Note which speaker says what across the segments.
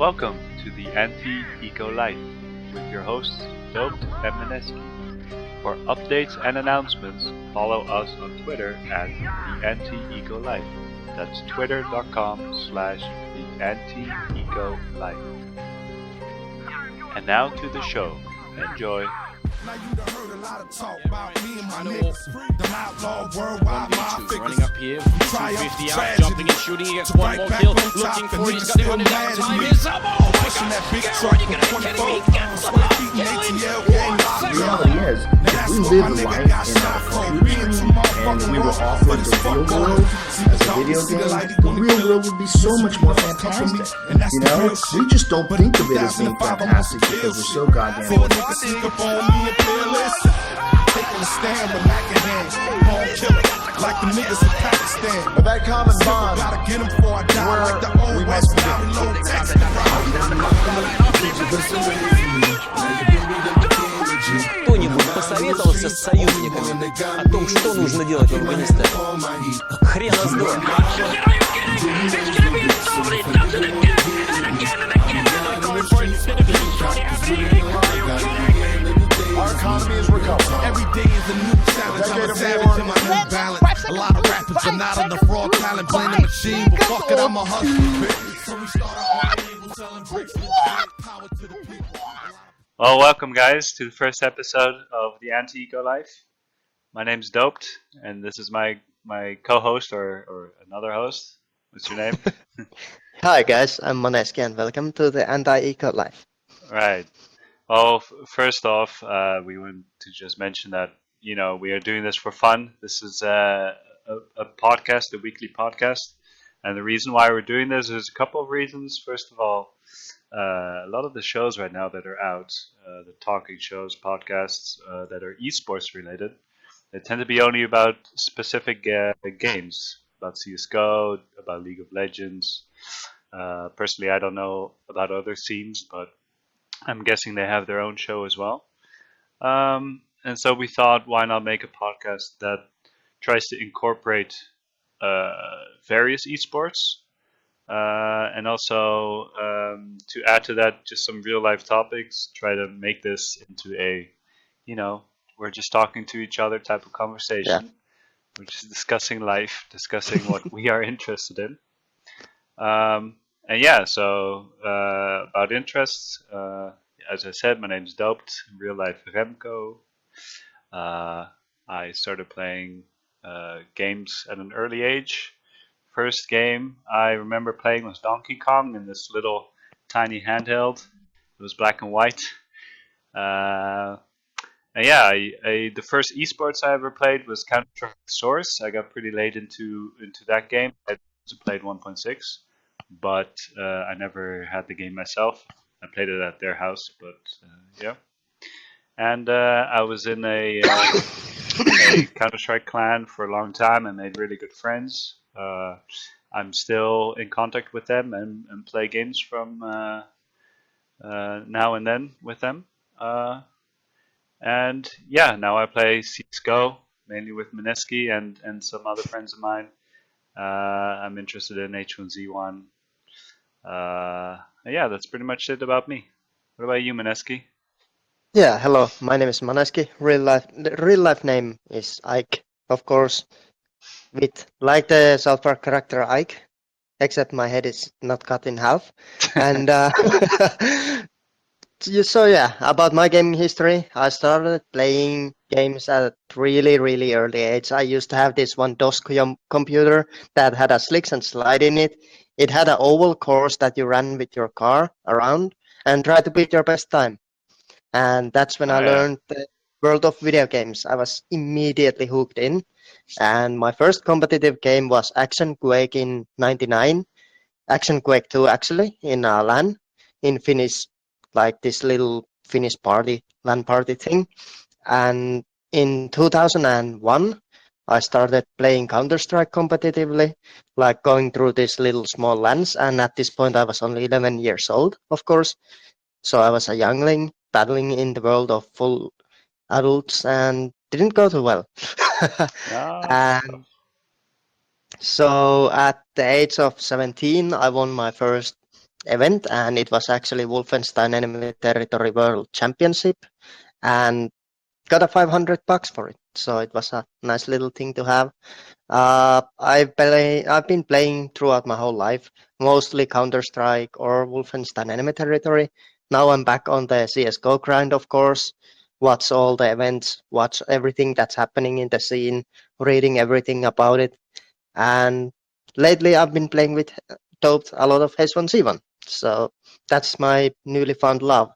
Speaker 1: Welcome to the Anti-Eco Life with your hosts Doped and Mineski. For updates and announcements, follow us on Twitter at the Anti-Eco Life. That's twitter.com/the Anti-Eco Life. And now to the show. Enjoy.
Speaker 2: Now you done heard a lot of talk about me and my niggas. Them outlaw worldwide mob figures.
Speaker 3: Running up here, 250 out, jumping and shooting against one more kill. Looking for it, he's got it running down. Time is up. Oh my God!
Speaker 2: That big truck for 24 square feet in ATL game.
Speaker 4: The reality is, if we lived life in a computer screen and we were offered the real world as a video game, the real world would be so much more fantastic. You know, we just don't think of it as being fantastic because we're so goddamn
Speaker 2: Taking a stand with Mac in hand, home killer, like the niggas in Pakistan.
Speaker 5: But that common bond,
Speaker 2: gotta get them before I die, like the old West without a low tax.
Speaker 6: Кто-нибудь посоветовался с союзниками о том, что нужно делать в Афганистане? Хрена с два.
Speaker 5: our economy is recovering.
Speaker 2: Every day is a new challenge. I'm a savage in my new balance. A lot of rappers are not on the fraud talent, blame the machine, but fuck it, I'm a hustler. So we started our label selling bricks with power to the people.
Speaker 1: Well, welcome guys to the first episode of the Anti-Eco Life. My name's Doped, and this is my co-host or another host. What's your name?
Speaker 7: Hi guys, I'm Mineski and welcome to the Anti-Eco Life.
Speaker 1: Right. Well, first off, we want to just mention that, you know, we are doing this for fun. This is a podcast, a weekly podcast. And the reason why we're doing this is a couple of reasons. First of all, a lot of the shows right now that are out, the talking shows, podcasts that are eSports related, they tend to be only about specific games, about CSGO, about League of Legends. Personally, I don't know about other scenes, but I'm guessing they have their own show as well. And so we thought, why not make a podcast that tries to incorporate various esports, and also to add to that just some real life topics, try to make this into a, you know, we're just talking to each other type of conversation, We're just discussing life, discussing what we are interested in. And yeah, so about interests, as I said, my name's Doped, in real life Remco. I started playing games at an early age. First game I remember playing was Donkey Kong in this little tiny handheld. It was black and white. And yeah, the first esports I ever played was Counter-Strike Source. I got pretty late into that game. I played 1.6. But I never had the game myself. I played it at their house, but yeah. And I was in a Counter-Strike clan for a long time and made really good friends. I'm still in contact with them and play games from now and then with them. And yeah, now I play CSGO, mainly with Mineski and some other friends of mine. I'm interested in H1Z1. Yeah, that's pretty much it about me. What about you, Mineski?
Speaker 7: Yeah, hello, my name is Mineski. The real life name is Ike, of course, with like the South Park character Ike, except my head is not cut in half. And so yeah, about my gaming history, I started playing games at really early age. I used to have this one DOS computer that had a slicks and slide in it. It had an oval course that you ran with your car around and try to beat your best time. And that's when I learned the world of video games. I was immediately hooked in. And my first competitive game was Action Quake in '99. Action Quake 2 actually, in a LAN, in Finnish, like this little Finnish LAN party thing. And in 2001, I started playing Counter-Strike competitively, like going through these little small LANs. And at this point, I was only 11 years old, of course. So I was a youngling battling in the world of full adults and didn't go too well. And so at the age of 17, I won my first event, and it was actually Wolfenstein Enemy Territory World Championship, and got a $500 for it. So it was a nice little thing to have. I've been playing throughout my whole life, mostly Counter-Strike or Wolfenstein Enemy Territory. Now I'm back on the CS:GO grind, of course. Watch all the events, watch everything that's happening in the scene, reading everything about it. And lately I've been playing with doped a lot of H1Z1. So that's my newly found love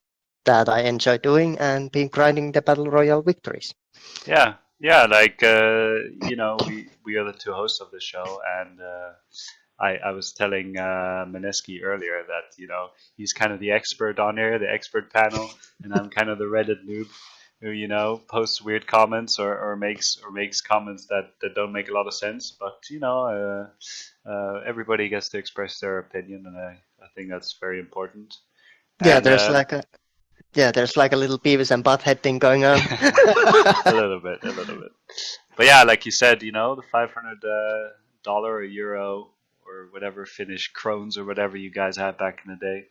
Speaker 7: that I enjoy doing and been grinding the Battle Royale victories.
Speaker 1: Yeah, yeah. Like we are the two hosts of the show, and I was telling Mineski earlier that he's kind of the expert on here, the expert panel, and I'm kind of the Reddit noob who posts weird comments or makes comments that don't make a lot of sense. But everybody gets to express their opinion, and I think that's very important.
Speaker 7: Yeah,
Speaker 1: And
Speaker 7: there's like a little Beavis and Butthead thing going on.
Speaker 1: a little bit. But yeah, like you said, the $500 a euro or whatever Finnish krones or whatever you guys had back in the day.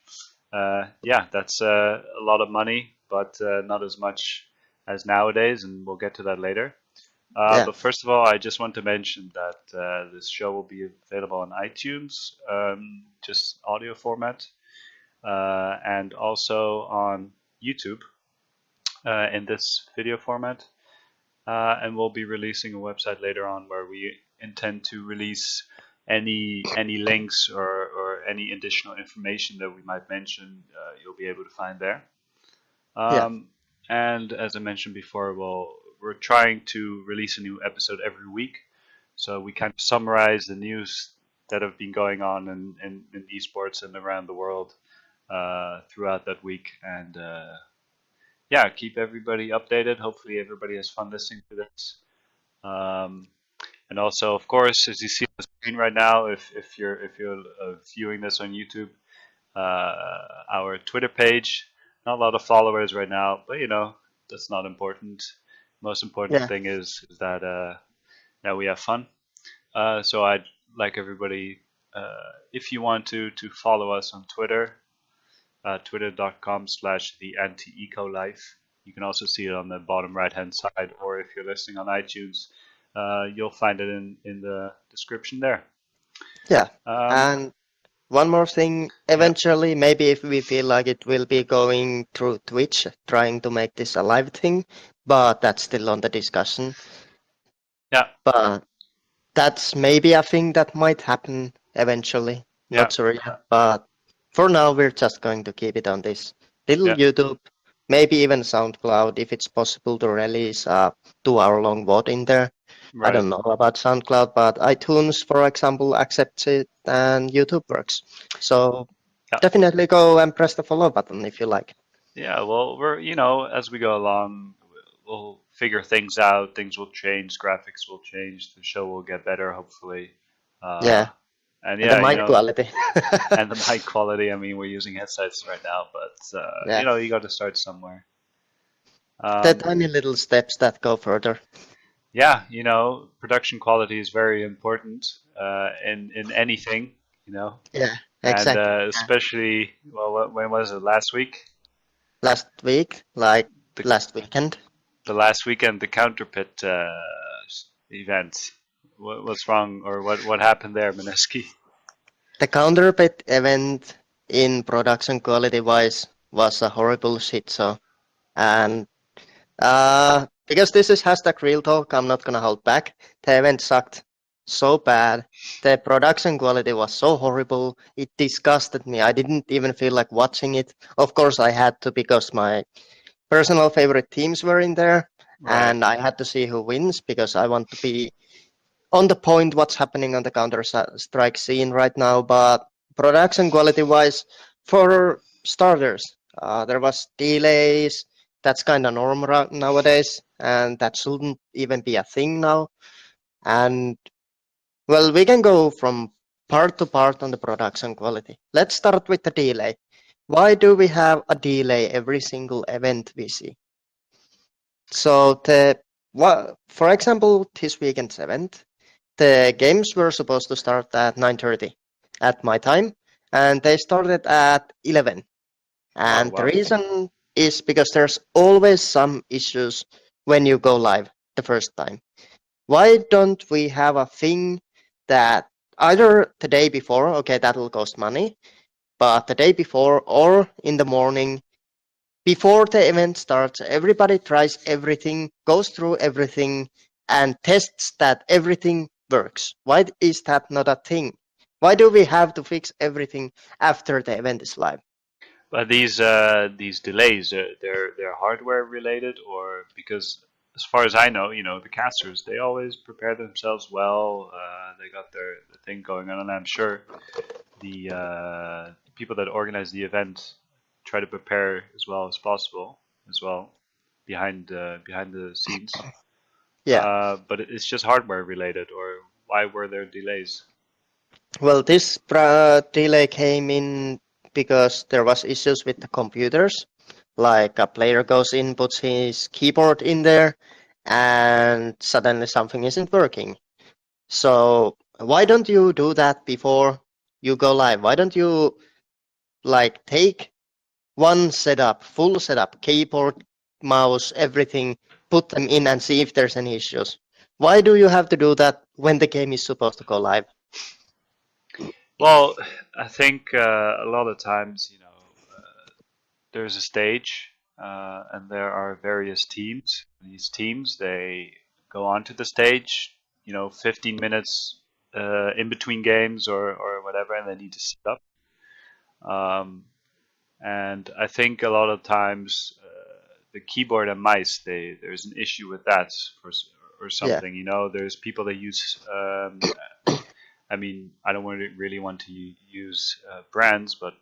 Speaker 1: Yeah, that's a lot of money, but not as much as nowadays, and we'll get to that later.
Speaker 7: Yeah.
Speaker 1: But first of all, I just want to mention that this show will be available on iTunes, just audio format, and also on YouTube in this video format. And we'll be releasing a website later on where we intend to release any links or any additional information that we might mention. You'll be able to find there. And as I mentioned before, we're trying to release a new episode every week, so we kind of summarize the news that have been going on in esports and around the world throughout that week, and yeah, keep everybody updated. Hopefully everybody has fun listening to this. And also, of course, as you see on the screen right now, if you're viewing this on YouTube, our Twitter page, not a lot of followers right now, but that's not important. Most important thing is that we have fun. So I'd like everybody, if you want to follow us on Twitter, twitter.com/theantiecolife. You can also see it on the bottom right hand side, or if you're listening on iTunes, you'll find it in the description there.
Speaker 7: Yeah. And one more thing, eventually, maybe if we feel like it, will be going through Twitch, trying to make this a live thing, but that's still on the discussion.
Speaker 1: Yeah.
Speaker 7: But that's maybe a thing that might happen eventually. Not sure yet, but for now, we're just going to keep it on this little YouTube, maybe even SoundCloud, if it's possible to release a 2-hour-long VOD in there. Right. I don't know about SoundCloud, but iTunes, for example, accepts it, and YouTube works. So definitely go and press the follow button if you like.
Speaker 1: Yeah, well, we're as we go along, we'll figure things out. Things will change. Graphics will change. The show will get better, hopefully. And
Speaker 7: the mic quality.
Speaker 1: And the mic quality. I mean, we're using headsets right now, but you got to start somewhere.
Speaker 7: The tiny little steps that go further.
Speaker 1: Yeah, production quality is very important in anything,
Speaker 7: Yeah, exactly.
Speaker 1: And especially, well, when was it? Last week?
Speaker 7: Last week, last weekend.
Speaker 1: The last weekend, the Counterpit event. What's wrong, or what happened there, Mineski?
Speaker 7: The Counterpit event, in production quality wise, was a horrible shit show, and because this is hashtag real talk, I'm not gonna hold back. The event sucked so bad. The production quality was so horrible. It disgusted me. I didn't even feel like watching it. Of course, I had to, because my personal favorite teams were in there, and I had to see who wins because I want to be on the point what's happening on the Counter-Strike scene right now. But production quality-wise, for starters, there was delays. That's kind of normal nowadays, and that shouldn't even be a thing now. And well, we can go from part to part on the production quality. Let's start with the delay. Why do we have a delay every single event we see? So for example, this weekend's event, the games were supposed to start at 9:30 at my time, and they started at 11. And the
Speaker 1: wow.
Speaker 7: reason is because there's always some issues when you go live the first time. Why don't we have a thing that either the day before, okay, that will cost money, but the day before or in the morning, before the event starts, everybody tries everything, goes through everything, and tests that everything works. Why is that not a thing? Why do we have to fix everything after the event is live?
Speaker 1: But these delays, they're hardware related, or because as far as I know, the casters, they always prepare themselves well. They got the thing going on, and I'm sure the people that organize the event try to prepare as well as possible as well behind the scenes.
Speaker 7: Yeah.
Speaker 1: But it's just hardware related, or why were there delays?
Speaker 7: Well, this delay came in because there was issues with the computers. Like a player goes in, puts his keyboard in there, and suddenly something isn't working. So why don't you do that before you go live? Why don't you like take one setup, full setup, keyboard, mouse, everything, put them in and see if there's any issues? Why do you have to do that when the game is supposed to go live?
Speaker 1: Well, I think a lot of times, there's a stage, and there are various teams. These teams, they go onto the stage, 15 minutes in between games or whatever, and they need to set up. And I think a lot of times the keyboard and mice, there's an issue with that or
Speaker 7: Yeah.
Speaker 1: something. There's people that use. I mean, I don't really want to use brands, but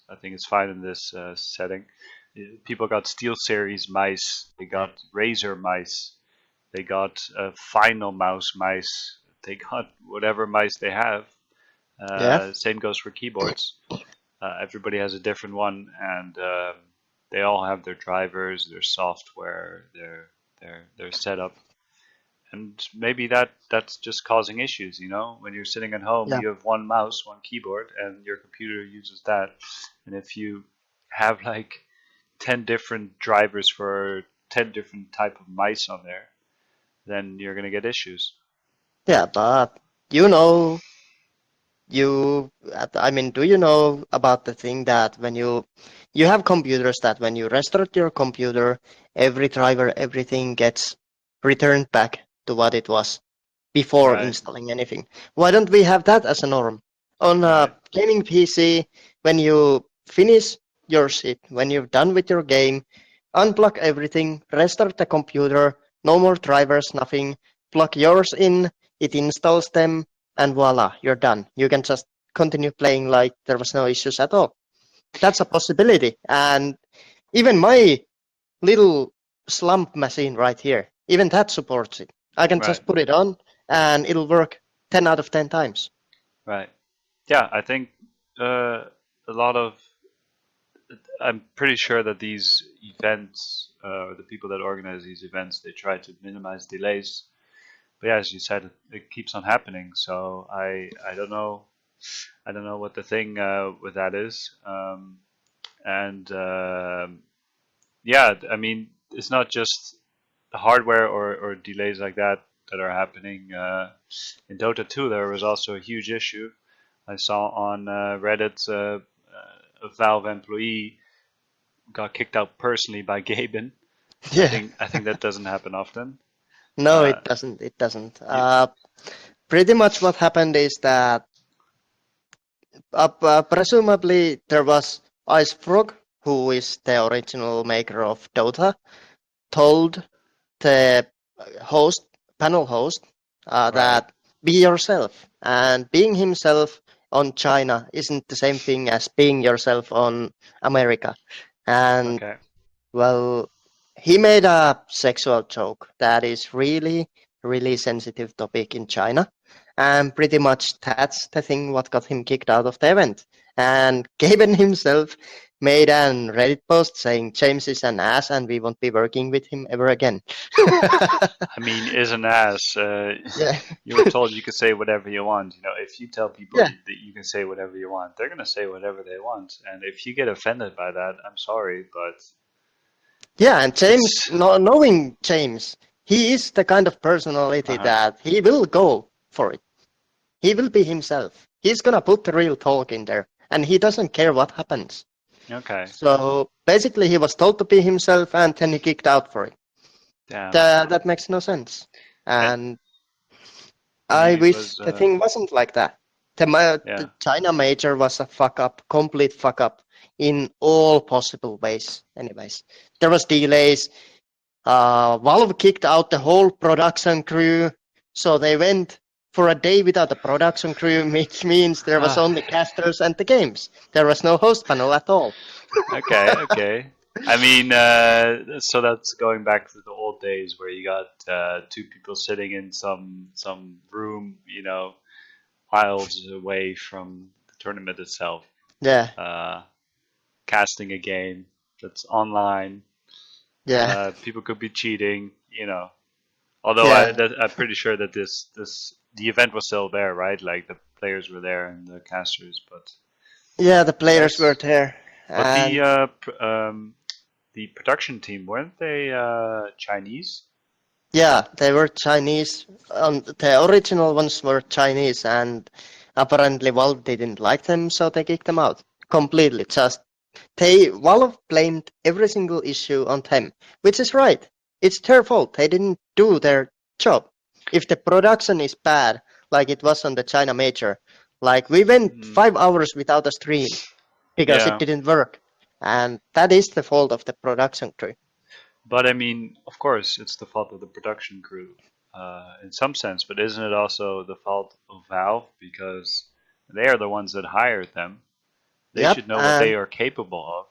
Speaker 1: I think it's fine in this setting. People got Steel Series mice, they got Razer mice, they got Final Mouse mice, they got whatever mice they have.
Speaker 7: Yeah.
Speaker 1: Same goes for keyboards. Everybody has a different one, and they all have their drivers, their software, their setup. And maybe that's just causing issues, when you're sitting at home,
Speaker 7: Yeah.
Speaker 1: you have one mouse, one keyboard, and your computer uses that. And if you have like 10 different drivers for 10 different type of mice on there, then you're going to get issues.
Speaker 7: Yeah, but you know, I mean, do you know about the thing that when you have computers that when you restart your computer, every driver, everything gets returned back to what it was before
Speaker 1: Right,
Speaker 7: installing anything. Why don't we have that as a norm? On
Speaker 1: right,
Speaker 7: a gaming PC, when you finish your shit, when you're done with your game, unplug everything, restart the computer, no more drivers, nothing, plug yours in, it installs them, and voila, you're done. You can just continue playing like there was no issues at all. That's a possibility. And even my little slump machine right here, even that supports it. I can
Speaker 1: right,
Speaker 7: just put it on and it'll work 10 out of 10 times.
Speaker 1: right. Yeah, I think a lot of I'm pretty sure that these events, the people that organize these events, they try to minimize delays. But yeah, as you said, it keeps on happening. So I don't know, what the thing with that is. And yeah, I mean, it's not just the hardware or delays like that are happening. In Dota 2, there was also a huge issue. I saw on Reddit a Valve employee got kicked out personally by Gaben.
Speaker 7: Yeah.
Speaker 1: I think that doesn't happen often.
Speaker 7: No,
Speaker 1: Uh,
Speaker 7: it doesn't. It doesn't.
Speaker 1: you,
Speaker 7: Pretty much what happened is that presumably there was IceFrog, who is the original maker of Dota, told the host, panel host,
Speaker 1: right.
Speaker 7: that be yourself. And being himself on China isn't the same thing as being yourself on America. And
Speaker 1: Okay.
Speaker 7: well, he made a sexual joke that is really, really sensitive topic in China. And pretty much that's the thing what got him kicked out of the event. And Gaben himself made an Reddit post saying James is an ass and we won't be working with him ever again.
Speaker 1: I mean, is an ass.
Speaker 7: Yeah.
Speaker 1: You were told you could say whatever you want. If you tell people
Speaker 7: Yeah.
Speaker 1: that you can say whatever you want, they're gonna say whatever they want. And if you get offended by that, I'm sorry, but
Speaker 7: Yeah, and James, knowing James, he is the kind of personality that he will go for it. He will be himself. He's gonna put the real talk in there, and he doesn't care what happens.
Speaker 1: okay.
Speaker 7: So basically, he was told to be himself, and then he kicked out for it.
Speaker 1: Damn.
Speaker 7: That makes no sense. And I wish the thing wasn't like that. The China major was a fuck up, complete fuck up in all possible ways. Anyways, there was delays. Valve kicked out the whole production crew, so they went for a day without a production crew, which means there was only casters and the games. There was no host panel at all.
Speaker 1: Okay. I mean, so that's going back to the old days where you got two people sitting in some room, miles away from the tournament itself.
Speaker 7: Yeah.
Speaker 1: Casting a game that's online.
Speaker 7: Yeah.
Speaker 1: People could be cheating, Although I'm pretty sure that the event was still there, right? Like the players were there and the casters, but
Speaker 7: yeah, the players were there.
Speaker 1: But the production team, weren't they Chinese?
Speaker 7: Yeah, they were Chinese. The original ones were Chinese, and apparently Valve didn't like them, so they kicked them out completely. Valve blamed every single issue on them, which is right. It's their fault. They didn't do their job. If the production is bad, like it was on the China major, like we went 5 hours without a stream because it didn't work. And that is the fault of the production crew.
Speaker 1: But I mean, of course, it's the fault of the production crew in some sense, but isn't it also the fault of Valve because they are the ones that hired them? They should know what they are capable of.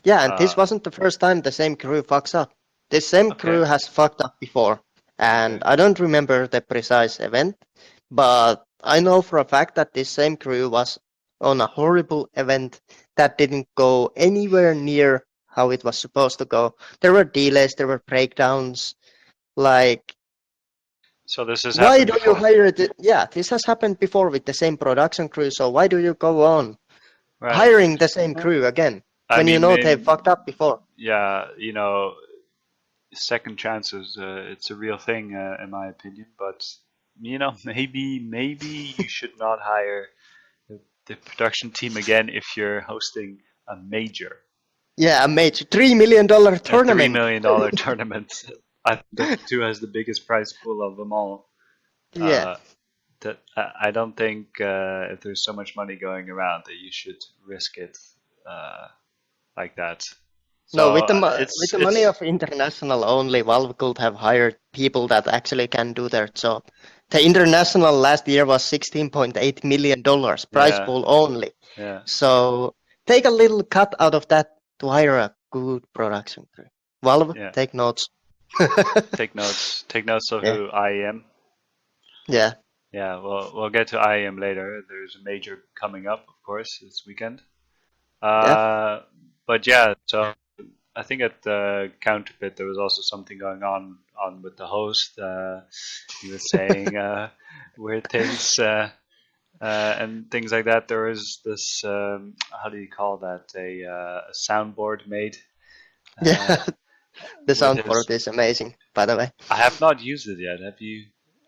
Speaker 7: Yeah, and this wasn't the first time the same crew fucks up. This same crew has fucked up before, and I don't remember the precise event, but I know for a fact that this same crew was on a horrible event that didn't go anywhere near how it was supposed to go. There were delays, there were breakdowns,
Speaker 1: So this is
Speaker 7: why do you hire it? Yeah, this has happened before with the same production crew, so why do you go on hiring the same crew again when they fucked up before?
Speaker 1: Yeah, second chances, it's a real thing in my opinion, but maybe you should not hire the production team again if you're hosting a major.
Speaker 7: Yeah, a major $3 million tournament.
Speaker 1: $3 million tournament. I think that two has the biggest prize pool of them all.
Speaker 7: Yeah.
Speaker 1: I don't think if there's so much money going around that you should risk it like that. So,
Speaker 7: no, with the money of international only, Valve could have hired people that actually can do their job. The international last year was $16.8 million, prize pool only.
Speaker 1: Yeah.
Speaker 7: So take a little cut out of that to hire a good production crew. Valve, take notes.
Speaker 1: Take notes of who I am.
Speaker 7: Yeah.
Speaker 1: Yeah, well, we'll get to IEM later. There's a major coming up, of course, this weekend. But yeah, so I think at the Counterfeit there was also something going on with the host. He was saying weird things and things like that. There was this, how do you call that, a soundboard made.
Speaker 7: Yeah, the soundboard is amazing, by the way.
Speaker 1: I have not used it yet. Have you?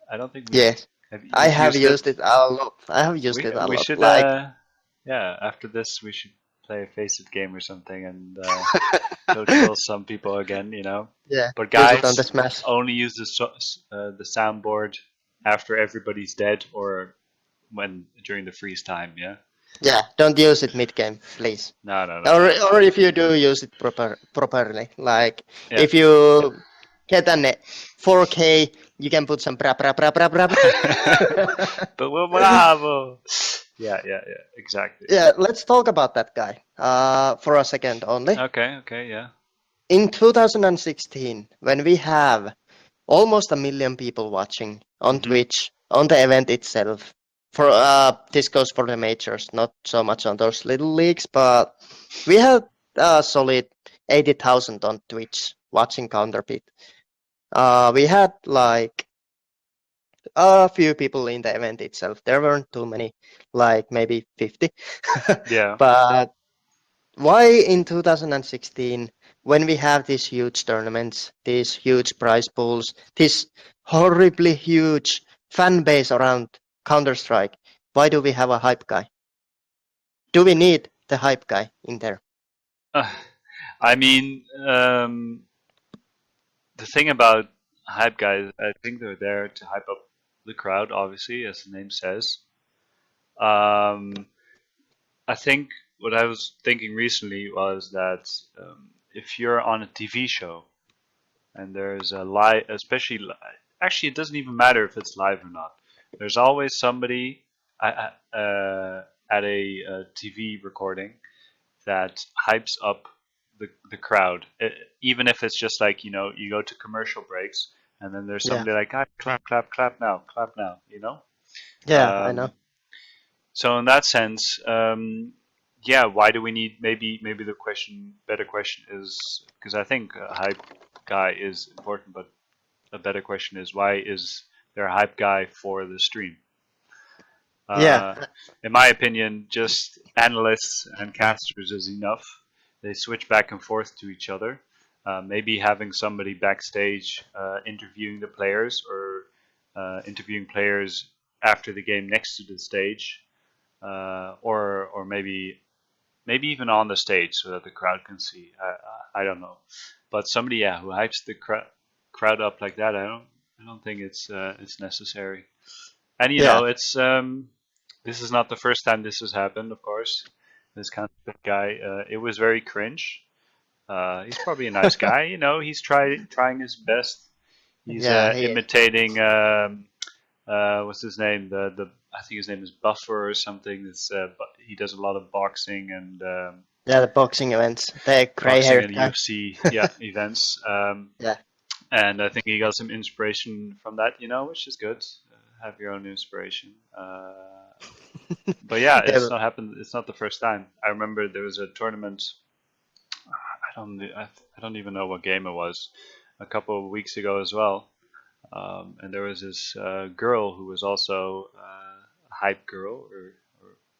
Speaker 1: I don't think.
Speaker 7: Yes, I have used it a lot. I have used it a lot.
Speaker 1: We should, after this, we should play a faceit game or something and kill some people again,
Speaker 7: Yeah.
Speaker 1: But guys, only use the soundboard after everybody's dead or during the freeze time, yeah?
Speaker 7: Yeah, don't use it mid-game, please.
Speaker 1: No.
Speaker 7: Or if you do, use it properly. If you get a 4K, you can put some bra.
Speaker 1: But bravo! Yeah, exactly.
Speaker 7: Yeah, let's talk about that guy for a second only.
Speaker 1: Okay, yeah.
Speaker 7: In 2016, when we have almost 1 million people watching on Twitch, on the event itself. For this goes for the majors, not so much on those little leagues, but we had a solid 80,000 on Twitch watching Counterbeat. We had like a few people in the event itself. There weren't too many, like maybe 50.
Speaker 1: Yeah.
Speaker 7: But why in 2016, when we have these huge tournaments, these huge prize pools, this horribly huge fan base around Counter-Strike, why do we have a hype guy? Do we need the hype guy in there?
Speaker 1: I mean, the thing about hype guys, I think they're there to hype up the crowd, obviously, as the name says. I think what I was thinking recently was that if you're on a TV show and there's a live, actually, it doesn't even matter if it's live or not. There's always somebody at a TV recording that hypes up the crowd, even if it's just like, you go to commercial breaks and then there's somebody like, clap, clap, clap now, you know?
Speaker 7: Yeah, I know.
Speaker 1: So in that sense, yeah, why do we need, maybe the better question is, because I think a hype guy is important, but a better question is, why is there a hype guy for the stream?
Speaker 7: Yeah.
Speaker 1: In my opinion, just analysts and casters is enough. They switch back and forth to each other. Maybe having somebody backstage interviewing the players, or interviewing players after the game next to the stage, or maybe even on the stage so that the crowd can see. I don't know, but somebody, who hypes the crowd up like that, I don't think it's necessary. And you know, it's this is not the first time this has happened, of course. This kind of guy, it was very cringe. He's probably a nice guy, he's trying his best. He's imitating what's his name? I think his name is Buffer or something. But he does a lot of boxing and
Speaker 7: the boxing events, the gray hair
Speaker 1: and UFC events.
Speaker 7: Yeah.
Speaker 1: And I think he got some inspiration from that, which is good. Have your own inspiration. But yeah, it's not happened. It's not the first time. I remember there was a tournament. I don't even know what game it was. A couple of weeks ago as well, and there was this girl who was also a hype girl, or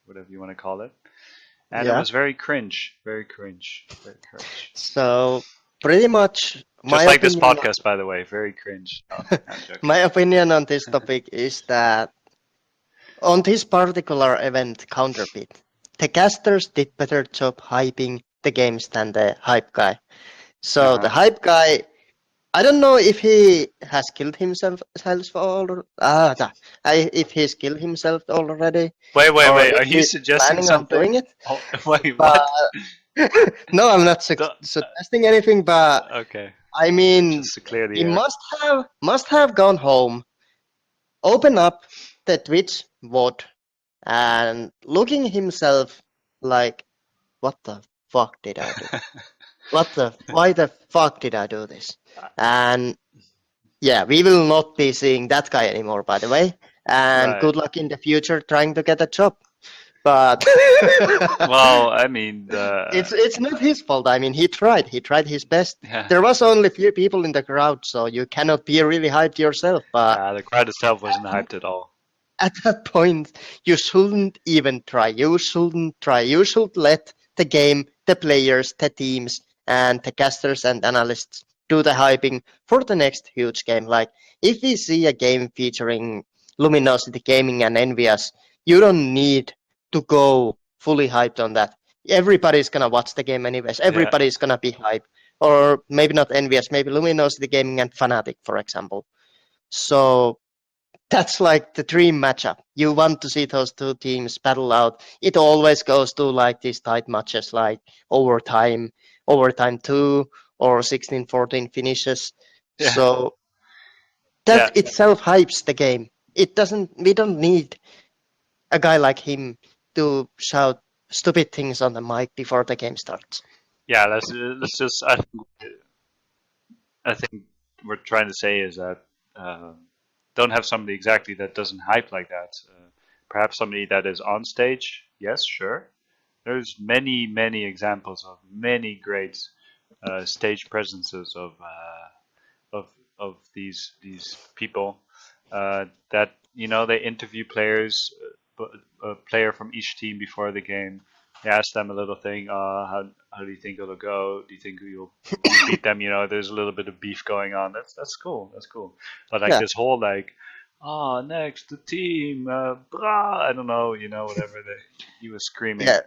Speaker 1: whatever you want to call it, and it was very cringe, very cringe, very cringe.
Speaker 7: So pretty much,
Speaker 1: just like this podcast, by the way, very cringe. No,
Speaker 7: my opinion on this topic is that on this particular event, Counterbeat, the casters did better job hyping the games than the hype guy. So the hype guy, I don't know if he has killed himself if he's killed himself already.
Speaker 1: Wait, are you suggesting something?
Speaker 7: Doing it?
Speaker 1: Oh, wait, what?
Speaker 7: No, I'm not suggesting anything, but
Speaker 1: okay.
Speaker 7: I mean, he must have gone home, open up the Twitch VOD, and looking himself like, what the fuck did I do? Why the fuck did I do this? And yeah, we will not be seeing that guy anymore, by the way. And good luck in the future trying to get a job. But
Speaker 1: well, I mean,
Speaker 7: it's not his fault. I mean, he tried his best.
Speaker 1: Yeah.
Speaker 7: There was only few people in the crowd, so you cannot be really hyped yourself. But
Speaker 1: the crowd itself wasn't hyped at all.
Speaker 7: At that point, you shouldn't even try. You shouldn't try. You should let the game, the players, the teams, and the casters and analysts do the hyping for the next huge game. Like, if we see a game featuring Luminosity Gaming and EnvyUs, you don't need to go fully hyped on that. Everybody's gonna watch the game anyways. Everybody's gonna be hyped. Or maybe not EnvyUs, maybe Luminosity Gaming and fnatic, for example. So that's like the dream matchup. You want to see those two teams battle out. It always goes to like these tight matches, like overtime 2 or 16-14 finishes. Yeah. So that itself hypes the game. We don't need a guy like him to shout stupid things on the mic before the game starts.
Speaker 1: Yeah, let's just. I think what we're trying to say is that don't have somebody exactly that doesn't hype like that. Perhaps somebody that is on stage. Yes, sure. There's many examples of many great stage presences of these people that they interview players, a player from each team before the game. They ask them a little thing. How do you think it'll go? Do you think you'll beat them? There's a little bit of beef going on. That's cool. That's cool. But like this whole next the team, brah, I don't know. Whatever he was screaming.
Speaker 7: Yeah.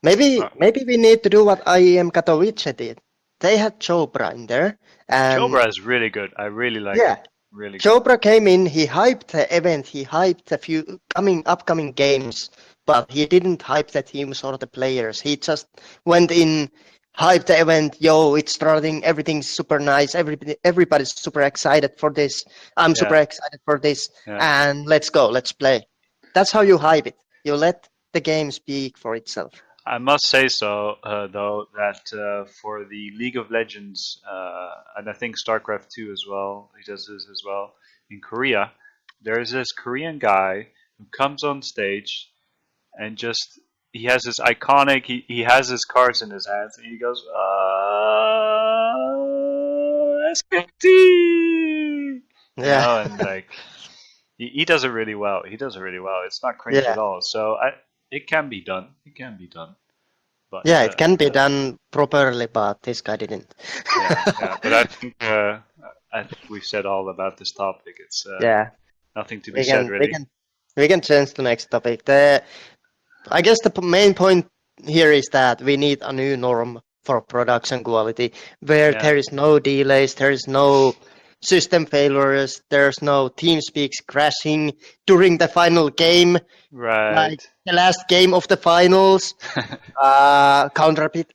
Speaker 7: Maybe we need to do what IEM Katowice did. They had Chopra in there, and
Speaker 1: Chopra is really good. I really like him. Really good.
Speaker 7: Chopra came in. He hyped the event. He hyped a few upcoming games, but he didn't hype the teams or the players. He just went in, hyped the event. Yo, it's starting. Everything's super nice. Everybody's super excited for this. I'm super excited for this, and let's go. Let's play. That's how you hype it. You let the game speak for itself.
Speaker 1: I must say though, that for the League of Legends, and I think StarCraft 2 as well, he does this as well, in Korea, there's this Korean guy who comes on stage and he has this iconic, he has his cards in his hands, and he goes, SKT! And he does it really well. It's not cringe at all. So it can be done. But,
Speaker 7: it can be done properly, but this guy didn't.
Speaker 1: But I think we've said all about this topic. It's nothing to be said, really.
Speaker 7: We can change the next topic. I guess the main point here is that we need a new norm for production quality, where there is no delays, there is no system failures, there's no TeamSpeaks crashing during the final game, like the last game of the finals, counterpit.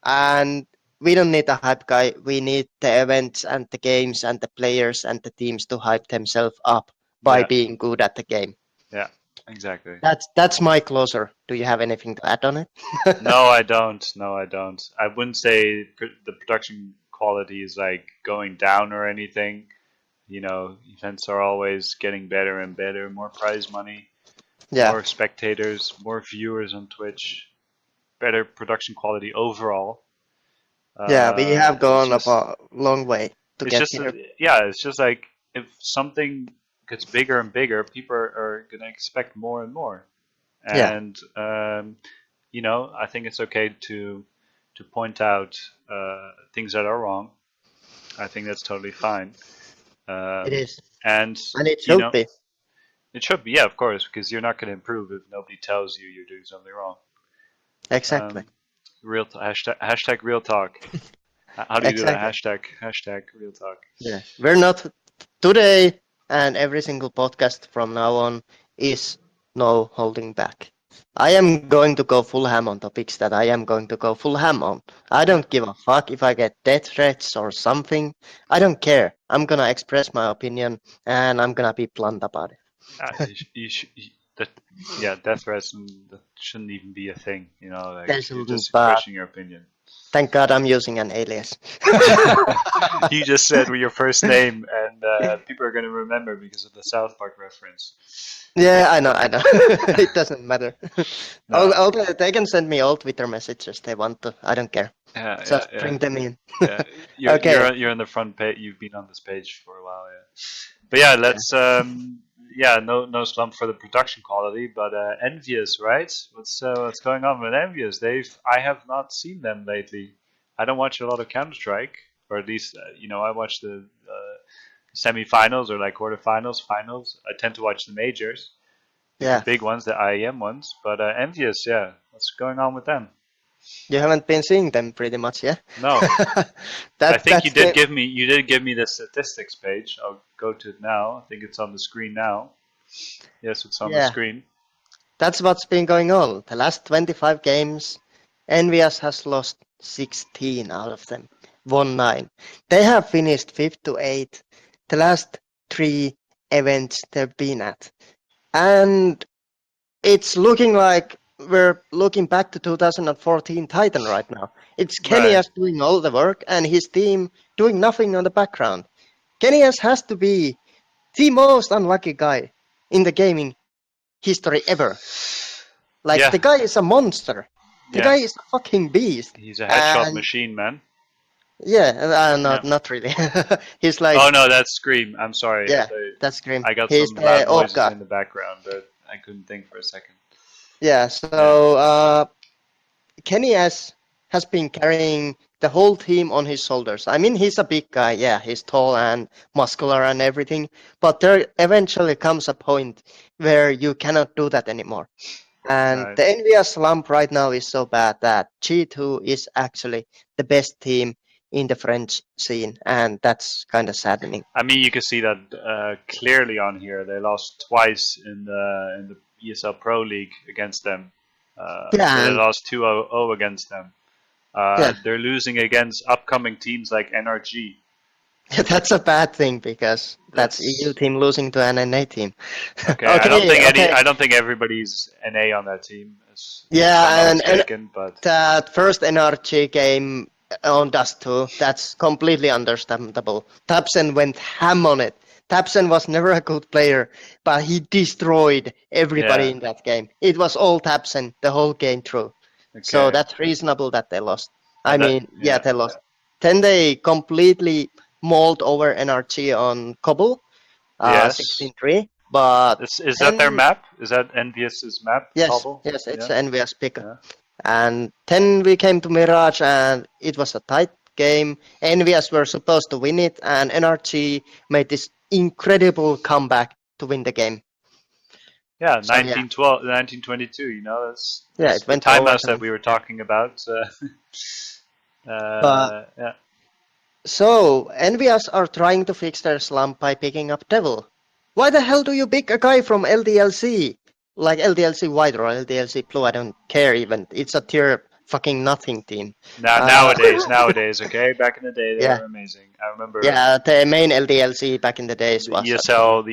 Speaker 7: And we don't need a hype guy. We need the events and the games and the players and the teams to hype themselves up by being good at the game.
Speaker 1: Yeah, exactly.
Speaker 7: That's my closer. Do you have anything to add on it?
Speaker 1: No, I don't. I wouldn't say the production quality is like going down or anything. Events are always getting better and better. More prize money, more spectators, more viewers on Twitch, better production quality overall.
Speaker 7: We have gone up a long way to get here.
Speaker 1: It's just like if something gets bigger and bigger, people are going to expect more and more. And I think it's okay to point out things that are wrong. I think that's totally fine.
Speaker 7: It is.
Speaker 1: And
Speaker 7: it should be.
Speaker 1: It should be, of course, because you're not going to improve if nobody tells you you're doing something wrong.
Speaker 7: Exactly.
Speaker 1: Hashtag real talk. How do you do that? Hashtag real talk.
Speaker 7: Yeah. We're not today, and every single podcast from now on is no holding back. I am going to go full ham on topics that I am going to go full ham on. I don't give a fuck if I get death threats or something. I don't care. I'm gonna express my opinion, and I'm gonna be blunt about it.
Speaker 1: Death threats that shouldn't even be a thing. You're just expressing your opinion.
Speaker 7: Thank God I'm using an alias.
Speaker 1: You just said your first name, and people are going to remember because of the South Park reference.
Speaker 7: Yeah, I know. It doesn't matter. No. They can send me all Twitter messages they want to. I don't care. Just bring them in.
Speaker 1: You're on the front page. You've been on this page for a while, But let's. No slump for the production quality, but EnvyUs, right? What's going on with EnvyUs? I have not seen them lately. I don't watch a lot of Counter-Strike, or at least I watch the semi-finals or like quarterfinals, finals. I tend to watch the majors, the big ones, the IEM ones. But EnvyUs, what's going on with them?
Speaker 7: You haven't been seeing them pretty much, yeah?
Speaker 1: No. I think you did give me the statistics page. I'll go to it now. I think it's on the screen now. Yes, it's on the screen.
Speaker 7: That's what's been going on. The last 25 games, EnvyUs has lost 16 out of them. Won 9. They have finished 5th to 8th. The last 3 events they've been at. And it's looking like we're looking back to 2014 Titan right now. It's Kenias doing all the work and his team doing nothing on the background. Kenias has to be the most unlucky guy in the gaming history ever. Like,
Speaker 1: Yeah.
Speaker 7: the guy is a monster. The
Speaker 1: Yeah.
Speaker 7: guy is a fucking beast.
Speaker 1: He's a headshot
Speaker 7: And
Speaker 1: machine, man.
Speaker 7: yeah, not really. He's like,
Speaker 1: Oh no, that's Scream. I'm sorry.
Speaker 7: yeah, that's Grim.
Speaker 1: I got
Speaker 7: He's
Speaker 1: some
Speaker 7: the
Speaker 1: loud
Speaker 7: old
Speaker 1: noises
Speaker 7: guy.
Speaker 1: in the background, but I couldn't think for a second.
Speaker 7: Yeah, so Kenny has been carrying the whole team on his shoulders. I mean, he's a big guy. Yeah, he's tall and muscular and everything. But there eventually comes a point where you cannot do that anymore. And
Speaker 1: Right.
Speaker 7: the EnvyUs Slump right now is so bad that G2 is actually the best team in the French scene, and that's kind of saddening.
Speaker 1: I mean, you can see that clearly on here. They lost twice in the ESL Pro League against them.
Speaker 7: Yeah,
Speaker 1: So they
Speaker 7: and-
Speaker 1: lost 2-0 against them.
Speaker 7: Yeah.
Speaker 1: They're losing against upcoming teams like NRG.
Speaker 7: That's a bad thing because that's
Speaker 1: That's-
Speaker 7: EU team losing to an NA team.
Speaker 1: Okay, I don't think
Speaker 7: okay.
Speaker 1: I don't think everybody's NA on that team.
Speaker 7: Yeah,
Speaker 1: if I'm not
Speaker 7: and
Speaker 1: mistaken, but
Speaker 7: that first NRG game on Dust 2, that's completely understandable. Tabsen went ham on it. Tabsen was never a good player, but he destroyed everybody
Speaker 1: Yeah.
Speaker 7: in that game. It was all Tabsen the whole game through. So
Speaker 1: okay.
Speaker 7: that's reasonable that they lost. I
Speaker 1: And that-
Speaker 7: mean, yeah,
Speaker 1: yeah.
Speaker 7: they lost. Then they completely mauled over NRG on Cobble,
Speaker 1: Yes.
Speaker 7: 16-3. But
Speaker 1: Is that their
Speaker 7: then-
Speaker 1: map? Is that EnvyUs' map?
Speaker 7: Yes,
Speaker 1: Cobble?
Speaker 7: yes, it's
Speaker 1: Yeah.
Speaker 7: the NVS pick.
Speaker 1: Yeah.
Speaker 7: And then we came to Mirage, and it was a tight game. NVS were supposed to win it, and NRG made this incredible comeback to win the game.
Speaker 1: Yeah,
Speaker 7: So, yeah.
Speaker 1: 1912, 1922. You know, that's
Speaker 7: Yeah,
Speaker 1: that's
Speaker 7: it went
Speaker 1: the time
Speaker 7: over
Speaker 1: mouse
Speaker 7: to
Speaker 1: that
Speaker 7: them.
Speaker 1: we were talking about. Yeah.
Speaker 7: So, NVS are trying to fix their slump by picking up Devil. Why the hell do you pick a guy from LDLC? Like LDLC White or LDLC Blue, I don't care even. It's a tier fucking nothing team.
Speaker 1: Now, nowadays, okay. Back in the day, they
Speaker 7: Yeah.
Speaker 1: were amazing. I remember.
Speaker 7: Yeah, the main LDLC back in the days
Speaker 1: The
Speaker 7: was...
Speaker 1: ESL,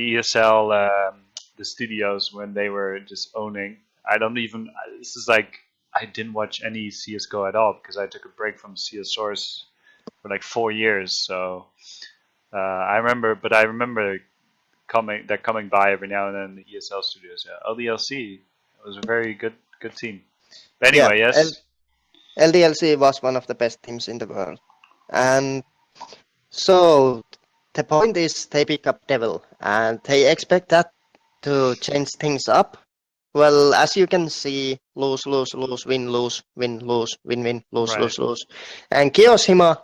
Speaker 1: the studios when they were just owning. I don't even. This is like I didn't watch any CS:GO at all because I took a break from CS Source for like 4 years. So I remember coming by every now and then the ESL studios. Yeah, LDLC was a very good team. But anyway,
Speaker 7: Yeah,
Speaker 1: yes.
Speaker 7: LDLC was one of the best teams in the world. And so the point is they pick up Devil and they expect that to change things up. Well, as you can see, lose, win, lose, win, lose, win, lose,
Speaker 1: Right.
Speaker 7: lose. And Kiyoshima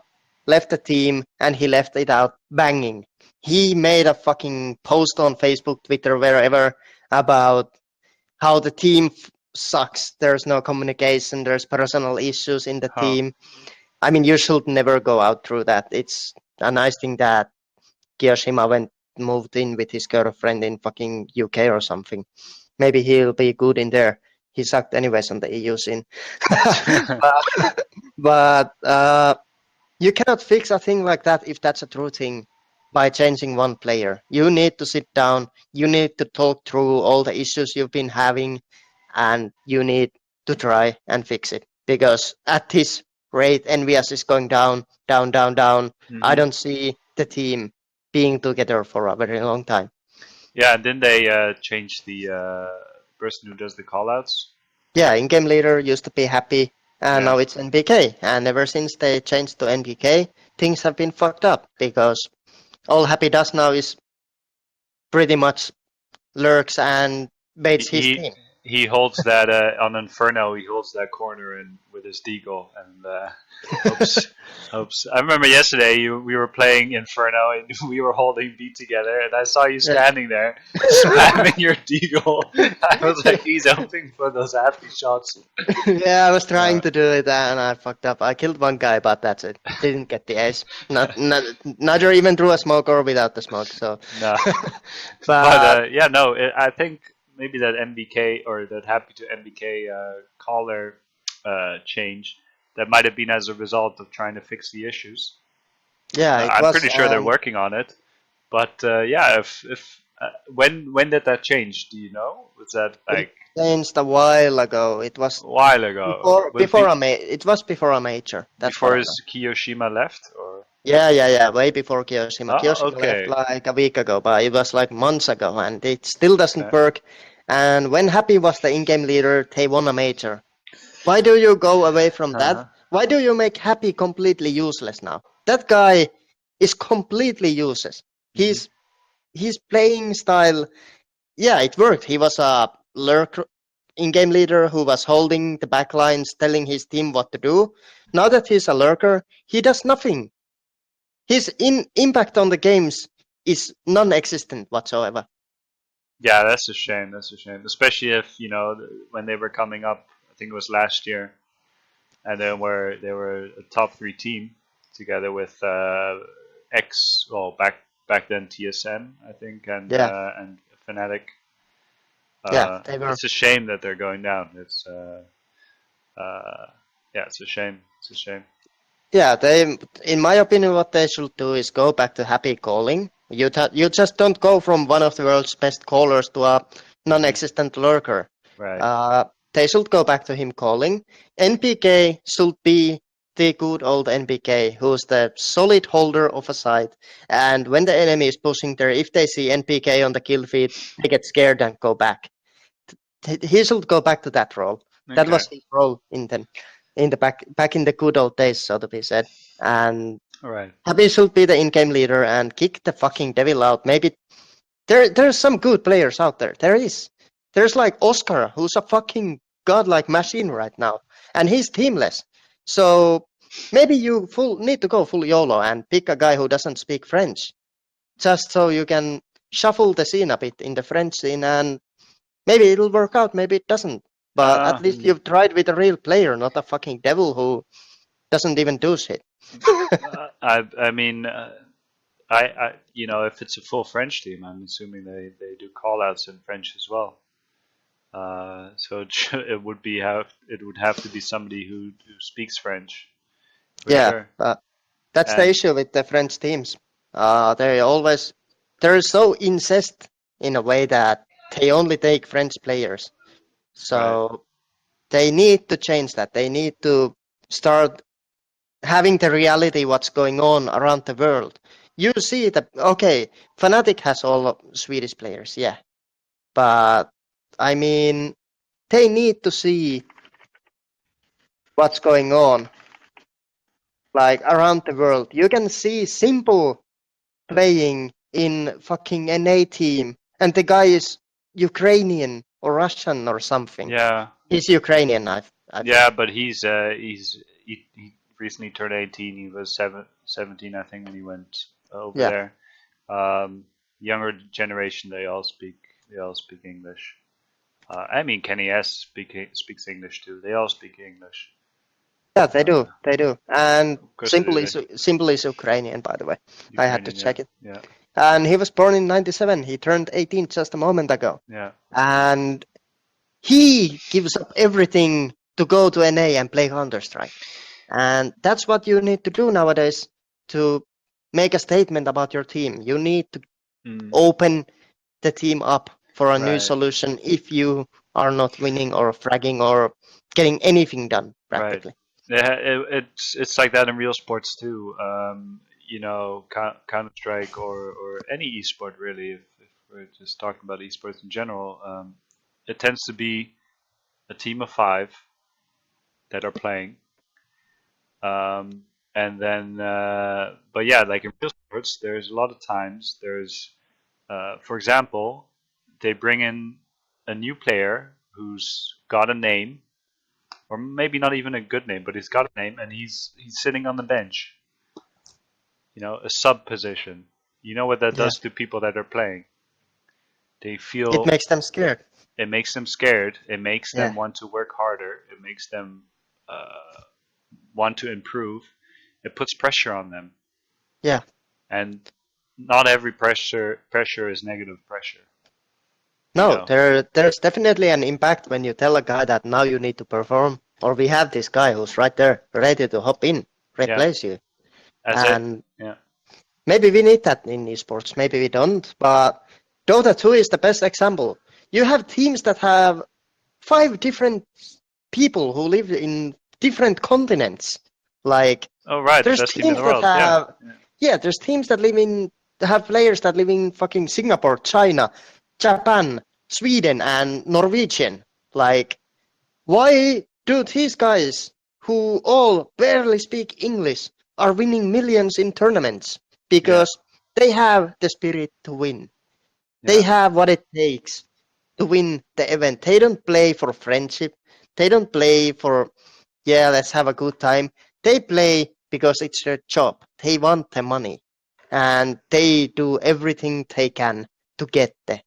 Speaker 7: left the team and he left it out banging. He made a fucking post on Facebook, Twitter, wherever about how the team sucks. There's no communication. There's personal issues in the
Speaker 1: Huh.
Speaker 7: team. I mean, you should never go out through that. It's a nice thing that Kiyoshima moved in with his girlfriend in fucking UK or something. Maybe he'll be good in there. He sucked anyways on the EU scene. but you cannot fix a thing like that if that's a true thing by changing one player. You need to sit down. You need to talk through all the issues you've been having, and you need to try and fix it. Because at this rate, NVS is going down.
Speaker 1: Mhm.
Speaker 7: I don't see the team being together for a very long time.
Speaker 1: Yeah, and then they changed the person who does the callouts.
Speaker 7: Yeah, in-game leader used to be Happy, and
Speaker 1: Yeah.
Speaker 7: now it's NBK. And ever since they changed to NBK, things have been fucked up because all Happy does now is pretty much lurks and baits his team.
Speaker 1: He holds that on Inferno. He holds that corner in with his deagle and hopes. I remember yesterday we were playing Inferno and we were holding B together, and I saw you standing there slamming your deagle. I was like, he's hoping for those athlete shots.
Speaker 7: Yeah, I was trying to do it and I fucked up. I killed one guy, but that's it. Didn't get the ace. Neither even threw a smoke or without the smoke. So,
Speaker 1: No,
Speaker 7: but
Speaker 1: yeah, no. I think maybe that MBK or that Happy to MBK caller change that might have been as a result of trying to fix the issues.
Speaker 7: yeah, it
Speaker 1: I'm
Speaker 7: was,
Speaker 1: pretty sure they're working on it. But yeah, if when did that change? Do you know? Was that like
Speaker 7: changed a while ago. It was
Speaker 1: a while ago?
Speaker 7: before it was before a major. That's
Speaker 1: before
Speaker 7: what I
Speaker 1: his Kiyoshima left, or
Speaker 7: Yeah. Way before Kiyoshima.
Speaker 1: Oh,
Speaker 7: Kiyoshima
Speaker 1: okay.
Speaker 7: left like a week ago, but it was like months ago, and it still doesn't
Speaker 1: Okay.
Speaker 7: work. And when Happy was the in-game leader, they won a major. Why do you go away from that?
Speaker 1: Uh-huh.
Speaker 7: Why do you make Happy completely useless now? That guy is completely useless.
Speaker 1: Mm-hmm.
Speaker 7: His playing style, yeah, it worked. He was a lurker, in-game leader who was holding the backlines, telling his team what to do. Now that he's a lurker, he does nothing. His impact on the games is non-existent whatsoever.
Speaker 1: Yeah, that's a shame. That's a shame, especially if when they were coming up. I think it was last year, and they were a top 3 team together with back then TSM, I think, and
Speaker 7: Yeah.
Speaker 1: and fnatic.
Speaker 7: Yeah, they were.
Speaker 1: It's a shame that they're going down. It's it's a shame. It's a shame.
Speaker 7: Yeah, they, in my opinion, what they should do is go back to Happy calling. You just don't go from one of the world's best callers to a non-existent lurker.
Speaker 1: Right.
Speaker 7: They should go back to him calling. NPK should be the good old NPK, who's the solid holder of a site. And when the enemy is pushing there, if they see NPK on the kill feed, they get scared and go back. He should go back to that role. That
Speaker 1: Okay.
Speaker 7: was his role in the back in the good old days, so to be said. And
Speaker 1: All right.
Speaker 7: Happy should be the in-game leader and kick the fucking devil out. Maybe there's some good players out there. There's like Oscar, who's a fucking godlike machine right now, and he's teamless. So maybe you need to go full YOLO and pick a guy who doesn't speak French, just so you can shuffle the scene a bit in the French scene, and maybe it'll work out, maybe it doesn't. But at least you've tried with a real player, not a fucking devil who doesn't even do shit.
Speaker 1: I mean, if it's a full French team, I'm assuming they do call outs in French as well. So it would have to be somebody who speaks French.
Speaker 7: Yeah,
Speaker 1: Sure.
Speaker 7: but that's the issue with the French teams. They're so incest in a way that they only take French players. So they need to change that. They need to start having the reality what's going on around the world. You see that, okay, fnatic has all Swedish players, yeah. But, I mean, they need to see what's going on, like, around the world. You can see Simple playing in fucking NA team, and the guy is Ukrainian or Russian or something.
Speaker 1: Yeah.
Speaker 7: He's Ukrainian, I
Speaker 1: Yeah, but he recently turned 18. He was 17, I think, when he went over there. Younger generation, they all speak English. I mean, Kenny S speaks English too. They all speak English.
Speaker 7: Yeah, they do. And Simple is Ukrainian, by the way. I had to check it.
Speaker 1: Yeah.
Speaker 7: And he was born in 97. He turned 18 just a moment ago.
Speaker 1: Yeah.
Speaker 7: And he gives up everything to go to NA and play Counter-Strike. And that's what you need to do nowadays to make a statement about your team. You need to open the team up for a new solution if you are not winning or fragging or getting anything done, practically.
Speaker 1: Right. Yeah, it's like that in real sports too. Counter-Strike or any esport really, if we're just talking about esports in general, it tends to be a team of 5 that are playing. And then, but yeah, like in real sports, there's a lot of times for example, they bring in a new player who's got a name, or maybe not even a good name, but he's got a name, and he's sitting on the bench. A sub position. You know what that does to people that are playing? They feel
Speaker 7: it makes them scared.
Speaker 1: It makes them scared. It makes them want to work harder. It makes them want to improve. It puts pressure on them.
Speaker 7: Yeah.
Speaker 1: And not every pressure is negative pressure.
Speaker 7: No, there's definitely an impact when you tell a guy that now you need to perform, or we have this guy who's right there ready to hop in, replace you. Maybe we need that in esports, maybe we don't, but Dota 2 is the best example. You have teams that have 5 different people who live in different continents. Like,
Speaker 1: Oh, right,
Speaker 7: There's
Speaker 1: best team in
Speaker 7: teams
Speaker 1: the
Speaker 7: that
Speaker 1: world. Yeah.
Speaker 7: have there's teams that have players that live in fucking Singapore, China, Japan, Sweden, and Norwegian. Like, why do these guys who all barely speak English are winning millions in tournaments? Because they have the spirit to win. They have what it takes to win the event. They don't play for friendship. They don't play for, let's have a good time. They play because it's their job. They want the money. And they do everything they can to get there.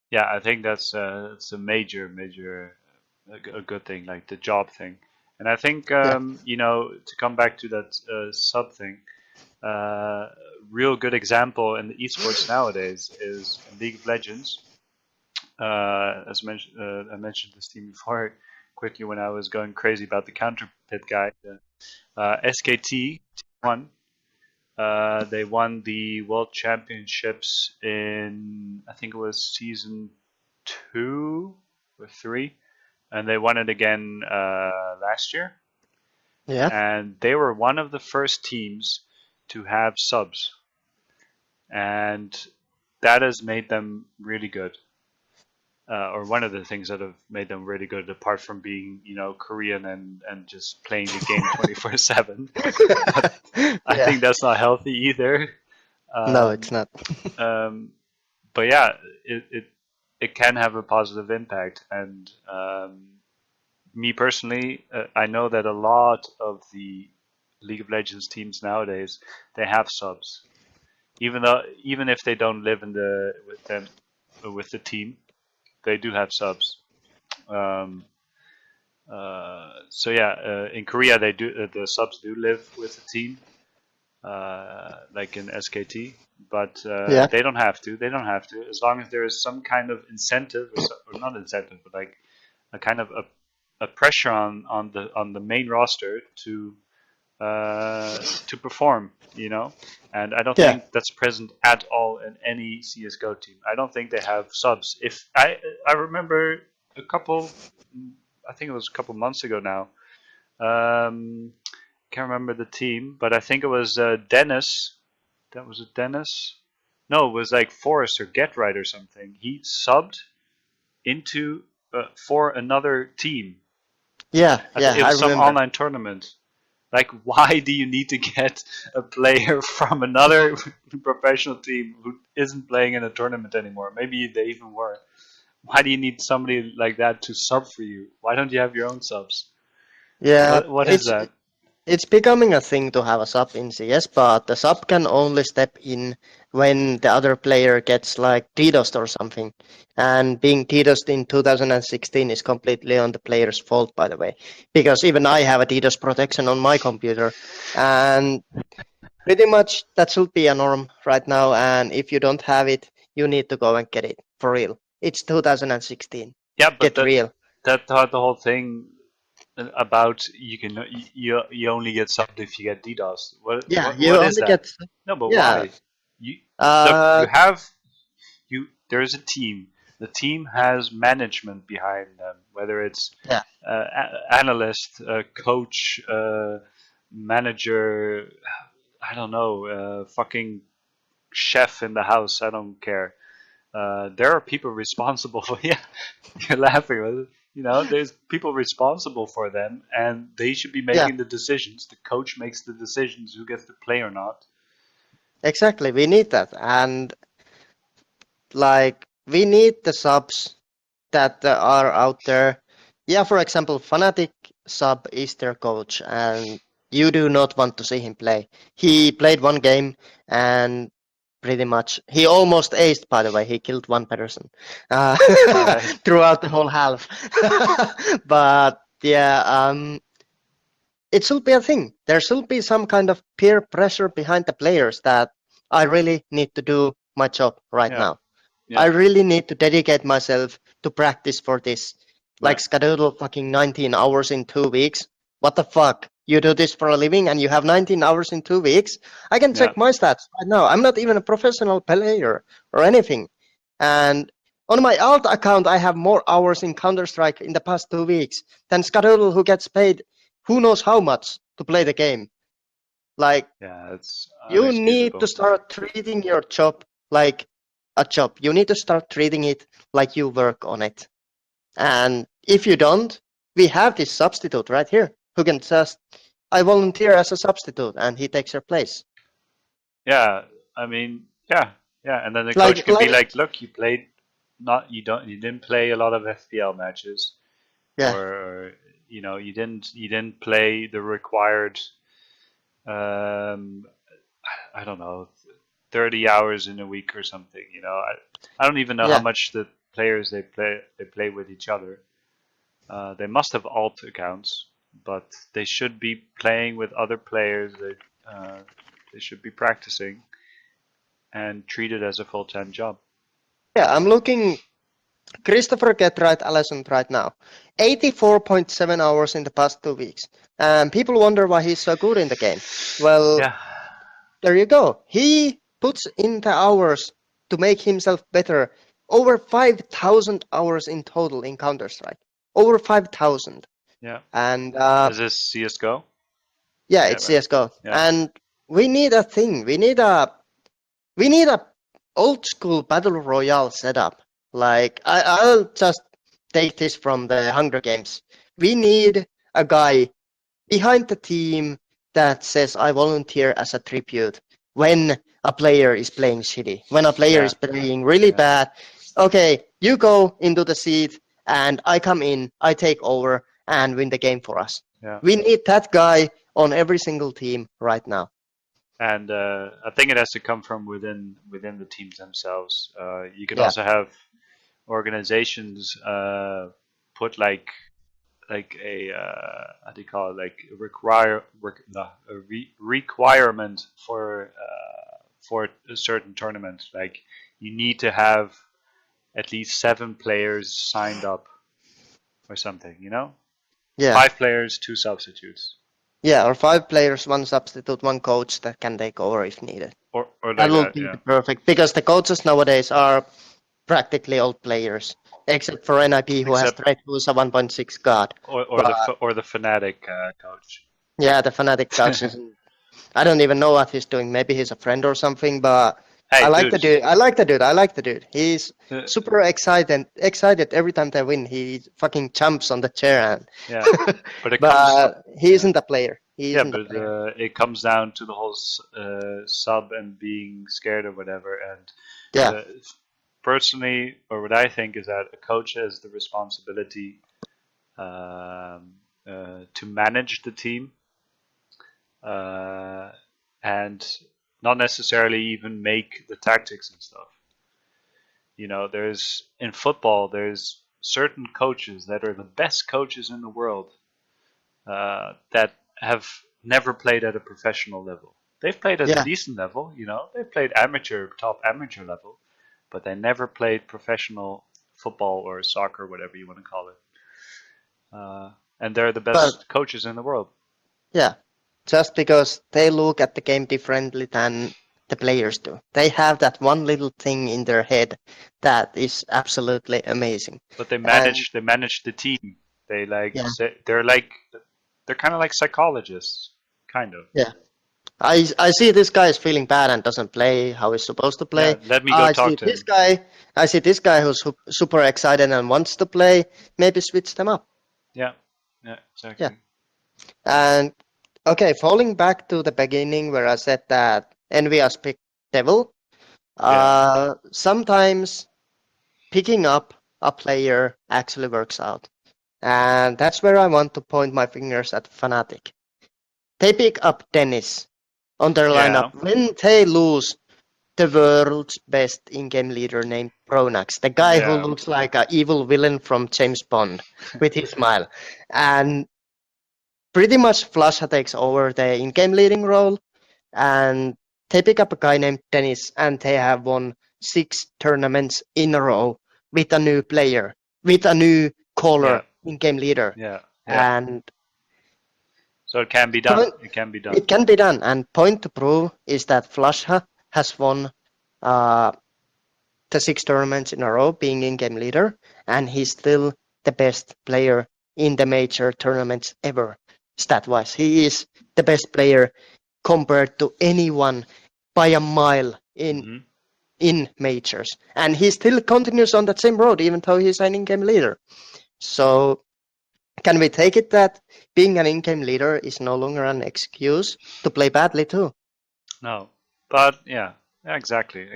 Speaker 1: Yeah, I think that's it's a major a good thing, like the job thing. And I think to come back to that sub thing, real good example in the esports nowadays is League of Legends. As mentioned, I mentioned this team before quickly when I was going crazy about the counter pit guy. SKT won. They won the World Championships in, I think it was season 2 or 3, and they won it again last year.
Speaker 7: Yeah.
Speaker 1: And they were one of the first teams to have subs, and that has made them really good. Or one of the things that have made them really good, apart from being, Korean and just playing the game 24/7. I think that's not healthy either.
Speaker 7: No, it's not.
Speaker 1: But yeah, it can have a positive impact. And me personally, I know that a lot of the League of Legends teams nowadays, they have subs, even if they don't live with the team. They do have subs. In Korea, they do the subs do live with the team, like in SKT, but they don't have to. They don't have to, as long as there is some kind of incentive, or not incentive, but like a kind of a pressure on the main roster to perform, and I don't think that's present at all in any CS:GO team. I don't think they have subs. If I remember I think it was a couple months ago now. Can't remember the team, but I think it was Dennis. That was it, Dennis? No, it was like Forrest or Get Right or something. He subbed into for another team.
Speaker 7: It
Speaker 1: was some online tournament. Like, why do you need to get a player from another professional team who isn't playing in a tournament anymore? Maybe they even were. Why do you need somebody like that to sub for you? Why don't you have your own subs?
Speaker 7: Yeah,
Speaker 1: what is that?
Speaker 7: It's becoming a thing to have a sub in CS, but the sub can only step in when the other player gets like DDoSed or something. And being DDoSed in 2016 is completely on the player's fault, by the way. Because even I have a DDoS protection on my computer. And pretty much that should be a norm right now. And if you don't have it, you need to go and get it, for real. It's 2016.
Speaker 1: Yeah, but
Speaker 7: get real.
Speaker 1: That the whole thing about you only get subbed if you get DDoS. What is that? No, but why? There's a team. The team has management behind them, whether it's analyst, coach, manager, I don't know, fucking chef in the house. I don't care. There are people responsible for. Yeah, you're laughing. There's people responsible for them, and they should be making the decisions. The coach makes the decisions who gets to play or not.
Speaker 7: Exactly, we need that, and we need the subs that are out there. Yeah, for example, Fnatic sub is their coach, and you do not want to see him play. He played one game, and pretty much he almost aced, by the way. He killed one person throughout the whole half. But it should be a thing. There should be some kind of peer pressure behind the players that I really need to do my job right now. I really need to dedicate myself to practice for this. Like Skadoodle fucking 19 hours in 2 weeks. What the fuck? You do this for a living and you have 19 hours in 2 weeks? I can check my stats right now. I'm not even a professional player or anything. And on my alt account, I have more hours in Counter-Strike in the past 2 weeks than Skadoodle, who gets paid who knows how much to play the game. Like,
Speaker 1: Yeah, it's
Speaker 7: you need
Speaker 1: unexcusable.
Speaker 7: to start treating your job like a job. You need to start treating it like you work on it. And if you don't, we have this substitute right here who can just, I volunteer as a substitute, and he takes your place.
Speaker 1: Yeah, I mean, yeah, yeah, and then the
Speaker 7: Like,
Speaker 1: coach can be
Speaker 7: like,
Speaker 1: like, "Look, you didn't play a lot of FPL matches,
Speaker 7: yeah,
Speaker 1: or you didn't play the required, um, I don't know, 30 hours in a week or something. I don't even know how
Speaker 7: yeah,
Speaker 1: much the players they play with each other. They must have alt accounts, but they should be playing with other players. They should be practicing and treat it as a full-time job.
Speaker 7: yeah. I'm looking Christopher Getright Allison right now. 84.7 hours in the past 2 weeks. And people wonder why he's so good in the game. Well,
Speaker 1: Yeah,
Speaker 7: there you go. He puts in the hours to make himself better. Over 5,000 hours in total in Counter-Strike. Over 5,000.
Speaker 1: yeah.
Speaker 7: And
Speaker 1: Is this CS:GO?
Speaker 7: yeah,
Speaker 1: Yeah,
Speaker 7: it's
Speaker 1: right.
Speaker 7: CSGO.
Speaker 1: Yeah,
Speaker 7: And we need a thing. We need a old school battle royale setup. Like, I'll just take this from the Hunger Games. We need a guy behind the team that says, I volunteer as a tribute when a player is playing shitty, when a player
Speaker 1: yeah,
Speaker 7: is playing really
Speaker 1: yeah,
Speaker 7: bad. Okay, you go into the seat and I come in, I take over and win the game for us.
Speaker 1: yeah.
Speaker 7: We need that guy on every single team right now.
Speaker 1: And I think it has to come from within the teams themselves. You can
Speaker 7: Yeah.
Speaker 1: also have organizations put like a how do you call it, like requirement for a certain tournament. Like, you need to have at least 7 players signed up or something.
Speaker 7: Yeah.
Speaker 1: 5 players, 2 substitutes,
Speaker 7: Yeah, or 5 players, 1 substitute, 1 coach that can take over if needed.
Speaker 1: or
Speaker 7: That
Speaker 1: like
Speaker 7: will
Speaker 1: that.
Speaker 7: be
Speaker 1: Yeah.
Speaker 7: the perfect, because the coaches nowadays are practically old players, except for NIP who has
Speaker 1: Except
Speaker 7: Thread, who's a 1.6 god.
Speaker 1: or the fnatic coach.
Speaker 7: Yeah, the fanatic coach I don't even know what he's doing. Maybe he's a friend or something, but I
Speaker 1: Hey,
Speaker 7: like the
Speaker 1: dude.
Speaker 7: dude. I like the dude. I like the dude. He's
Speaker 1: Uh,
Speaker 7: super excited every time they win. He fucking jumps on the chair and
Speaker 1: Yeah, but it comes.
Speaker 7: but he isn't a player. He
Speaker 1: Yeah,
Speaker 7: isn't a
Speaker 1: but
Speaker 7: player.
Speaker 1: it comes down to the whole sub and being scared or whatever. And
Speaker 7: Yeah.
Speaker 1: uh, personally, or what I think is that a coach has the responsibility to manage the team, and not necessarily even make the tactics and stuff. There's in football, there's certain coaches that are the best coaches in the world that have never played at a professional level. They've played at a
Speaker 7: Yeah.
Speaker 1: decent level, they've played top amateur level, but they never played professional football or soccer, whatever you want to call it. And they're the best coaches in the world.
Speaker 7: Yeah, just because they look at the game differently than the players do. They have that one little thing in their head that is absolutely amazing.
Speaker 1: But they manage the team. They
Speaker 7: Yeah.
Speaker 1: they're kind of like psychologists, kind of.
Speaker 7: Yeah. I see this guy is feeling bad and doesn't play how he's supposed to play.
Speaker 1: Yeah, let me go talk to him.
Speaker 7: I see this guy who's super excited and wants to play. Maybe switch them up.
Speaker 1: Yeah, exactly.
Speaker 7: Yeah. And okay, falling back to the beginning where I said that EnvyUs picked Devil. Sometimes picking up a player actually works out. And that's where I want to point my fingers at Fnatic. They pick up Dennis on their lineup when they lose the world's best in-game leader named Pronax, the guy who looks like an evil villain from James Bond with his smile. And pretty much Flusha takes over the in-game leading role, and they pick up a guy named Dennis, and they have won 6 tournaments in a row with a new player, with a new caller in-game leader.
Speaker 1: Yeah.
Speaker 7: And
Speaker 1: so it can be done. It can be done.
Speaker 7: It can be done. And point to prove is that Flusha has won the 6 tournaments in a row being in-game leader, and he's still the best player in the major tournaments ever, stat-wise. He is the best player compared to anyone by a mile
Speaker 1: Mhm.
Speaker 7: in majors, and he still continues on that same road even though he's an in-game leader. So can we take it that being an in-game leader is no longer an excuse to play badly too?
Speaker 1: No, but yeah, exactly.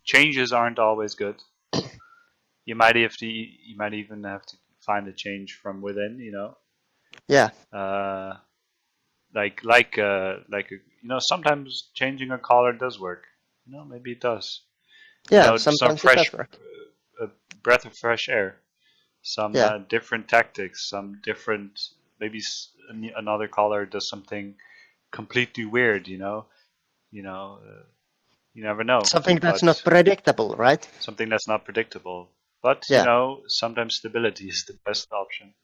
Speaker 1: Changes aren't always good. You might even have to find a change from within.
Speaker 7: Yeah,
Speaker 1: Sometimes changing a collar does work. Maybe it does.
Speaker 7: yeah,
Speaker 1: Some
Speaker 7: sometimes it does
Speaker 1: fresh
Speaker 7: work.
Speaker 1: breath of fresh air, some
Speaker 7: Yeah,
Speaker 1: different tactics, some different maybe another collar does something completely weird. You never know.
Speaker 7: something that's
Speaker 1: But
Speaker 7: not predictable, right?
Speaker 1: something that's not predictable. But
Speaker 7: Yeah.
Speaker 1: sometimes stability is the best option.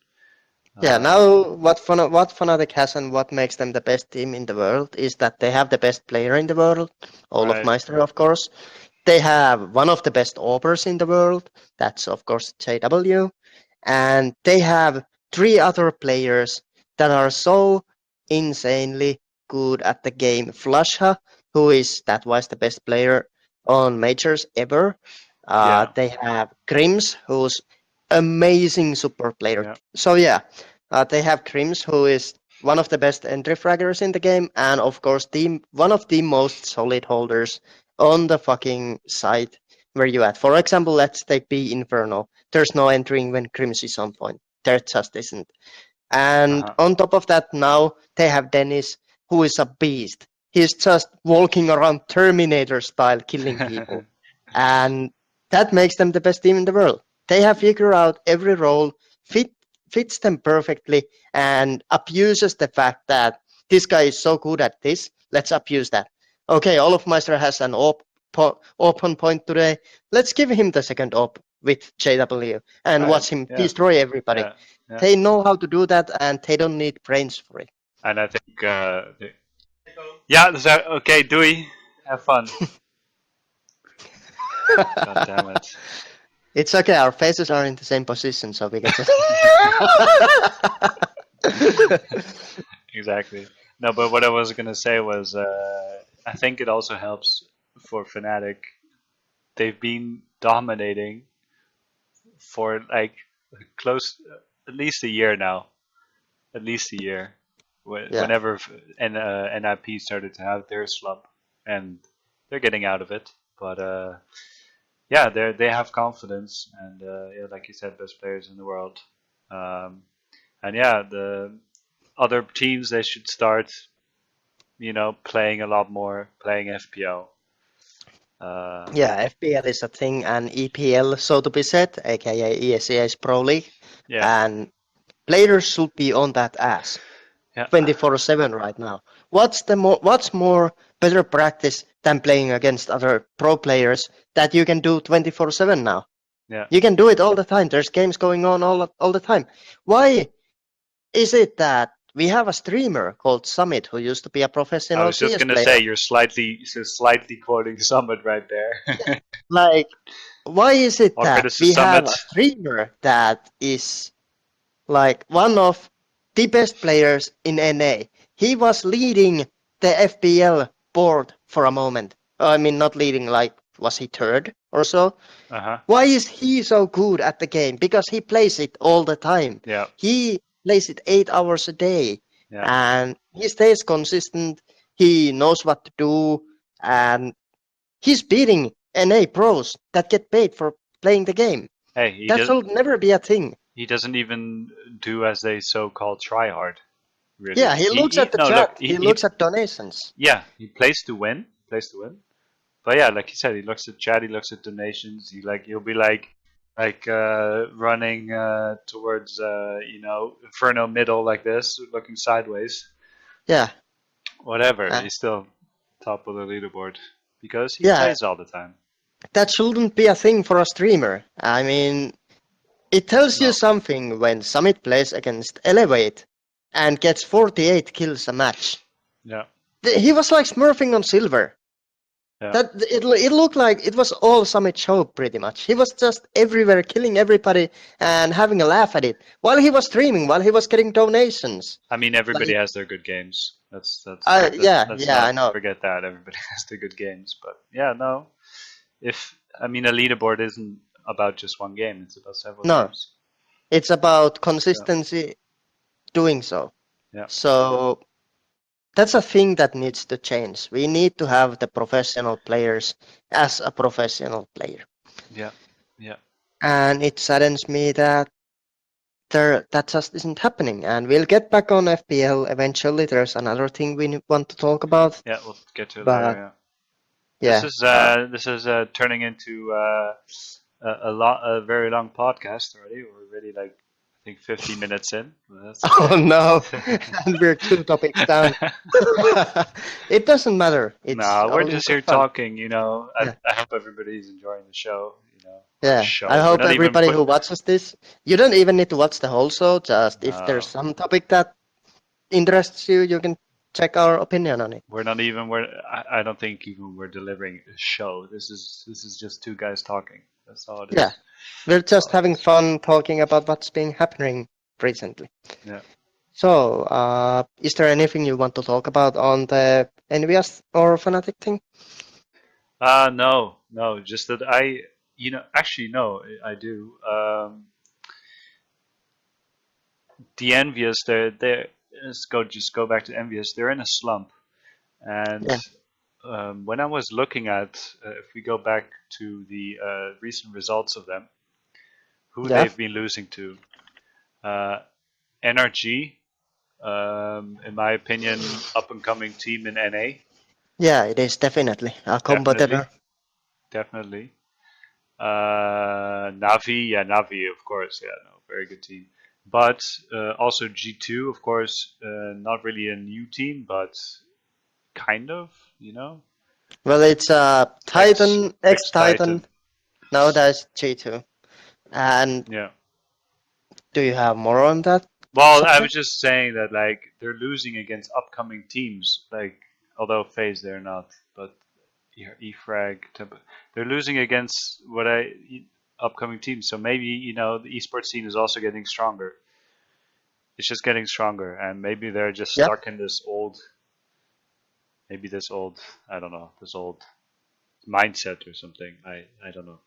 Speaker 7: Yeah, now what Fnatic has and what makes them the best team in the world is that they have the best player in the world, Olaf
Speaker 1: Right.
Speaker 7: Meister, of course. They have one of the best AWPers in the world, that's of course JW, and they have 3 other players that are so insanely good at the game. Flusha, that was the best player on majors ever.
Speaker 1: Yeah.
Speaker 7: They have Grims, who's amazing super player.
Speaker 1: Yeah.
Speaker 7: So yeah, they have Grims, who is one of the best entry fraggers in the game, and of course one of the most solid holders on the fucking site where you at. For example, let's take B Inferno. There's no entering when Grims is on point. There just isn't. And
Speaker 1: Uh-huh.
Speaker 7: on top of that, now they have Dennis, who is a beast. He's just walking around Terminator style, killing people. And that makes them the best team in the world. They have figured out every role, fits them perfectly, and abuses the fact that this guy is so good at this. Let's abuse that. Okay, Olaf Meister has an open point today. Let's give him the second op with JW and
Speaker 1: Right,
Speaker 7: watch him
Speaker 1: yeah.
Speaker 7: destroy everybody.
Speaker 1: Yeah.
Speaker 7: They know how to do that, and they don't need brains for it.
Speaker 1: And I think, okay, Dewey, have fun. God damn it.
Speaker 7: It's okay, our faces are in the same position, so we can just...
Speaker 1: Exactly. No, but what I was gonna say was, I think it also helps for Fnatic. They've been dominating for like close, at least a year now. At least a year.
Speaker 7: Yeah.
Speaker 1: Whenever NIP started to have their slump, and they're getting out of it. But yeah, they have confidence, and yeah, like you said, best players in the world. And yeah, the other teams, they should start, playing a lot more, playing FPL.
Speaker 7: Yeah, FPL is a thing, and EPL, so to be said, aka ESEA Pro League,
Speaker 1: Yeah,
Speaker 7: and players should be on that ass
Speaker 1: yeah,
Speaker 7: 24/7 right now. What's more better practice than playing against other pro players that you can do 24/7 now?
Speaker 1: yeah.
Speaker 7: You can do it all the time. There's games going on all the time. Why is it that we have a streamer called Summit who used to be a professional
Speaker 1: I was just
Speaker 7: CS
Speaker 1: gonna
Speaker 7: player?
Speaker 1: say you're slightly quoting Summit right there.
Speaker 7: Like, why is it
Speaker 1: All
Speaker 7: that
Speaker 1: credits to
Speaker 7: we have
Speaker 1: Summit.
Speaker 7: a streamer that is like one of the best players in NA? He was leading the FPL board for a moment. I mean, not leading, like, was he third or so?
Speaker 1: Uh-huh.
Speaker 7: Why is he so good at the game? Because he plays it all the time.
Speaker 1: Yeah.
Speaker 7: He plays it 8 hours a day,
Speaker 1: Yeah.
Speaker 7: and he stays consistent. He knows what to do, and he's beating NA pros that get paid for playing the game.
Speaker 1: Hey,
Speaker 7: That should never be a thing.
Speaker 1: he doesn't even do as they so-called try hard. Really.
Speaker 7: Yeah, he looks at the
Speaker 1: no,
Speaker 7: chat.
Speaker 1: look,
Speaker 7: he looks at donations.
Speaker 1: Yeah, he plays to win. But yeah, like you said, he looks at chat. He looks at donations. He'll be like running towards Inferno middle like this, looking sideways.
Speaker 7: Yeah.
Speaker 1: Whatever. He's still top of the leaderboard because he
Speaker 7: Yeah.
Speaker 1: plays all the time.
Speaker 7: That shouldn't be a thing for a streamer. I mean, it tells you something when Summit plays against Elevate and gets 48 kills a match.
Speaker 1: Yeah.
Speaker 7: He was like smurfing on silver.
Speaker 1: Yeah.
Speaker 7: That it looked like it was all Summit show pretty much. He was just everywhere killing everybody and having a laugh at it while he was streaming, while he was getting donations.
Speaker 1: I mean, everybody has their good games. Let's
Speaker 7: Yeah,
Speaker 1: let's
Speaker 7: yeah, I
Speaker 1: not
Speaker 7: know.
Speaker 1: forget that everybody has the good games. But yeah, no. If I mean a leaderboard isn't about just one game; it's about several
Speaker 7: No,
Speaker 1: games.
Speaker 7: it's about consistency doing so.
Speaker 1: Yeah.
Speaker 7: So that's a thing that needs to change. We need to have the professional players as a professional player.
Speaker 1: Yeah. Yeah.
Speaker 7: And it saddens me that that just isn't happening. And we'll get back on FPL eventually. There's another thing we want to talk about.
Speaker 1: Yeah. We'll get to it
Speaker 7: But
Speaker 1: later.
Speaker 7: yeah,
Speaker 1: This is turning into a very long podcast already. We're already like I think 50 minutes in. That's
Speaker 7: oh no, and we're 2 topics down. It doesn't matter. It's
Speaker 1: no, we're
Speaker 7: only
Speaker 1: just
Speaker 7: for
Speaker 1: here
Speaker 7: fun.
Speaker 1: talking. You know,
Speaker 7: Yeah.
Speaker 1: I hope everybody's enjoying the show. You know, or
Speaker 7: Yeah,
Speaker 1: show.
Speaker 7: I
Speaker 1: We're
Speaker 7: hope
Speaker 1: not even
Speaker 7: everybody who watches this, you don't even need to watch the whole show. Just if there's
Speaker 1: No.
Speaker 7: some topic that interests you, you can check our opinion on it.
Speaker 1: We're not even. I don't think even we're delivering a show. This is just two guys talking. That's all it is.
Speaker 7: Yeah, we're just having fun talking about what's been happening recently.
Speaker 1: Yeah.
Speaker 7: So, is there anything you want to talk about on the EnvyUs or fnatic thing?
Speaker 1: No. Just that actually no, I do. The EnvyUs, they're just go back to EnvyUs. They're in a slump, and
Speaker 7: Yeah.
Speaker 1: when I was looking at, if we go back to the recent results of them, who
Speaker 7: Yeah.
Speaker 1: they've been losing to, NRG, in my opinion, up and coming team in NA.
Speaker 7: Yeah, it is definitely a competitor.
Speaker 1: Definitely. Navi, Navi, of course, no, very good team. But also G2, of course, not really a new team, but kind of, you know.
Speaker 7: Well, it's Titan,
Speaker 1: Ex-Titan.
Speaker 7: Now that's G2. And
Speaker 1: Yeah.
Speaker 7: do you have more on that?
Speaker 1: Well, I was just saying that like they're losing against upcoming teams, like although FaZe they're not, but eFrag, they're losing against upcoming teams. So maybe the esports scene is also getting stronger. It's just getting stronger, and maybe they're just stuck in this old, I don't know, this old mindset or something. I don't know.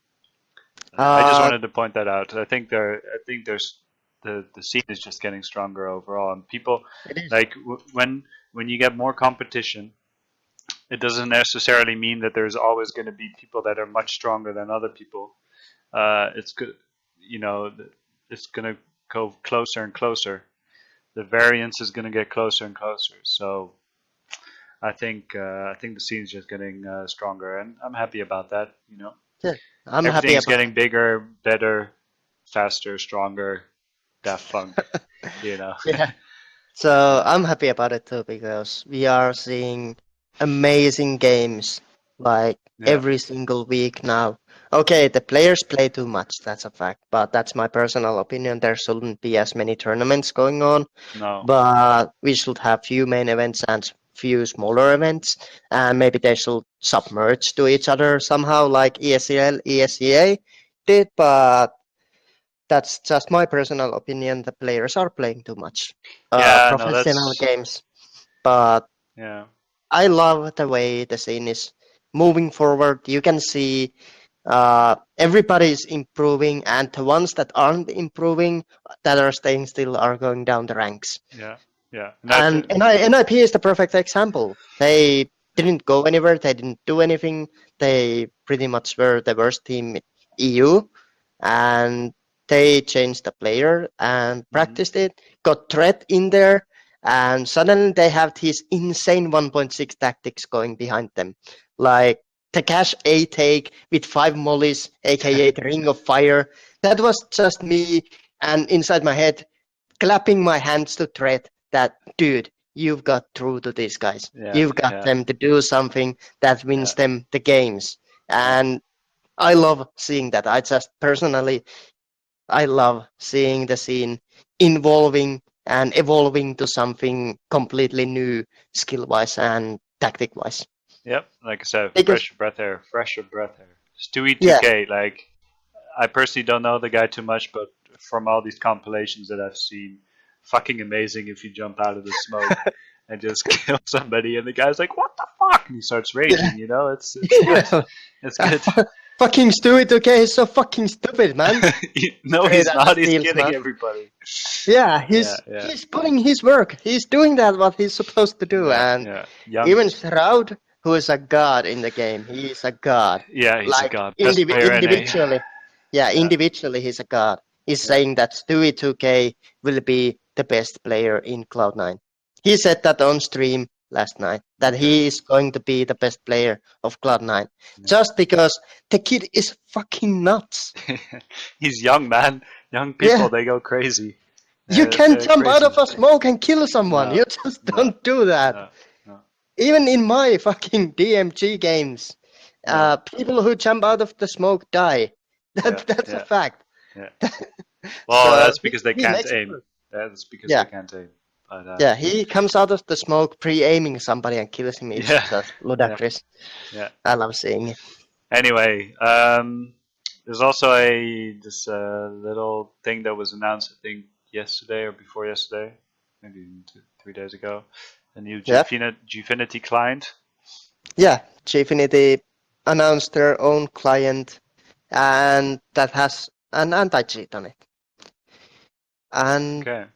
Speaker 1: I just wanted to point that out. I think there's the scene is just getting stronger overall, and people like when you get more competition, it doesn't necessarily mean that there's always going to be people that are much stronger than other people. It's good, it's going to go closer and closer. The variance is going to get closer and closer. So I think the scene is just getting stronger, and I'm happy about that.
Speaker 7: Yeah, I'm happy
Speaker 1: Everything's
Speaker 7: about
Speaker 1: getting bigger, better, faster, stronger. Daft Punk,
Speaker 7: Yeah. So I'm happy about it too because we are seeing amazing games like every single week now. Okay, the players play too much, that's a fact, but that's my personal opinion. There shouldn't be as many tournaments going on.
Speaker 1: No.
Speaker 7: But we should have few main events and few smaller events, and maybe they should submerge to each other somehow like ESEA did, but that's just my personal opinion. The players are playing too much professional games, but I love the way the scene is moving forward. You can see everybody's improving, and the ones that aren't improving, that are staying still, are going down the ranks.
Speaker 1: Yeah.
Speaker 7: And NIP is the perfect example. They didn't go anywhere. They didn't do anything. They pretty much were the worst team in EU, and they changed the player and practiced it, got threat in there, and suddenly they have these insane 1.6 tactics going behind them. Like the cash A take with 5 mollies, aka the Ring of Fire. That was just me, and inside my head, clapping my hands to threat that, dude, you've got through to these guys. You've got them to do something that wins them the games. And I love seeing that. I love seeing the scene evolving to something completely new, skill-wise and tactic-wise.
Speaker 1: Yep, like I said, fresh breath air. Stewie 2K, like, I personally don't know the guy too much, but from all these compilations that I've seen, fucking amazing if you jump out of the smoke. and just kill somebody, and the guy's like, "What the fuck?" And he starts raging.
Speaker 7: Yeah.
Speaker 1: You know, it's good. It's good.
Speaker 7: Fucking Stewie 2K is so fucking stupid, man.
Speaker 1: No,
Speaker 7: Straight
Speaker 1: he's
Speaker 7: up
Speaker 1: not. He's
Speaker 7: steals,
Speaker 1: killing
Speaker 7: man.
Speaker 1: everybody.
Speaker 7: Yeah,
Speaker 1: Yeah.
Speaker 7: he's putting his work. He's doing that what he's supposed to do, and
Speaker 1: Yeah. Young.
Speaker 7: even Shroud, who is a god in the game, he is a god.
Speaker 1: Yeah, he's a
Speaker 7: Like
Speaker 1: god. Best player in A.
Speaker 7: individually, yeah, individually he's a god. He's saying that Stewie 2K will be the best player in Cloud9. He said that on stream last night, that he is going to be the best player of Cloud9. Just because the kid is fucking nuts.
Speaker 1: He's young, man. Young people,
Speaker 7: Yeah.
Speaker 1: they go crazy.
Speaker 7: You can't
Speaker 1: They're
Speaker 7: jump out
Speaker 1: crazy.
Speaker 7: of a smoke and kill someone.
Speaker 1: No,
Speaker 7: You just don't do that.
Speaker 1: No.
Speaker 7: Even in my fucking DMG games, people who jump out of the smoke die. That's a fact.
Speaker 1: Yeah. Well,
Speaker 7: So
Speaker 1: that's because they
Speaker 7: he
Speaker 1: can't
Speaker 7: makes it
Speaker 1: aim.
Speaker 7: work.
Speaker 1: That's because
Speaker 7: Yeah.
Speaker 1: they can't aim. But,
Speaker 7: Yeah, he comes out of the smoke pre-aiming somebody and kills him. It's
Speaker 1: Yeah.
Speaker 7: just ludicrous.
Speaker 1: Yeah.
Speaker 7: I love seeing it.
Speaker 1: Anyway, there's also this little thing that was announced, I think, yesterday or before yesterday, maybe even 3 days ago. A new
Speaker 7: Yeah.
Speaker 1: GFinity Client.
Speaker 7: Yeah, GFinity announced their own client, and that has an anti-cheat on it. And
Speaker 1: Okay.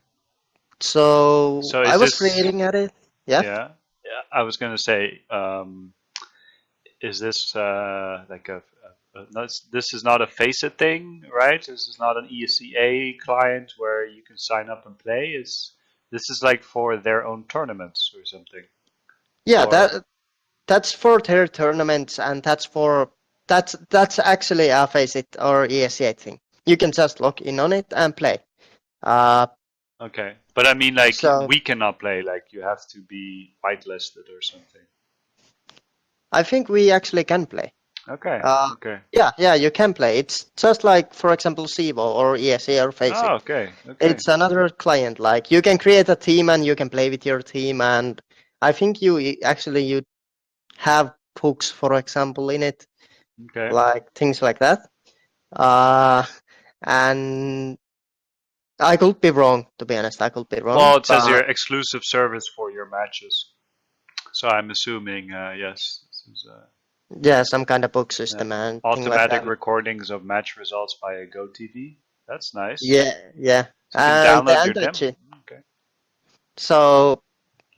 Speaker 7: so
Speaker 1: So
Speaker 7: I
Speaker 1: is
Speaker 7: was
Speaker 1: this-
Speaker 7: reading at it. Yeah.
Speaker 1: Yeah. I was gonna say, is this like this is not a faceit thing, right? This is not an ESEA client where you can sign up and play. This is like for their own tournaments or something?
Speaker 7: Yeah,
Speaker 1: Or-
Speaker 7: that's for their tournaments, and that's actually a Faceit or ESEA thing. You can just log in on it and play.
Speaker 1: Okay, but I mean, like,
Speaker 7: So-
Speaker 1: we cannot play. Like, you have to be whitelisted or something.
Speaker 7: I think we actually can play.
Speaker 1: Okay. Okay.
Speaker 7: Yeah, you can play. It's just like, for example, Sivo or ESEA or Faceit.
Speaker 1: Oh, okay. Okay.
Speaker 7: It's another client. Like, you can create a team and you can play with your team, and I think you have hooks, for example, in it,
Speaker 1: Okay.
Speaker 7: like things like that. And I could be wrong, to be honest. I could be wrong.
Speaker 1: Well, it says
Speaker 7: but-
Speaker 1: your exclusive service for your matches. So I'm assuming, yes, this is
Speaker 7: Yeah, some kind of book system and thing like
Speaker 1: automatic
Speaker 7: that.
Speaker 1: recordings of match results via GoTV. That's nice.
Speaker 7: Yeah.
Speaker 1: So you can
Speaker 7: And
Speaker 1: download your
Speaker 7: the
Speaker 1: demo.
Speaker 7: anti-cheat.
Speaker 1: Okay.
Speaker 7: So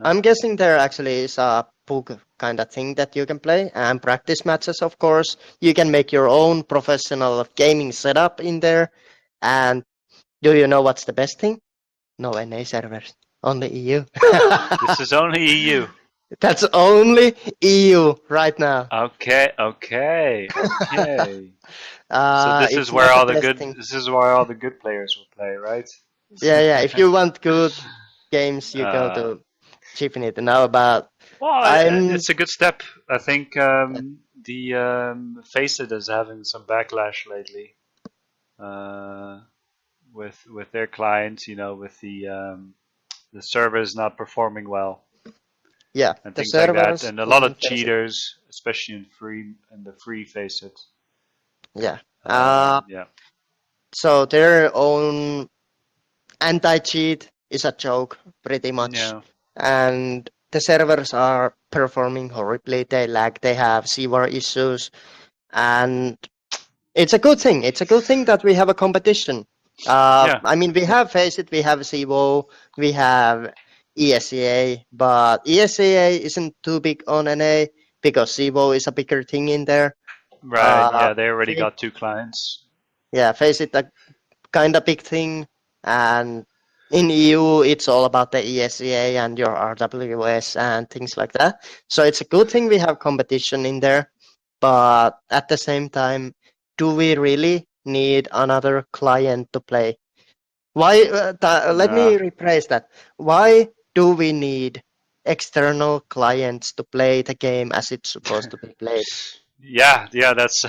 Speaker 7: I'm guessing there actually is a book kind of thing that you can play, and practice matches, of course. You can make your own professional gaming setup in there. And do you know what's the best thing? No NA servers, only EU.
Speaker 1: This is only EU.
Speaker 7: That's only EU right now.
Speaker 1: Okay. Okay. Okay. So this
Speaker 7: It's
Speaker 1: is where
Speaker 7: not
Speaker 1: all
Speaker 7: the
Speaker 1: the
Speaker 7: best
Speaker 1: good.
Speaker 7: thing.
Speaker 1: This is where all the good players will play, right?
Speaker 7: Yeah. If you want good games, you go
Speaker 1: Uh,
Speaker 7: to GFinity. Now about
Speaker 1: Well,
Speaker 7: I'm-
Speaker 1: it's a good step. I think the Faceit is having some backlash lately with their clients. You know, with the servers not performing well
Speaker 7: yeah,
Speaker 1: and
Speaker 7: the
Speaker 1: things like that,
Speaker 7: servers
Speaker 1: and a lot of
Speaker 7: in Faceit.
Speaker 1: cheaters, especially in the free Faceit.
Speaker 7: Yeah.
Speaker 1: Yeah.
Speaker 7: So their own anti-cheat is a joke, pretty much.
Speaker 1: Yeah.
Speaker 7: And the servers are performing horribly. They lag. They have server issues, and it's a good thing. It's a good thing that we have a competition.
Speaker 1: Yeah.
Speaker 7: I mean, we have Faceit, we have Sivo, we have ESEA, but ESEA isn't too big on NA because Sivo is a bigger thing in there.
Speaker 1: Right. Yeah. They already
Speaker 7: okay.
Speaker 1: got 2 clients.
Speaker 7: Yeah, Faceit a kind of big thing, and in EU it's all about the ESEA and your RWS and things like that. So it's a good thing we have competition in there, but at the same time, do we really need another client to play? Why? Let me rephrase that. Why do we need external clients to play the game as it's supposed to be played?
Speaker 1: Yeah, that's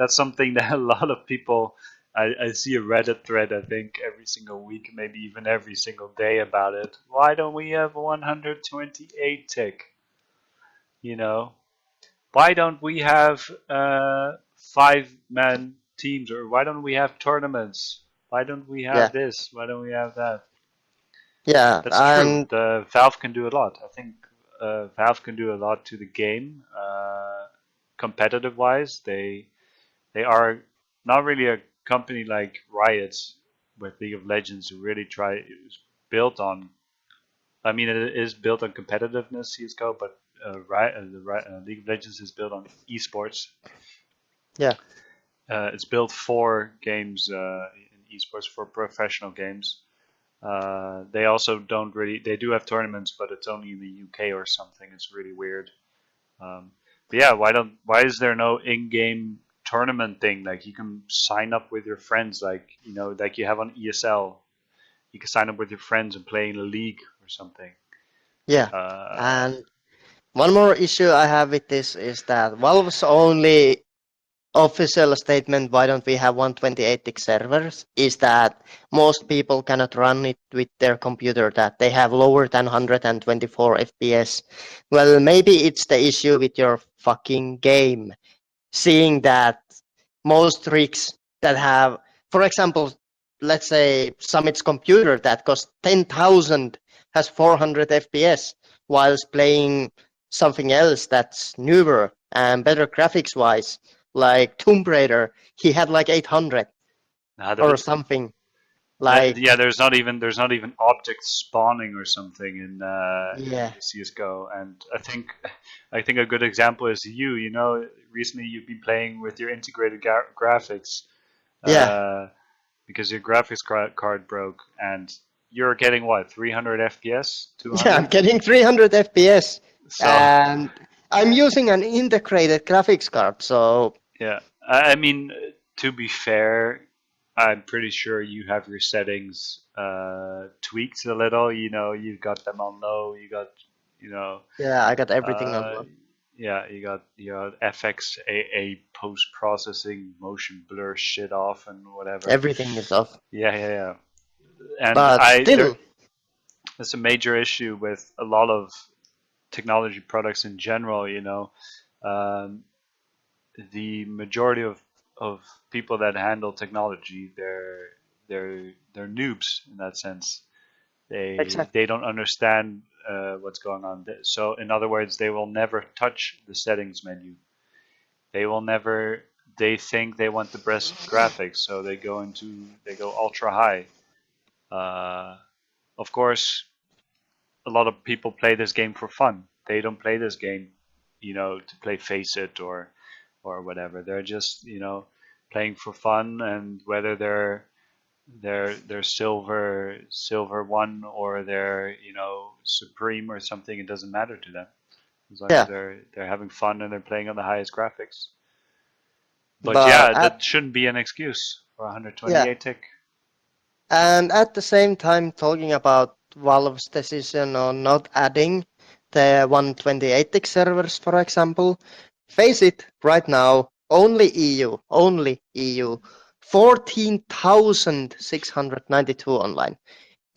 Speaker 1: something that a lot of people. I see a Reddit thread, I think, every single week, maybe even every single day about it. Why don't we have 128 tick? You know, why don't we have 5-man teams, or why don't we have tournaments? Why don't we have this? Why don't we have that?
Speaker 7: Yeah,
Speaker 1: That's true.
Speaker 7: and
Speaker 1: The Valve can do a lot. I think Valve can do a lot to the game, competitive wise. They are not really a company like Riot with League of Legends who really try is built on. I mean, it is built on competitiveness, CS:GO, but League of Legends is built on esports.
Speaker 7: yeah,
Speaker 1: It's built for games in esports for professional games. They also don't really. They do have tournaments, but it's only in the UK or something. It's really weird. But yeah, why is there no in-game tournament thing? Like you can sign up with your friends, like like you have on ESL. You can sign up with your friends and play in a league or something.
Speaker 7: yeah.
Speaker 1: Uh,
Speaker 7: And one more issue I have with this is that Valve's only official statement, why don't we have 128 tick servers, is that most people cannot run it with their computer, that they have lower than 124 FPS. Well, maybe it's the issue with your fucking game, seeing that most rigs that have, for example, let's say Summit's computer that costs 10,000 has 400 FPS, whilst playing something else that's newer and better graphics wise, like Tomb Raider, he had like 800
Speaker 1: now
Speaker 7: or something. Like,
Speaker 1: yeah, there's not even objects spawning or something in
Speaker 7: yeah,
Speaker 1: CS:GO, and I think a good example is you. Recently you've been playing with your integrated graphics,
Speaker 7: yeah,
Speaker 1: because your graphics card broke, and you're getting what 300 FPS,
Speaker 7: yeah, I'm
Speaker 1: 200.
Speaker 7: getting 300 FPS,
Speaker 1: So
Speaker 7: and I'm using an integrated graphics card, so
Speaker 1: yeah, I mean, to be fair, I'm pretty sure you have your settings tweaked a little. You've got them on low. You got, you know,
Speaker 7: yeah, I got everything on
Speaker 1: uh,
Speaker 7: one.
Speaker 1: yeah, you got FXAA post processing, motion blur shit off and whatever.
Speaker 7: Everything is off.
Speaker 1: Yeah, yeah, yeah. And
Speaker 7: But still,
Speaker 1: there's a major issue with a lot of technology products in general. Um, the majority of people that handle technology, they're noobs in that sense. They
Speaker 7: exactly.
Speaker 1: don't understand what's going on. So in other words, they will never touch the settings menu. They will never. They think they want the best graphics, so they go ultra high. Uh, of course, a lot of people play this game for fun. They don't play this game, to play Faceit or whatever. They're just playing for fun, and whether they're silver one or they're supreme or something, it doesn't matter to them as long as
Speaker 7: Yeah,
Speaker 1: they're having fun and they're playing on the highest graphics. But
Speaker 7: but
Speaker 1: yeah, that shouldn't be an excuse for
Speaker 7: yeah,
Speaker 1: 128 tick.
Speaker 7: and at the same time, talking about Valve's decision on not adding the 128 tick servers, for example, face it, right now, only EU, 14,692 online.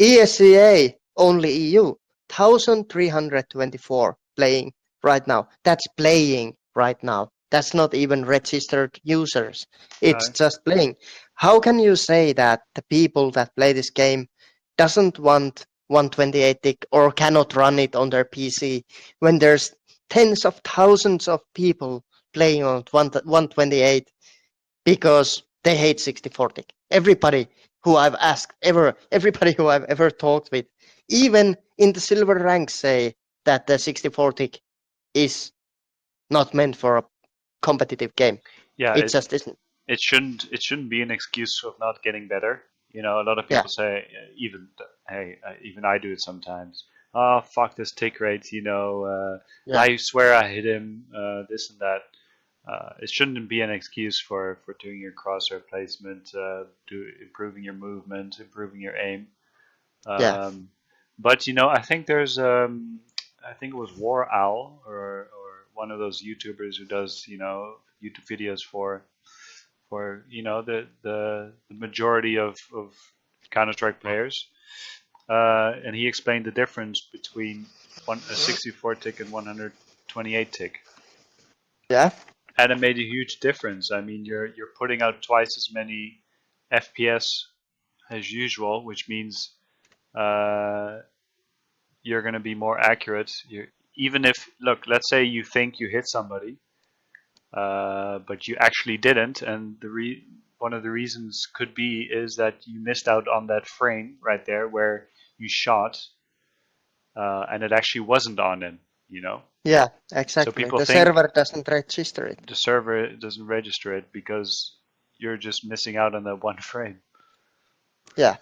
Speaker 7: ESEA, only EU, 1,324 playing right now. That's playing right now. That's not even registered users. It's
Speaker 1: Right?
Speaker 7: just playing. How can you say that the people that play this game doesn't want 128 tick or cannot run it on their PC when there's tens of thousands of people playing on 128 because they hate 64 tick? Everybody who I've asked everybody who I've ever talked with, even in the silver ranks, say that the 64 tick is not meant for a competitive game.
Speaker 1: Yeah,
Speaker 7: It just isn't.
Speaker 1: it shouldn't be an excuse of not getting better. A lot of
Speaker 7: Yeah,
Speaker 1: people say, even I do it sometimes. Oh, fuck this tick rate.
Speaker 7: yeah,
Speaker 1: I swear I hit him. This and that. It shouldn't be an excuse for doing your crosshair placement, improving your movement, improving your aim.
Speaker 7: yeah,
Speaker 1: But I think I think it was War Owl or one of those YouTubers who does YouTube videos for the majority of Counter Strike players, and he explained the difference between a 64 tick and 128 tick,
Speaker 7: yeah,
Speaker 1: and it made a huge difference. I mean, you're putting out twice as many FPS as usual, which means you're going to be more accurate. Even if, look, let's say you think you hit somebody, but you actually didn't, and one of the reasons could be is that you missed out on that frame right there where you shot, and it actually wasn't on him, you know?
Speaker 7: Yeah, exactly.
Speaker 1: people
Speaker 7: The
Speaker 1: think
Speaker 7: server doesn't register it.
Speaker 1: The server doesn't register it because you're just missing out on that one frame.
Speaker 7: Yeah.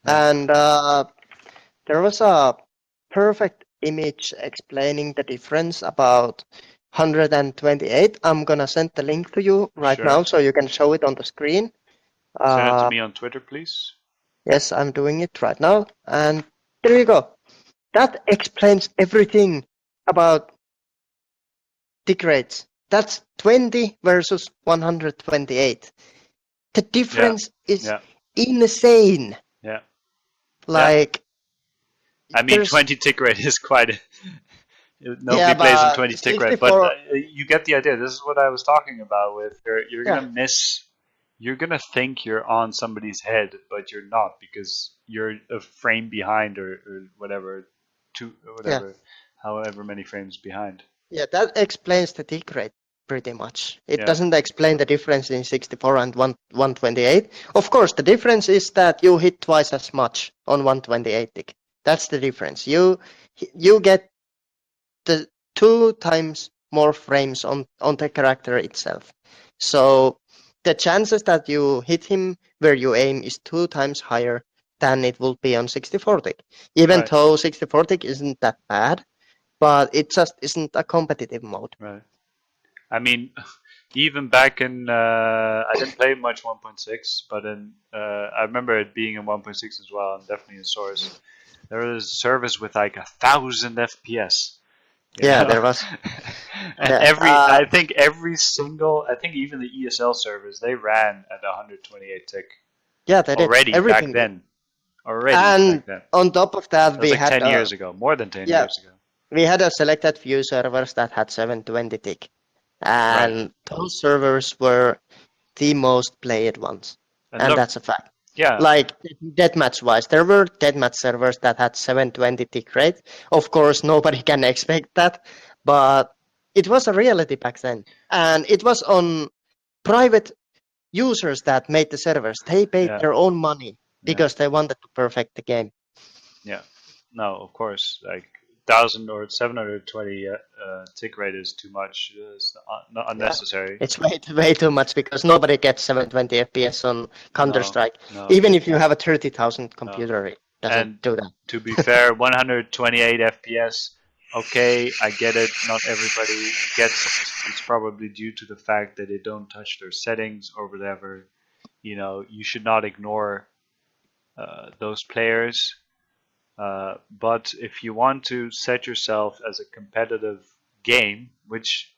Speaker 7: And there was a perfect image explaining the difference about 128. I'm gonna send the link to you right
Speaker 1: Sure.
Speaker 7: now so you can show it on the screen.
Speaker 1: Send it to me on Twitter, please.
Speaker 7: Yes, I'm doing it right now. And there you go. That explains everything about tick rates. That's 20 versus 128. The difference is insane.
Speaker 1: Yeah.
Speaker 7: Like,
Speaker 1: I mean, 20 tick rate is quite. Nobody plays on 20 tick rate, but you get the idea. This is what I was talking about. With you're gonna miss. You're gonna think you're on somebody's head, but you're not because you're a frame behind or whatever, however many frames behind.
Speaker 7: Yeah, that explains the tick rate pretty much. It doesn't explain the difference in 64 and 128. Of course, the difference is that you hit twice as much on 128 tick. That's the difference. You get the 2 times more frames on the character itself. So the chances that you hit him where you aim is 2 times higher than it will be on 64 tick. Even though 64 tick isn't that bad, but it just isn't a competitive mode.
Speaker 1: Right. I mean, even back in, I didn't play much 1.6, but I remember it being in 1.6 as well, and definitely in Source. There was servers with like 1,000 FPS.
Speaker 7: Yeah, there was.
Speaker 1: And I think even the ESL servers, they ran at 128 tick.
Speaker 7: Yeah, they did.
Speaker 1: Already back then.
Speaker 7: And on top of that, we had
Speaker 1: 10 years ago, more than 10 years ago.
Speaker 7: We had a selected few servers that had 720 tick. And those servers were the most played ones. And that's a fact.
Speaker 1: Yeah.
Speaker 7: Like deathmatch wise, there were deathmatch servers that had 720 tick rate. Of course, nobody can expect that, but it was a reality back then. And it was on private users that made the servers. They paid their own money because they wanted to perfect the game.
Speaker 1: Yeah. No, of course. Like 1,000 or 720 tick rate is too much. It's not unnecessary.
Speaker 7: Yeah. It's way too much because nobody gets 720 FPS on Counter-Strike. No. Even if you have a 30,000 computer, it doesn't do that.
Speaker 1: To be fair, 128 FPS, okay, I get it. Not everybody gets it. It's probably due to the fact that they don't touch their settings or whatever. You know, you should not ignore those players. But if you want to set yourself as a competitive game, which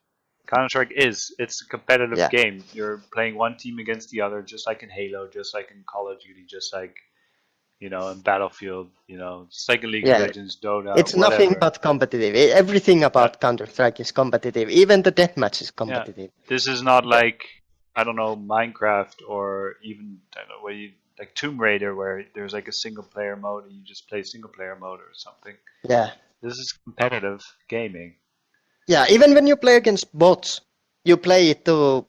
Speaker 1: Counter-Strike is, it's a competitive game. You're playing one team against the other, just like in Halo, just like in Call of Duty, just like, you know, in Battlefield, you know, Second League of Legends, Dota,
Speaker 7: it's whatever. Nothing but competitive. Everything about Counter-Strike is competitive. Even the deathmatch is competitive.
Speaker 1: This is not like, I don't know, Minecraft or even, I don't know, where you... like Tomb Raider, where there's like a single player mode and you just play single player mode or something.
Speaker 7: Yeah.
Speaker 1: This is competitive gaming.
Speaker 7: Yeah, even when you play against bots, you play it to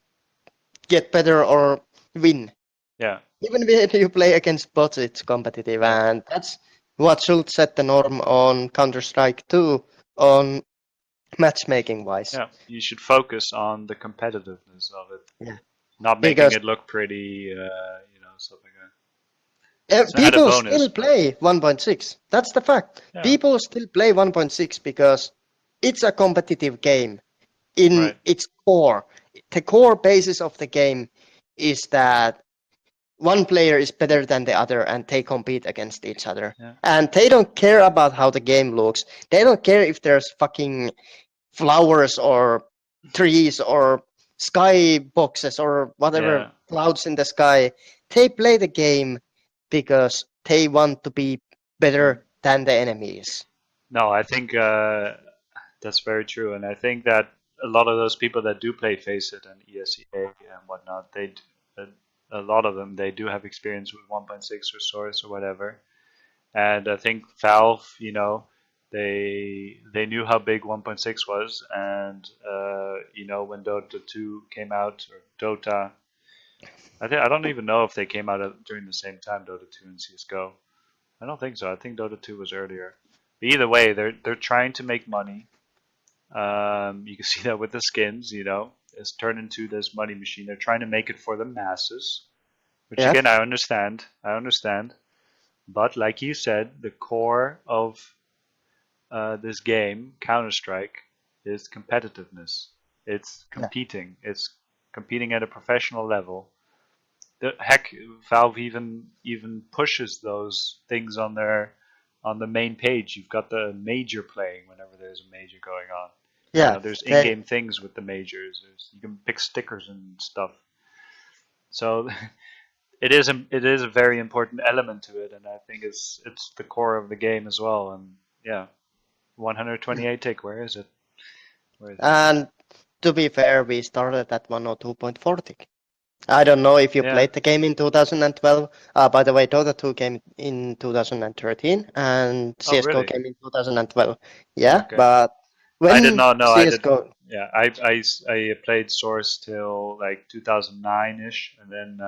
Speaker 7: get better or win.
Speaker 1: Yeah.
Speaker 7: Even when you play against bots, it's competitive, and that's what should set the norm on Counter-Strike 2 on matchmaking wise.
Speaker 1: Yeah, you should focus on the competitiveness of it.
Speaker 7: Yeah.
Speaker 1: Not making it look pretty, you know, stuff like that.
Speaker 7: People still play 1.6. That's the fact. Yeah. People still play 1.6 because it's a competitive game in its core. The core basis of the game is that one player is better than the other and they compete against each other. Yeah. And they don't care about how the game looks. They don't care if there's fucking flowers or trees or sky boxes or whatever clouds in the sky. They play the game because they want to be better than the enemies.
Speaker 1: No, I think that's very true. And I think that a lot of those people that do play Faceit and ESEA and whatnot, a lot of them, they do have experience with 1.6 or Source or whatever. And I think Valve, you know, they knew how big 1.6 was, and you know, when Dota 2 came out, or Dota, I don't even know if they came out during the same time, Dota 2 and CS:GO. I don't think so. I think Dota 2 was earlier. But either way, they're trying to make money. You can see that with the skins, you know, it's turned into this money machine. They're trying to make it for the masses, which
Speaker 7: Yeah.
Speaker 1: again I understand. But like you said, the core of this game, Counter-Strike, is competitiveness. It's competing. It's competing at a professional level. Heck, Valve even pushes those things on the main page. You've got the major playing whenever there's a major going on. You
Speaker 7: Yeah.
Speaker 1: know, there's in-game things with the majors. You can pick stickers and stuff. So it is a very important element to it, and I think it's the core of the game as well. And yeah, 128 tick. Where is it?
Speaker 7: And to be fair, we started at 102.4 tick. I don't know if you
Speaker 1: Yeah.
Speaker 7: played the game in 2012. By the way, Dota 2 came in 2013 and CSGO
Speaker 1: really?
Speaker 7: came in 2012. Yeah,
Speaker 1: Okay.
Speaker 7: but when
Speaker 1: I did not know.
Speaker 7: CSGO,
Speaker 1: Yeah, I played Source till like 2009-ish, and then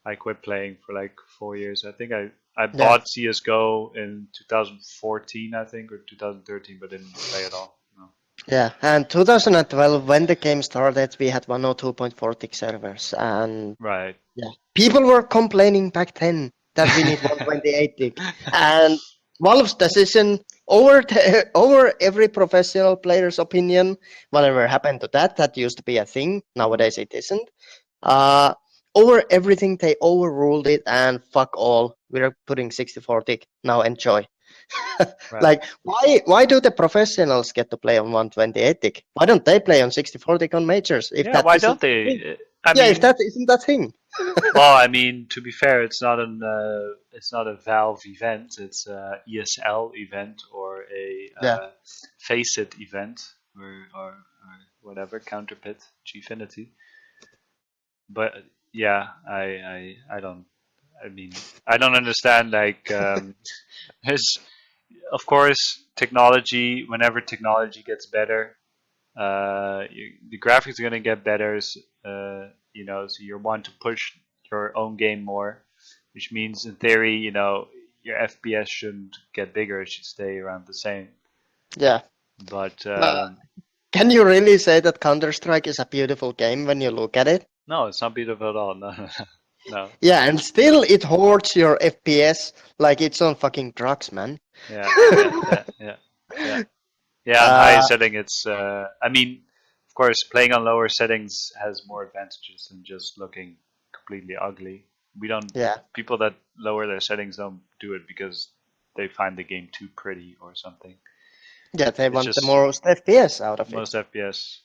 Speaker 1: I quit playing for like 4 years. I think I bought CS:GO in 2014, I think, or 2013, but didn't play at all. No.
Speaker 7: yeah, and 2012 when the game started, we had 102.4 tick servers, and
Speaker 1: Right.
Speaker 7: yeah, people were complaining back then that we need 128 tick, and Valve's decision over every professional player's opinion, whatever happened to that used to be a thing. Nowadays it isn't. Over everything, they overruled it, and fuck all. We're putting 64 tick. Now enjoy.
Speaker 1: Right.
Speaker 7: Like, why do the professionals get to play on 128 tick? Why don't they play on 64 tick on majors? If
Speaker 1: Yeah,
Speaker 7: that
Speaker 1: why
Speaker 7: isn't
Speaker 1: don't
Speaker 7: the thing?
Speaker 1: they? I
Speaker 7: Yeah,
Speaker 1: mean,
Speaker 7: if that isn't that thing.
Speaker 1: well, I mean, to be fair, it's not a Valve event. It's a ESL event or a
Speaker 7: Yeah.
Speaker 1: Faceit event or whatever, Counterpit, GFinity. But yeah, I don't. I mean, I don't understand. Like, there's, of course, technology. Whenever technology gets better, the graphics are gonna get better. You know, so you want to push your own game more, which means, in theory, you know, your FPS shouldn't get bigger. It should stay around the same.
Speaker 7: Yeah.
Speaker 1: But
Speaker 7: Can you really say that Counter-Strike is a beautiful game when you look at it?
Speaker 1: no, it's not beautiful at all. No, no.
Speaker 7: Yeah, and still it hoards your FPS like it's on fucking drugs, man.
Speaker 1: Yeah. Yeah, on high setting, it's. I mean, of course, playing on lower settings has more advantages than just looking completely ugly. We don't.
Speaker 7: Yeah.
Speaker 1: People that lower their settings don't do it because they find the game too pretty or something.
Speaker 7: Yeah, they
Speaker 1: It's
Speaker 7: want the
Speaker 1: just
Speaker 7: most FPS out of it.
Speaker 1: most FPS.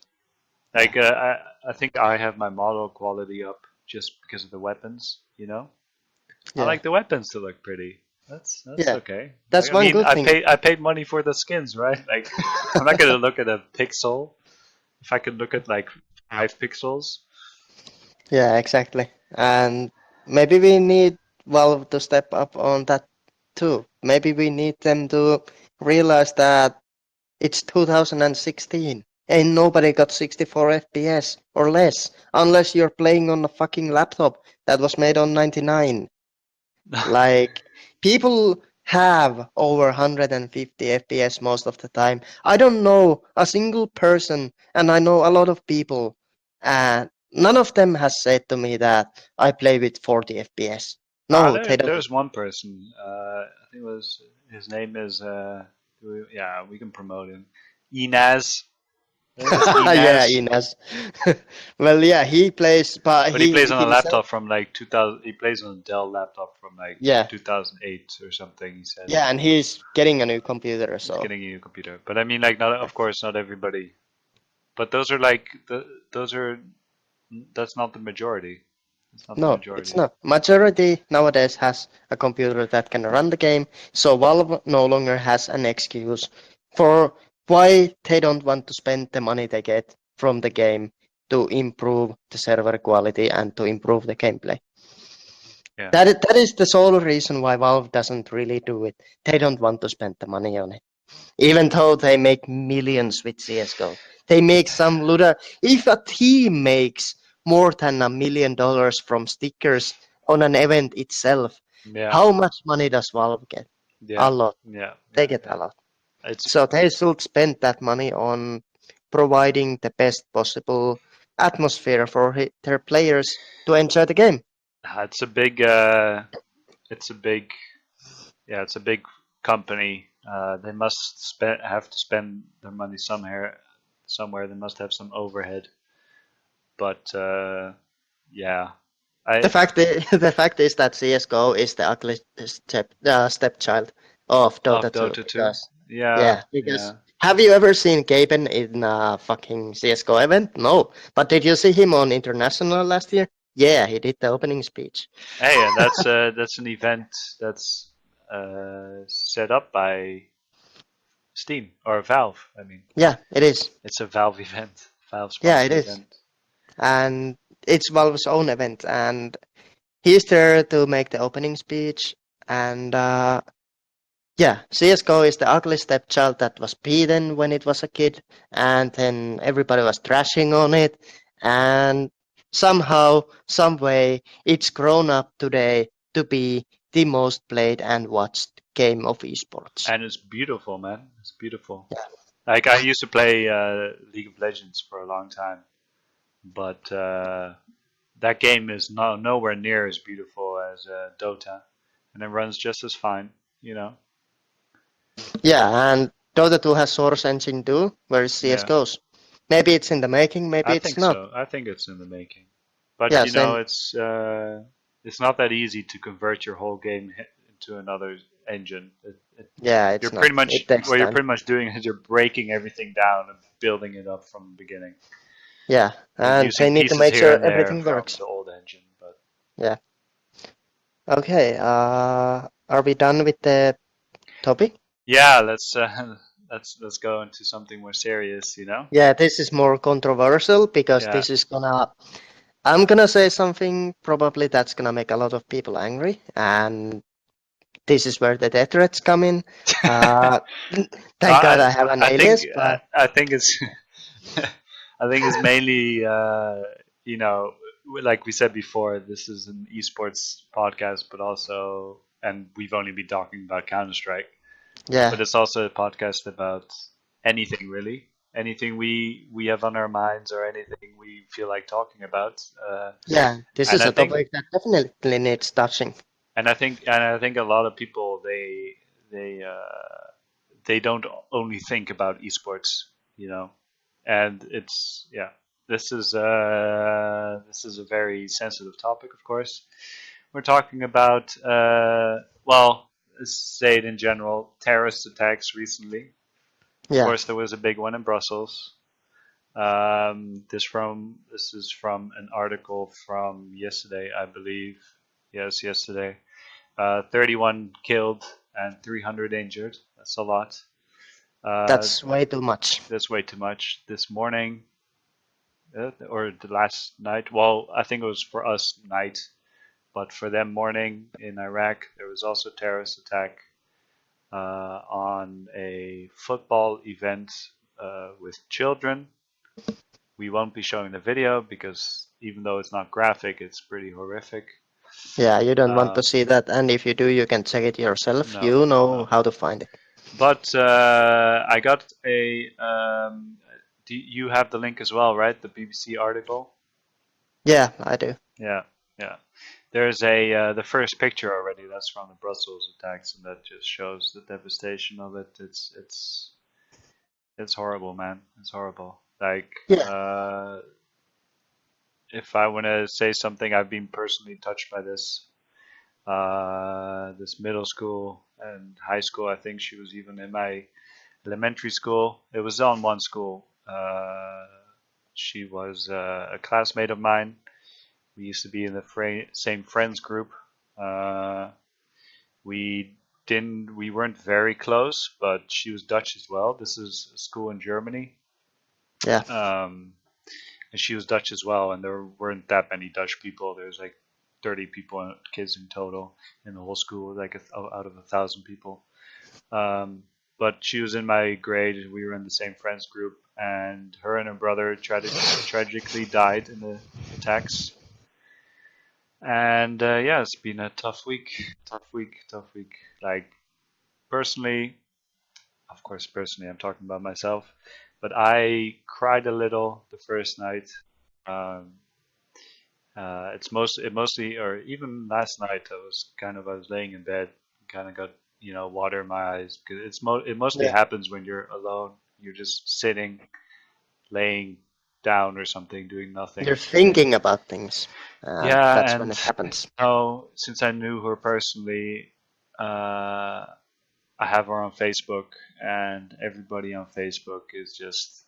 Speaker 1: Like I think I have my model quality up just because of the weapons. You know, I
Speaker 7: Yeah.
Speaker 1: like the weapons to look pretty. That's
Speaker 7: Yeah.
Speaker 1: okay.
Speaker 7: That's
Speaker 1: Like,
Speaker 7: one
Speaker 1: I mean,
Speaker 7: good thing.
Speaker 1: I paid money for the skins, right? Like, I'm not gonna look at a pixel. If I could look at like 5 pixels,
Speaker 7: Yeah, exactly. And maybe we need Valve to step up on that too. Maybe we need them to realize that it's 2016. Ain't nobody got 64 FPS or less, unless you're playing on a fucking laptop that was made on 99. Like, people have over 150 FPS most of the time. I don't know a single person, and I know a lot of people, and none of them has said to me that I play with 40 FPS. No, they don't.
Speaker 1: there's one person. I think it was his name is. Yeah, we can promote him. Inaz. I think it's
Speaker 7: Yeah,
Speaker 1: Inaz.
Speaker 7: Ines. Well, yeah, he plays, but
Speaker 1: But he plays on a
Speaker 7: himself.
Speaker 1: laptop from like 2000. He plays on a Dell laptop from like
Speaker 7: Yeah.
Speaker 1: 2008 or something. He said.
Speaker 7: Yeah, and he's getting a new computer,
Speaker 1: He's
Speaker 7: so
Speaker 1: getting a new computer. But I mean, like, not of course, not everybody. But those are like those are. That's not the majority. It's not the
Speaker 7: no,
Speaker 1: majority.
Speaker 7: it's not. Majority nowadays has a computer that can run the game, so Valve no longer has an excuse for why they don't want to spend the money they get from the game to improve the server quality and to improve the gameplay.
Speaker 1: Yeah.
Speaker 7: That is the sole reason why Valve doesn't really do it. They don't want to spend the money on it. Even though they make millions with CSGO. They make some if a team makes more than $1 million from stickers on an event itself,
Speaker 1: Yeah.
Speaker 7: how much money does Valve get?
Speaker 1: Yeah.
Speaker 7: A lot.
Speaker 1: Yeah.
Speaker 7: They
Speaker 1: Yeah.
Speaker 7: get
Speaker 1: Yeah.
Speaker 7: a lot.
Speaker 1: It's
Speaker 7: So they should spend that money on providing the best possible atmosphere for their players to enjoy the game.
Speaker 1: it's a big it's a big it's a big company. They must have to spend their money somewhere. They must have some overhead. But yeah,
Speaker 7: The
Speaker 1: I
Speaker 7: fact is, the fact is that CS:GO is the ugly stepchild of
Speaker 1: of
Speaker 7: Dota 2
Speaker 1: Dota 2.
Speaker 7: because
Speaker 1: Yeah,
Speaker 7: because
Speaker 1: yeah.
Speaker 7: have you ever seen Gaben in a fucking CS:GO event? No, but did you see him on international last year? Yeah, he did the opening speech.
Speaker 1: Hey, and that's an event that's set up by Steam or Valve. I mean,
Speaker 7: Yeah, it is.
Speaker 1: it's a Valve event, Valve
Speaker 7: Yeah, it
Speaker 1: sponsored
Speaker 7: is,
Speaker 1: event.
Speaker 7: and it's Valve's own event, and he's there to make the opening speech, and yeah, CSGO is the ugly stepchild that was beaten when it was a kid, and then everybody was trashing on it, and somehow, some way, it's grown up today to be the most played and watched game of esports.
Speaker 1: And it's beautiful, man. It's beautiful.
Speaker 7: Yeah.
Speaker 1: Like I used to play League of Legends for a long time, but that game is nowhere near as beautiful as Dota, and it runs just as fine. You know.
Speaker 7: Yeah, and Dota 2 has Source Engine too, whereas
Speaker 1: Yeah,
Speaker 7: CSGO's. Maybe it's in the making, maybe
Speaker 1: I
Speaker 7: it's
Speaker 1: think
Speaker 7: not.
Speaker 1: so. I think it's in the making. But
Speaker 7: Yeah,
Speaker 1: you know,
Speaker 7: same.
Speaker 1: it's not that easy to convert your whole game into another engine.
Speaker 7: Yeah,
Speaker 1: You're
Speaker 7: it's not.
Speaker 1: pretty much
Speaker 7: It takes
Speaker 1: what you're
Speaker 7: time.
Speaker 1: pretty much doing is you're breaking everything down and building it up from the beginning.
Speaker 7: Yeah,
Speaker 1: You're
Speaker 7: and
Speaker 1: using
Speaker 7: they need to
Speaker 1: pieces
Speaker 7: make
Speaker 1: here
Speaker 7: sure
Speaker 1: and there
Speaker 7: everything
Speaker 1: from
Speaker 7: works.
Speaker 1: the old engine, but
Speaker 7: Yeah. Okay, are we done with the topic?
Speaker 1: yeah, let's go into something more serious. You know?
Speaker 7: Yeah, this is more controversial because
Speaker 1: Yeah.
Speaker 7: this is gonna. I'm gonna say something probably that's gonna make a lot of people angry, and this is where the death threats come in. Uh, thank God I have an
Speaker 1: I think
Speaker 7: alias, but
Speaker 1: I think it's I think it's mainly you know, like we said before, this is an esports podcast, but also, and we've only been talking about Counter Strike,
Speaker 7: yeah,
Speaker 1: but it's also a podcast about anything really, anything we have on our minds or anything we feel like talking about.
Speaker 7: yeah, this
Speaker 1: And
Speaker 7: is
Speaker 1: I
Speaker 7: a
Speaker 1: think
Speaker 7: topic that definitely needs touching.
Speaker 1: and I think a lot of people they they don't only think about esports, you know, and it's yeah. This is a very sensitive topic, of course. We're talking about well, let's say it in general, terrorist attacks recently. Of
Speaker 7: Yeah,
Speaker 1: course, there was a big one in Brussels. This is from an article from yesterday, I believe. Yes, yesterday. 31 killed and 300 injured. That's a lot.
Speaker 7: that's way too much.
Speaker 1: That's way too much. This morning, or the last night, well, I think it was for us night, but for them morning in Iraq, there was also a terrorist attack on a football event with children. We won't be showing the video because even though it's not graphic, it's pretty horrific.
Speaker 7: Yeah, you don't want to
Speaker 1: Um,
Speaker 7: see that, and if you do, you can check it yourself.
Speaker 1: no,
Speaker 7: You know
Speaker 1: no.
Speaker 7: how to find it.
Speaker 1: But I got a. Do you have the link as well, right? The BBC article.
Speaker 7: Yeah, I do.
Speaker 1: Yeah, yeah. There's a the first picture already. That's from the Brussels attacks, and that just shows the devastation of it. It's horrible, man. It's horrible. Like,
Speaker 7: Yeah.
Speaker 1: if I want to say something, I've been personally touched by this. This middle school and high school. I think she was even in my elementary school. It was on one school. She was a classmate of mine. We used to be in the same friends group. We weren't very close, but she was Dutch as well. This is a school in Germany.
Speaker 7: Yeah.
Speaker 1: And she was Dutch as well, and there weren't that many Dutch people. There's like 30 people, kids in total in the whole school, like out of 1,000 people. But she was in my grade. We were in the same friends group, and her and her brother tragically died in the attacks. And yeah, it's been a tough week. Like personally, of course, personally, I'm talking about myself, but I cried a little the first night. It mostly, or even last night, I was laying in bed, kind of got water in my eyes because it mostly happens when you're alone. You're just sitting, laying down or something, doing nothing.
Speaker 7: You're thinking about things.
Speaker 1: Yeah,
Speaker 7: That's
Speaker 1: and
Speaker 7: when it happens.
Speaker 1: since I knew her personally, I have her on Facebook, and everybody on Facebook is just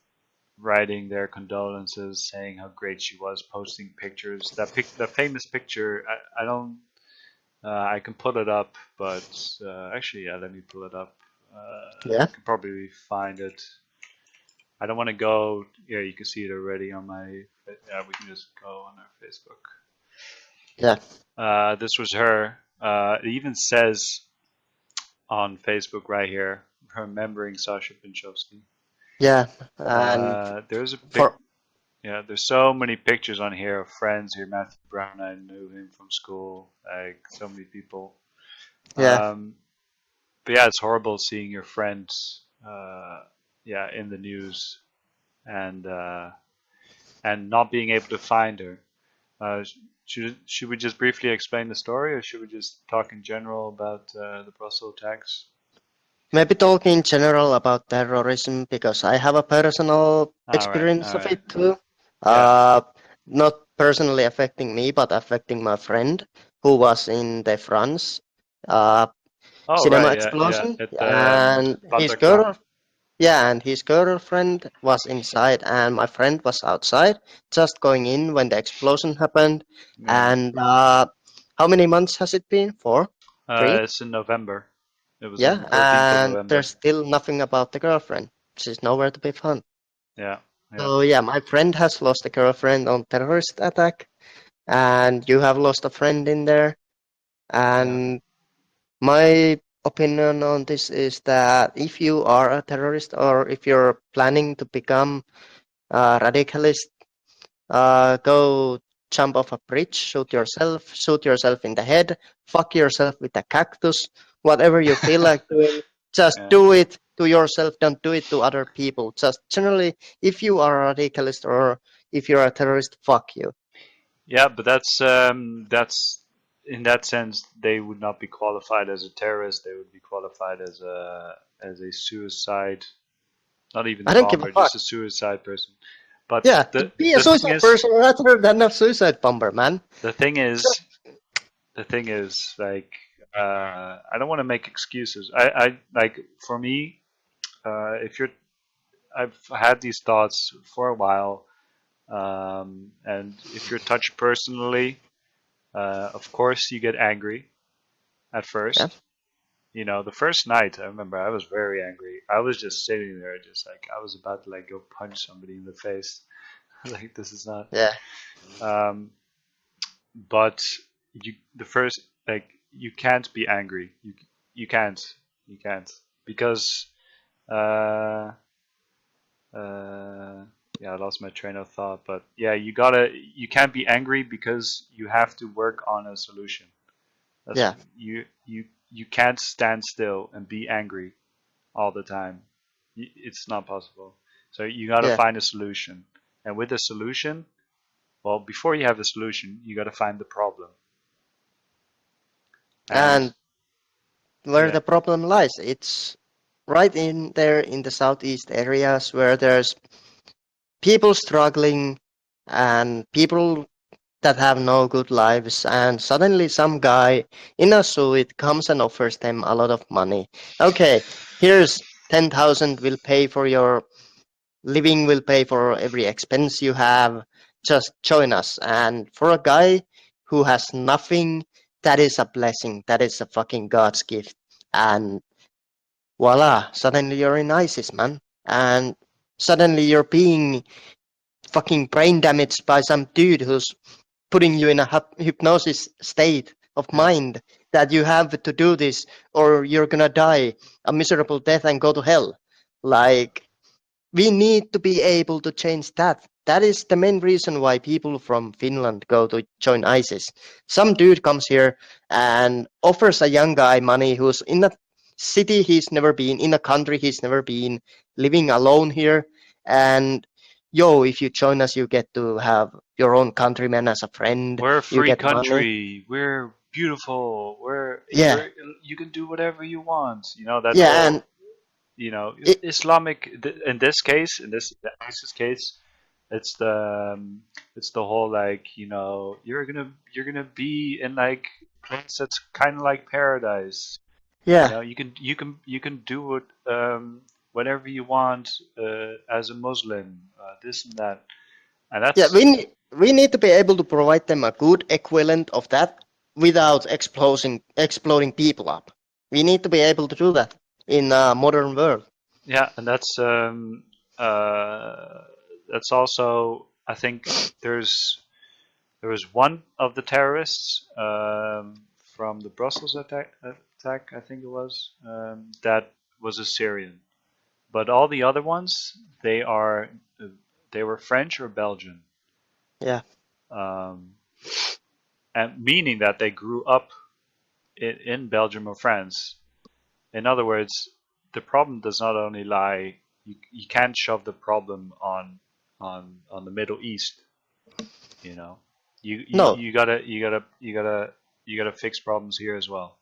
Speaker 1: writing their condolences, saying how great she was, posting pictures. That famous picture, I don't. I can pull it up, but actually, yeah, let me pull it up.
Speaker 7: Yeah.
Speaker 1: I can probably find it. I don't want to go. Yeah, you can see it already on my. Yeah, we can just go on our Facebook.
Speaker 7: Yeah.
Speaker 1: This was her. It even says on Facebook right here, remembering Sasha Pinchovsky.
Speaker 7: Yeah. And
Speaker 1: There's a big. Yeah, there's so many pictures on here of friends here. Matthew Brown, I knew him from school. Like so many people.
Speaker 7: Yeah.
Speaker 1: But yeah, it's horrible seeing your friend, in the news, and not being able to find her. Should we just briefly explain the story, or should we just talk in general about the Brussels attacks?
Speaker 7: Maybe talk in general about terrorism because I have a personal experience of it too. Not personally affecting me, but affecting my friend who was in the France cinema explosion, and his girlfriend was inside, and my friend was outside, just going in when the explosion happened.
Speaker 1: Yeah.
Speaker 7: And how many months has it been? 4? 3?
Speaker 1: It's in November. It was
Speaker 7: Yeah,
Speaker 1: on the 13th of
Speaker 7: and
Speaker 1: November.
Speaker 7: there's still nothing about the girlfriend. She's nowhere to be found.
Speaker 1: Yeah.
Speaker 7: So yeah, my friend has lost a girlfriend on terrorist attack, and you have lost a friend in there. And my opinion on this is that if you are a terrorist or if you're planning to become a radicalist, go jump off a bridge, shoot yourself in the head, fuck yourself with a cactus, whatever you feel like doing, just do it to yourself, don't do it to other people. Just generally, if you are a radicalist or if you're a terrorist, fuck you.
Speaker 1: Yeah, but that's in that sense, they would not be qualified as a terrorist. They would be qualified as a suicide, not even a bomber, just a suicide person. But
Speaker 7: yeah, be a suicide person rather than a suicide bomber, man.
Speaker 1: The thing is, like, I don't want to make excuses. I like, for me, I've had these thoughts for a while, and if you're touched personally, of course you get angry at first.
Speaker 7: Yeah.
Speaker 1: The first night, I remember I was very angry. I was just sitting there, just like I was about to go punch somebody in the face. Like, this is not.
Speaker 7: Yeah.
Speaker 1: But you can't be angry. You can't because I lost my train of thought. But yeah, you can't be angry because you have to work on a solution. You can't stand still and be angry all the time. It's not possible. So you gotta find a solution. And with the solution, well, before you have the solution, you gotta find the problem.
Speaker 7: And where the problem lies, it's right in there in the southeast areas where there's people struggling and people that have no good lives, and suddenly some guy in a suit comes and offers them a lot of money. Okay, here's 10,000, will pay for your living, will pay for every expense you have, just join us. And for a guy who has nothing, that is a blessing, that is a fucking God's gift. And voila, suddenly you're in ISIS, man. And suddenly you're being fucking brain damaged by some dude who's putting you in a hypnosis state of mind that you have to do this or you're gonna die a miserable death and go to hell. Like, we need to be able to change that. That is the main reason why people from Finland go to join ISIS. Some dude comes here and offers a young guy money who's in a city he's never been, in a country he's never been, living alone here. And yo, if you join us, you get to have your own countryman as a friend.
Speaker 1: We're a
Speaker 7: You
Speaker 1: free
Speaker 7: get money.
Speaker 1: country. We're beautiful.
Speaker 7: Yeah.
Speaker 1: You can do whatever you want. You know, that
Speaker 7: Yeah,
Speaker 1: whole,
Speaker 7: and
Speaker 1: you know,
Speaker 7: it,
Speaker 1: Islamic, in this case, in the ISIS case, it's the whole, like, you know, you're gonna be in like place that's kind of like paradise. You
Speaker 7: yeah,
Speaker 1: know, you can do it whatever you want as a Muslim, this and that, and
Speaker 7: yeah.
Speaker 1: that's
Speaker 7: We need to be able to provide them a good equivalent of that without exploding people up. We need to be able to do that in a modern world.
Speaker 1: yeah, and that's also, I think there was one of the terrorists from the Brussels attack, I think it was, that was a Syrian. But all the other ones, they were French or Belgian,
Speaker 7: Yeah,
Speaker 1: um, and meaning that they grew up in Belgium or France. In other words, the problem does not only lie. You can't shove the problem on the Middle East. You know,
Speaker 7: no,
Speaker 1: you gotta fix problems here as well.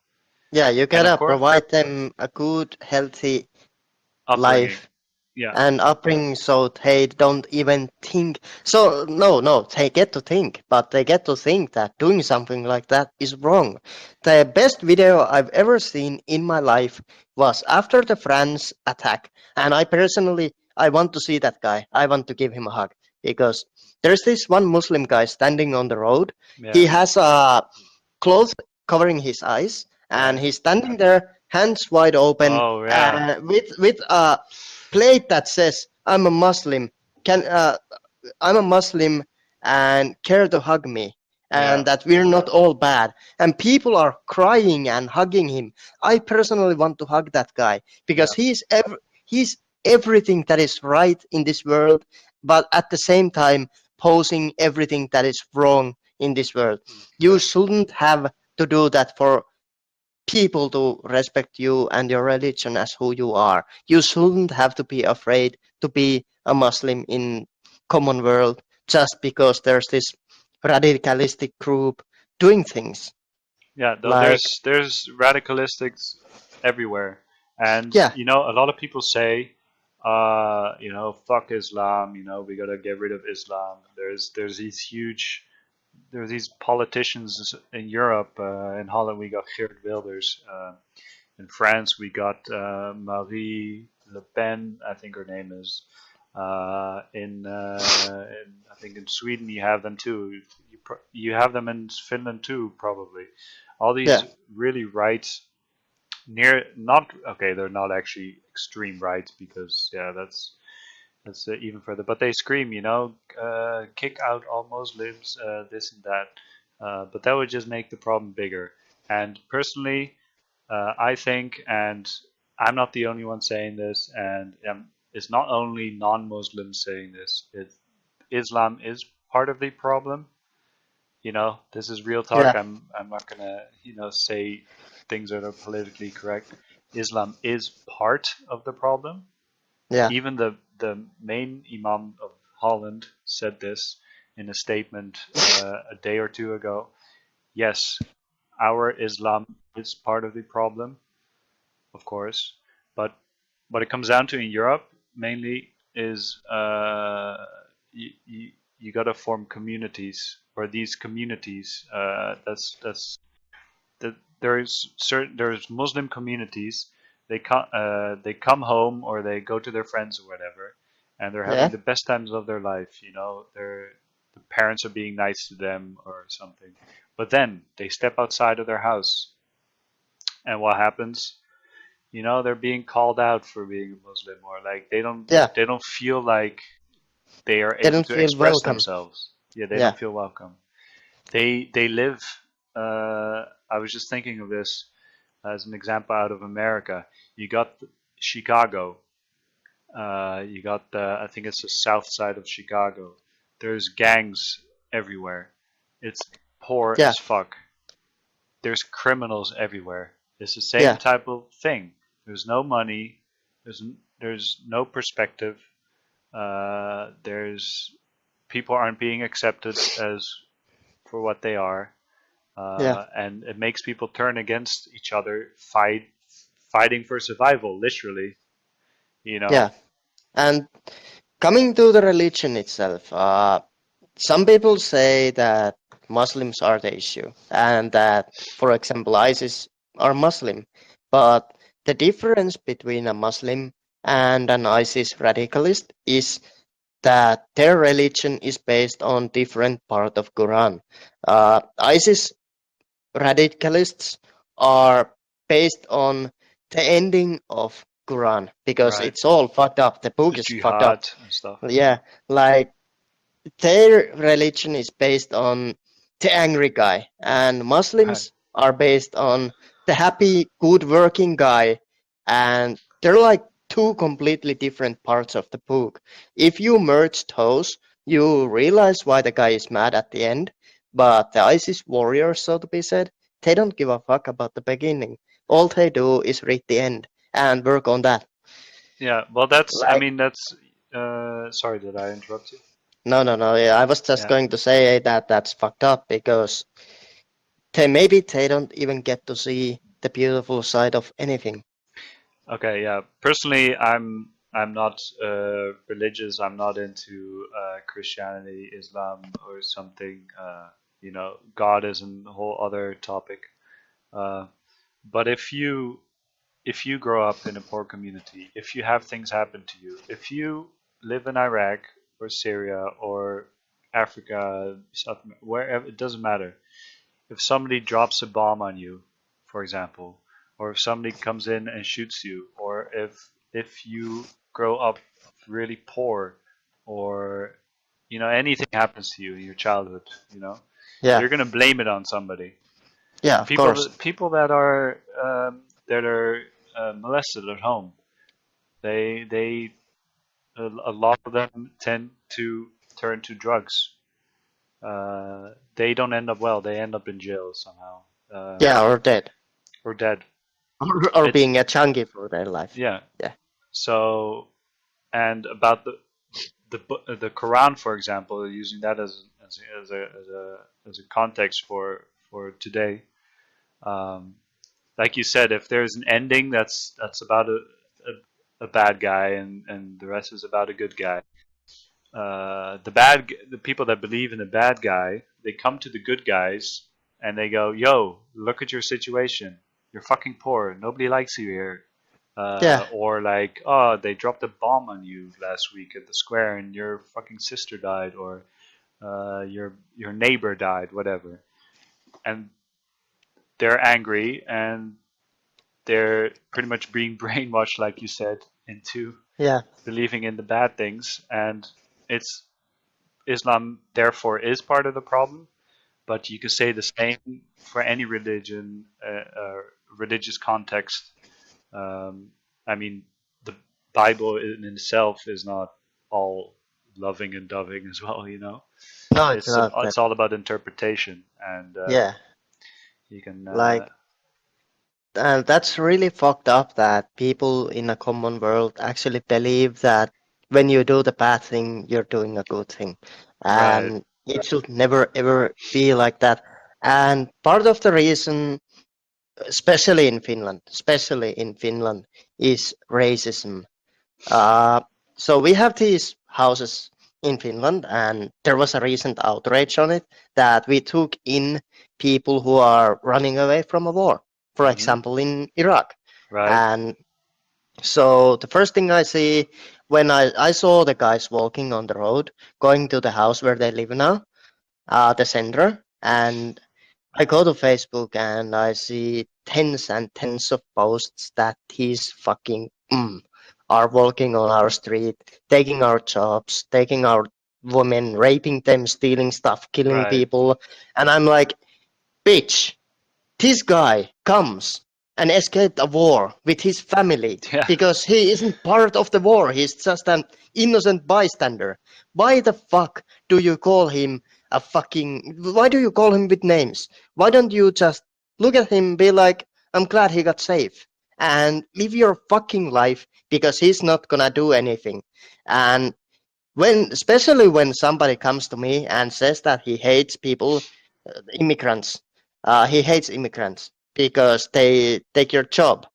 Speaker 7: yeah, you
Speaker 1: And of
Speaker 7: gotta
Speaker 1: course,
Speaker 7: provide them a good, healthy
Speaker 1: upbringing.
Speaker 7: life
Speaker 1: Yeah,
Speaker 7: and upbringing so they don't even think. So no, they get to think, but they get to think that doing something like that is wrong. The best video I've ever seen in my life was after the France attack, and I want to see that guy. I want to give him a hug because there's this one Muslim guy standing on the road. He
Speaker 1: yeah,
Speaker 7: has a cloth covering his eyes, and
Speaker 1: yeah.
Speaker 7: he's standing there, hands wide open,
Speaker 1: Oh yeah,
Speaker 7: with a plate that says I'm a Muslim. Can I'm a Muslim and care to hug me,
Speaker 1: yeah,
Speaker 7: and that we're not all bad. And people are crying and hugging him. I personally want to hug that guy because
Speaker 1: yeah,
Speaker 7: he's everything that is right in this world, but at the same time posing everything that is wrong in this world. You shouldn't have to do that for people to respect you and your religion as who you are. You shouldn't have to be afraid to be a Muslim in common world just because there's this radicalistic group doing things.
Speaker 1: yeah. Though
Speaker 7: Like,
Speaker 1: there's radicalistics everywhere, and
Speaker 7: yeah,
Speaker 1: you know, a lot of people say, you know, fuck Islam. You know, we gotta get rid of Islam. There's these politicians in Europe. In Holland, we got Geert Wilders. In France, we got Marie Le Pen, I think her name is. I think in Sweden you have them too. You have them in Finland too, probably. All these
Speaker 7: yeah,
Speaker 1: really right, near not okay. They're not actually extreme right because yeah, that's even further. But they scream, you know, kick out all Muslims, this and that. But that would just make the problem bigger. And personally, I think, and I'm not the only one saying this, and it's not only non-Muslims saying this. Islam is part of the problem. You know, this is real talk.
Speaker 7: yeah,
Speaker 1: I'm not gonna, you know, say things that are politically correct. Islam is part of the problem.
Speaker 7: yeah,
Speaker 1: Even the main imam of Holland said this in a statement a day or two ago. Yes, our Islam is part of the problem, of course, but what it comes down to in Europe mainly is you got to form communities, or these communities. There's Muslim communities. They come home or they go to their friends or whatever, and they're having
Speaker 7: yeah,
Speaker 1: the best times of their life. You know, the parents are being nice to them or something, but then they step outside of their house, and what happens? You know, they're being called out for being a Muslim, or like
Speaker 7: yeah.
Speaker 1: they don't feel like they are
Speaker 7: They
Speaker 1: able
Speaker 7: don't
Speaker 1: to
Speaker 7: feel
Speaker 1: express
Speaker 7: welcome.
Speaker 1: themselves. Yeah, they
Speaker 7: Yeah,
Speaker 1: don't feel welcome. they live. I was just thinking of this as an example out of America. You got Chicago. You got I think it's the south side of Chicago. There's gangs everywhere. It's poor
Speaker 7: Yeah,
Speaker 1: as fuck. There's criminals everywhere. It's the same
Speaker 7: yeah,
Speaker 1: type of thing. There's no money. There's no perspective. There's people aren't being accepted as for what they are,
Speaker 7: yeah,
Speaker 1: and it makes people turn against each other, fighting for survival, literally. You know,
Speaker 7: yeah. And coming to the religion itself, some people say that Muslims are the issue, and that, for example, ISIS are Muslim. But the difference between a Muslim and an ISIS radicalist is that their religion is based on different part of Quran. ISIS radicalists are based on the ending of Quran because
Speaker 1: right?
Speaker 7: it's all fucked up. The book
Speaker 1: The
Speaker 7: is fucked up.
Speaker 1: jihad and stuff.
Speaker 7: Yeah, like their religion is based on the angry guy, and
Speaker 1: Right.
Speaker 7: Muslims are based on the happy, good working guy, and they're like two completely different parts of the book. If you merge those, you realize why the guy is mad at the end, but the ISIS warriors, so to be said, they don't give a fuck about the beginning. All they do is read the end and work on that.
Speaker 1: Yeah. Well, that's. I
Speaker 7: Like,
Speaker 1: mean, that's. Sorry, did I interrupt you?
Speaker 7: no. Yeah, I was just
Speaker 1: Yeah.
Speaker 7: going to say that that's fucked up because maybe they don't even get to see the beautiful side of anything.
Speaker 1: Okay. Yeah. Personally, I'm not religious. I'm not into Christianity, Islam, or something. God is a whole other topic. Uh, but if you grow up in a poor community, if you have things happen to you, if you live in Iraq or Syria or Africa, wherever, it doesn't matter. If somebody drops a bomb on you, for example, or if somebody comes in and shoots you, or if you grow up really poor, or anything happens to you in your childhood,
Speaker 7: Yeah,
Speaker 1: you're gonna blame it on somebody.
Speaker 7: yeah, of
Speaker 1: People
Speaker 7: course.
Speaker 1: people that are molested at home, they a lot of them tend to turn to drugs. They don't end up well. They end up in jail somehow,
Speaker 7: Yeah, or dead.
Speaker 1: or dead.
Speaker 7: Or
Speaker 1: It's
Speaker 7: being a chunky for their life.
Speaker 1: Yeah.
Speaker 7: Yeah,
Speaker 1: So, and about the Quran, for example, using that as a context for today. Um, like you said, if there's an ending that's about a bad guy and the rest is about a good guy, the people that believe in the bad guy, they come to the good guys and they go, "Yo, look at your situation. You're fucking poor. Nobody likes you here."
Speaker 7: yeah,
Speaker 1: Or like, "Oh, they dropped a bomb on you last week at the square and your fucking sister died, or your neighbor died, whatever." And they're angry and they're pretty much being brainwashed, like you said, into
Speaker 7: yeah,
Speaker 1: believing in the bad things. And it's Islam, therefore, is part of the problem. But you could say the same for any religion, religious context. I mean, the Bible in itself is not all loving and doving as well.
Speaker 7: no, it's
Speaker 1: It's
Speaker 7: not that.
Speaker 1: it's all about interpretation, and
Speaker 7: Yeah,
Speaker 1: you can.
Speaker 7: like, and that's really fucked up that people in a common world actually believe that when you do the bad thing, you're doing a good thing.
Speaker 1: Right.
Speaker 7: And it should never ever be like that. And part of the reason, especially in Finland, is racism. Uh, so we have these houses in Finland, and there was a recent outrage on it that we took in people who are running away from a war, for
Speaker 1: Hmm.
Speaker 7: example, in Iraq.
Speaker 1: Right.
Speaker 7: And so the first thing I see when I saw the guys walking on the road, going to the house where they live now, the center, and I go to Facebook and I see tens and tens of posts that these fucking are walking on our street, taking our jobs, taking our women, raping them, stealing stuff, killing
Speaker 1: Right.
Speaker 7: people. And I'm like, bitch, this guy comes and escaped a war with his family
Speaker 1: Yeah.
Speaker 7: because he isn't part of the war. He's just an innocent bystander. Why the fuck do you call him a fucking... Why do you call him with names? Why don't you just look at him and be like, I'm glad he got safe. And live your fucking life because he's not gonna do anything. And especially when somebody comes to me and says that he hates people, immigrants, he hates immigrants because they take your job.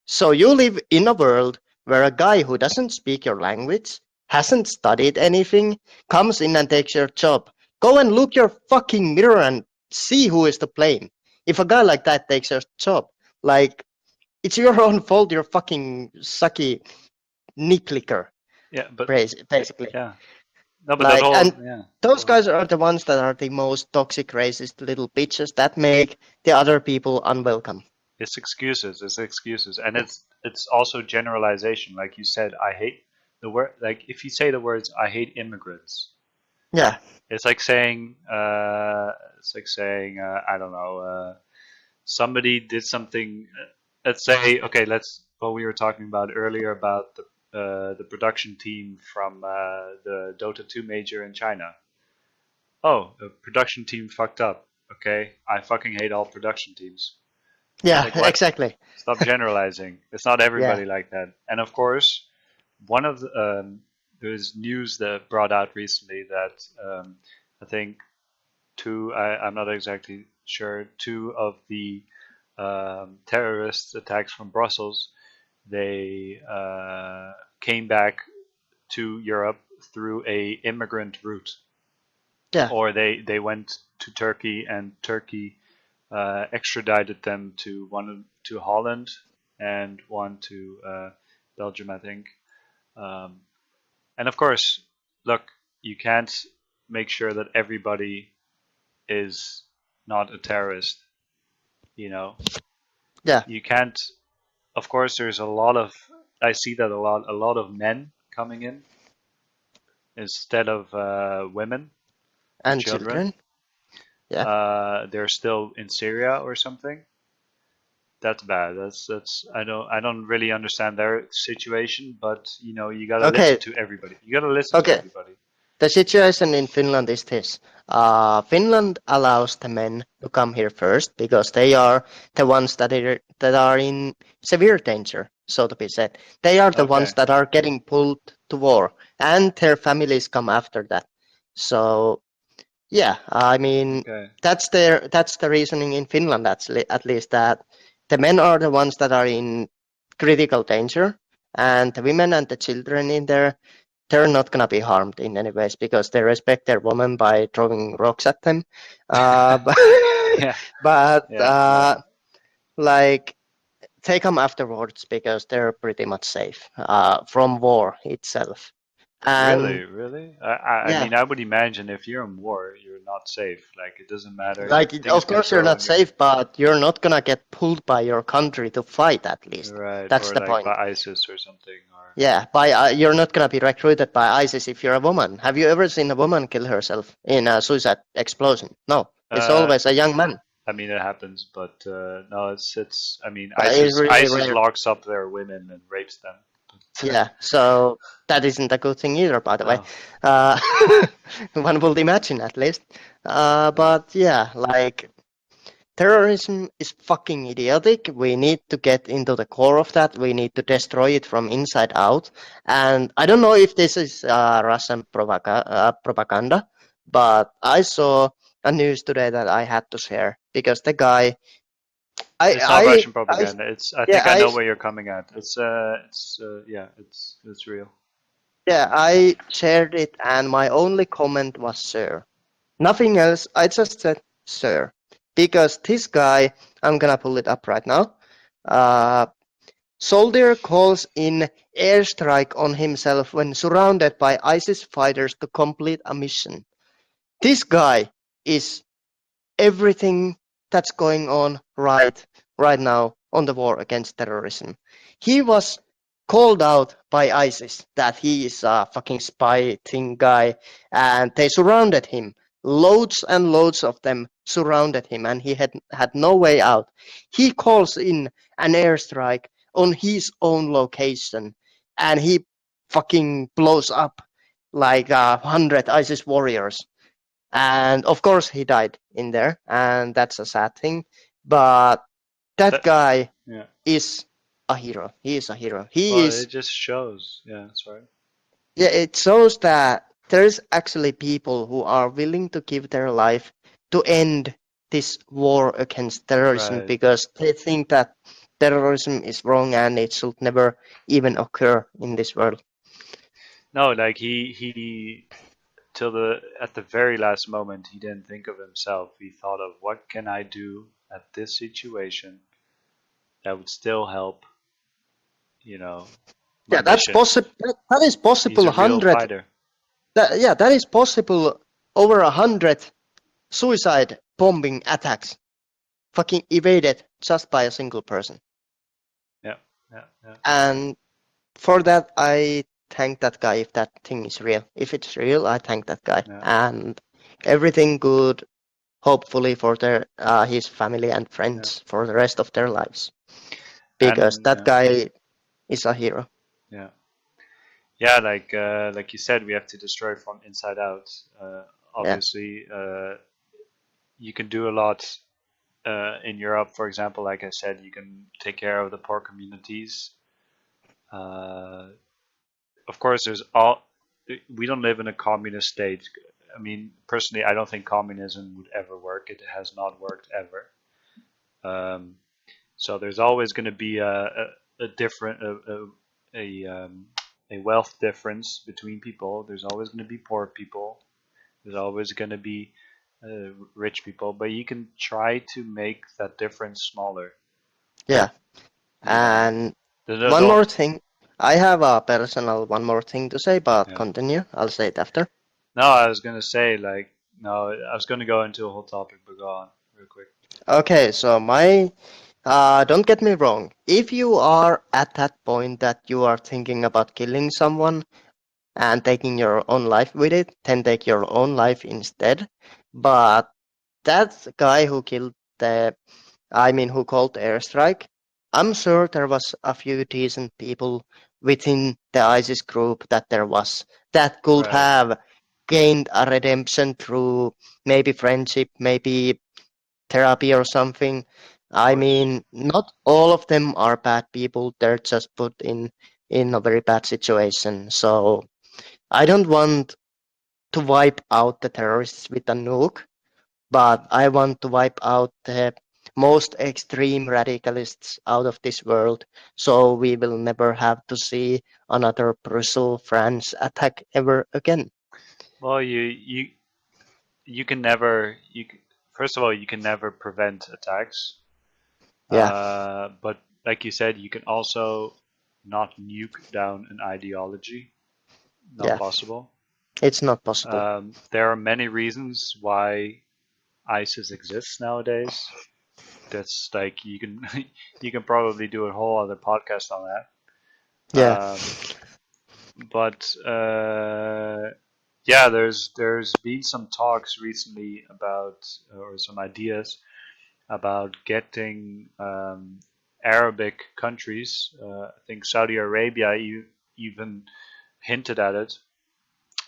Speaker 7: So you live in a world where a guy who doesn't speak your language, hasn't studied anything, comes in and takes your job. Go and look your fucking mirror and see who is to blame. If a guy like that takes your job, like, it's your own fault, you're fucking sucky nitlicker,
Speaker 1: Yeah, but
Speaker 7: basically.
Speaker 1: yeah. No, but that
Speaker 7: Like,
Speaker 1: whole
Speaker 7: and
Speaker 1: yeah.
Speaker 7: those guys are the ones that are the most toxic, racist little bitches that make the other people unwelcome.
Speaker 1: It's excuses. It's excuses, and it's also generalization. Like you said, I hate the word. Like if you say the words, I hate immigrants.
Speaker 7: Yeah,
Speaker 1: It's like saying, I don't know, somebody did something. Let's say, okay, let's. What we were talking about earlier about the production team from the Dota 2 major in China. Oh, the production team fucked up. Okay, I fucking hate all production teams.
Speaker 7: yeah,
Speaker 1: Like what?
Speaker 7: exactly.
Speaker 1: Stop generalizing. It's not everybody like that. And of course, one of the there's news that brought out recently that I think I'm not exactly sure, two of the terrorist attacks from Brussels, they came back to Europe through a immigrant route.
Speaker 7: Yeah,
Speaker 1: Or they went to Turkey and Turkey extradited them to one to Holland and one to Belgium, I think. And of course, look, you can't make sure that everybody is not a terrorist. You know,
Speaker 7: yeah,
Speaker 1: you can't. Of course, there's a lot of. I see that a lot of men coming in instead of women and
Speaker 7: and children. Yeah,
Speaker 1: they're still in Syria or something. That's bad. That's I don't really understand their situation, but you know you gotta listen
Speaker 7: okay,
Speaker 1: to everybody. You gotta listen to
Speaker 7: okay.
Speaker 1: everybody.
Speaker 7: The situation in Finland is this. Finland allows the men to come here first because they are the ones that are in severe danger, so to be said. They are the ones
Speaker 1: Okay.
Speaker 7: that are getting pulled to war, and their families come after that. So yeah, I mean
Speaker 1: Okay.
Speaker 7: that's the reasoning in Finland. At least that the men are the ones that are in critical danger, and the women and the children in there, they're not gonna be harmed in any ways because they respect their woman by throwing rocks at them. But
Speaker 1: Yeah.
Speaker 7: but
Speaker 1: Yeah.
Speaker 7: like they come afterwards because they're pretty much safe from war itself. And
Speaker 1: Really? I
Speaker 7: yeah,
Speaker 1: mean, I would imagine if you're in war, you're not safe. Like it doesn't matter.
Speaker 7: like
Speaker 1: Things
Speaker 7: of
Speaker 1: can
Speaker 7: course you're
Speaker 1: throw
Speaker 7: not
Speaker 1: in your
Speaker 7: safe, but you're not gonna get pulled by your country to fight. At least
Speaker 1: right,
Speaker 7: that's
Speaker 1: or
Speaker 7: the
Speaker 1: like
Speaker 7: point.
Speaker 1: by ISIS or something, or
Speaker 7: Yeah, by you're not gonna be recruited by ISIS if you're a woman. Have you ever seen a woman kill herself in a suicide explosion? No, it's
Speaker 1: uh,
Speaker 7: always a young man.
Speaker 1: I mean, it happens, but no, it's. I mean,
Speaker 7: It's really
Speaker 1: ISIS
Speaker 7: rare.
Speaker 1: locks up their women and rapes them.
Speaker 7: Yeah, so that isn't a good thing either, by the way.
Speaker 1: Oh,
Speaker 7: Uh, one would imagine, at least.
Speaker 1: yeah.
Speaker 7: But yeah, like terrorism is fucking idiotic. We need to get into the core of that. We need to destroy it from inside out. And I don't know if this is Russian propaganda, but I saw a news today that I had to share because the guy,
Speaker 1: It's not Russian
Speaker 7: I
Speaker 1: propaganda. It's. I
Speaker 7: yeah,
Speaker 1: think I know where you're coming at. Yeah, it's real.
Speaker 7: yeah, I shared it, and my only comment was "sir." Nothing else. I just said "sir," because this guy, I'm gonna pull it up right now. Uh, Soldier calls in airstrike on himself when surrounded by ISIS fighters to complete a mission. This guy is everything that's going on right now on the war against terrorism. He was called out by ISIS that he is a fucking spy thing guy, and they surrounded him. Loads and loads of them surrounded him, and he had no way out. He calls in an airstrike on his own location, and he fucking blows up like 100 ISIS warriors. And of course he died in there, and that's a sad thing. But that guy
Speaker 1: Yeah.
Speaker 7: is a hero. He is a hero.
Speaker 1: Well, it just shows. Yeah, that's right.
Speaker 7: Yeah, it shows that there's actually people who are willing to give their life to end this war against terrorism
Speaker 1: Right.
Speaker 7: because they think that terrorism is wrong and it should never even occur in this world.
Speaker 1: No, like he at the very last moment he didn't think of himself. He thought of what can I do at this situation that would still help, you know, my
Speaker 7: Yeah, that's
Speaker 1: mission.
Speaker 7: possible. That is possible.
Speaker 1: He's a real
Speaker 7: 100.
Speaker 1: fighter.
Speaker 7: That is possible. Over 100 suicide bombing attacks, fucking evaded just by a single person.
Speaker 1: Yeah.
Speaker 7: And for that, I thank that guy if that thing is real. If it's real, I thank that guy.
Speaker 1: Yeah.
Speaker 7: And everything good, hopefully for his family and friends for the rest of their lives. Because that guy is a hero.
Speaker 1: Yeah. Yeah, like you said, we have to destroy from inside out. Obviously, you can do a lot in Europe, for example. Like I said, you can take care of the poor communities. Of course, we don't live in a communist state. I mean, personally, I don't think communism would ever work. It has not worked ever. So there's always going to be a different a wealth difference between people. There's always going to be poor people. There's always going to be rich people, but you can try to make that difference smaller.
Speaker 7: Yeah. And one more thing. I have a personal one more thing to say, but continue. I'll say it after.
Speaker 1: No, I was going to say I was going to go into a whole topic, but go on real quick.
Speaker 7: Okay, so don't get me wrong. If you are at that point that you are thinking about killing someone and taking your own life with it, then take your own life instead. But that guy who killed who called the airstrike, I'm sure there was a few decent people within the ISIS group that could have gained a redemption through maybe friendship, maybe therapy or something. I mean, not all of them are bad people. They're just put in a very bad situation. So I don't want to wipe out the terrorists with a nuke, but I want to wipe out the most extreme radicalists out of this world, so we will never have to see another Brussels, France attack ever again.
Speaker 1: Well, you can never first of all, you can never prevent attacks.
Speaker 7: Yeah.
Speaker 1: But like you said, you can also not nuke down an ideology. Not possible.
Speaker 7: It's not possible.
Speaker 1: There are many reasons why ISIS exists nowadays. That's like you can probably do a whole other podcast on that.
Speaker 7: Yeah.
Speaker 1: But yeah, there's been some talks recently about or some ideas about getting Arabic countries. I think Saudi Arabia even hinted at it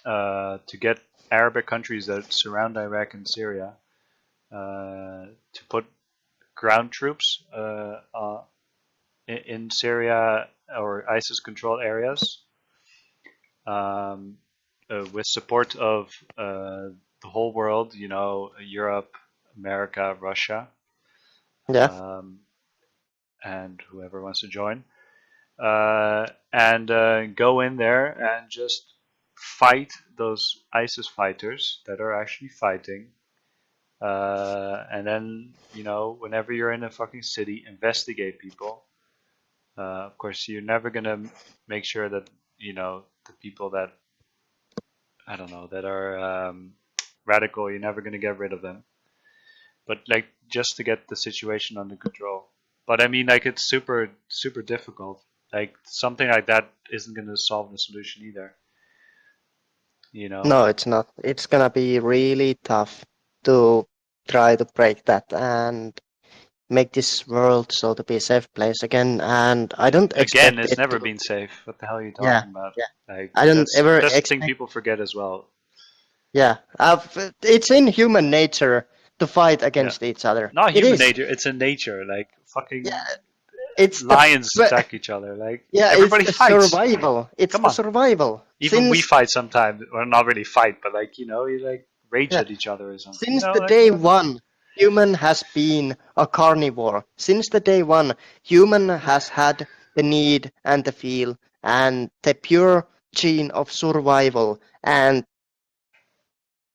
Speaker 1: to get Arabic countries that surround Iraq and Syria to put ground troops in Syria or ISIS-controlled areas with support of the whole world, Europe, America, Russia, and whoever wants to join, and go in there and just fight those ISIS fighters that are actually fighting. And then, whenever you're in a fucking city, investigate people. Of course, you're never going to make sure that, the people that, I don't know, that are radical, you're never going to get rid of them. But, just to get the situation under control. But, I mean, it's super, super difficult. Like something like that isn't going to solve the solution either. You know.
Speaker 7: No, it's not. It's gonna be really tough to try to break that and make this world so to be a safe place again. And I don't
Speaker 1: Again,
Speaker 7: expect
Speaker 1: it's
Speaker 7: it
Speaker 1: never
Speaker 7: to.
Speaker 1: been safe. What the hell are you
Speaker 7: Yeah,
Speaker 1: talking about?
Speaker 7: yeah.
Speaker 1: Like
Speaker 7: I don't ever
Speaker 1: that's the thing
Speaker 7: expect.
Speaker 1: people forget as well.
Speaker 7: Yeah, it's in human nature to fight
Speaker 1: Yeah.
Speaker 7: against each other.
Speaker 1: Not
Speaker 7: It
Speaker 1: human
Speaker 7: is.
Speaker 1: nature, it's in nature. Like fucking
Speaker 7: Yeah, it's the.
Speaker 1: lions
Speaker 7: But
Speaker 1: attack each other. Like
Speaker 7: yeah, it's
Speaker 1: everybody
Speaker 7: the
Speaker 1: fights.
Speaker 7: survival. It's
Speaker 1: Come
Speaker 7: the
Speaker 1: on.
Speaker 7: survival.
Speaker 1: Even we
Speaker 7: Since
Speaker 1: fight sometimes. Well, not really fight, but like, you know, you like rage
Speaker 7: yeah,
Speaker 1: at each other or something. You
Speaker 7: since
Speaker 1: know,
Speaker 7: the
Speaker 1: like
Speaker 7: day
Speaker 1: whatever.
Speaker 7: one, human has been a carnivore. Since the day one, human has had the need and the feel and the pure gene of survival. And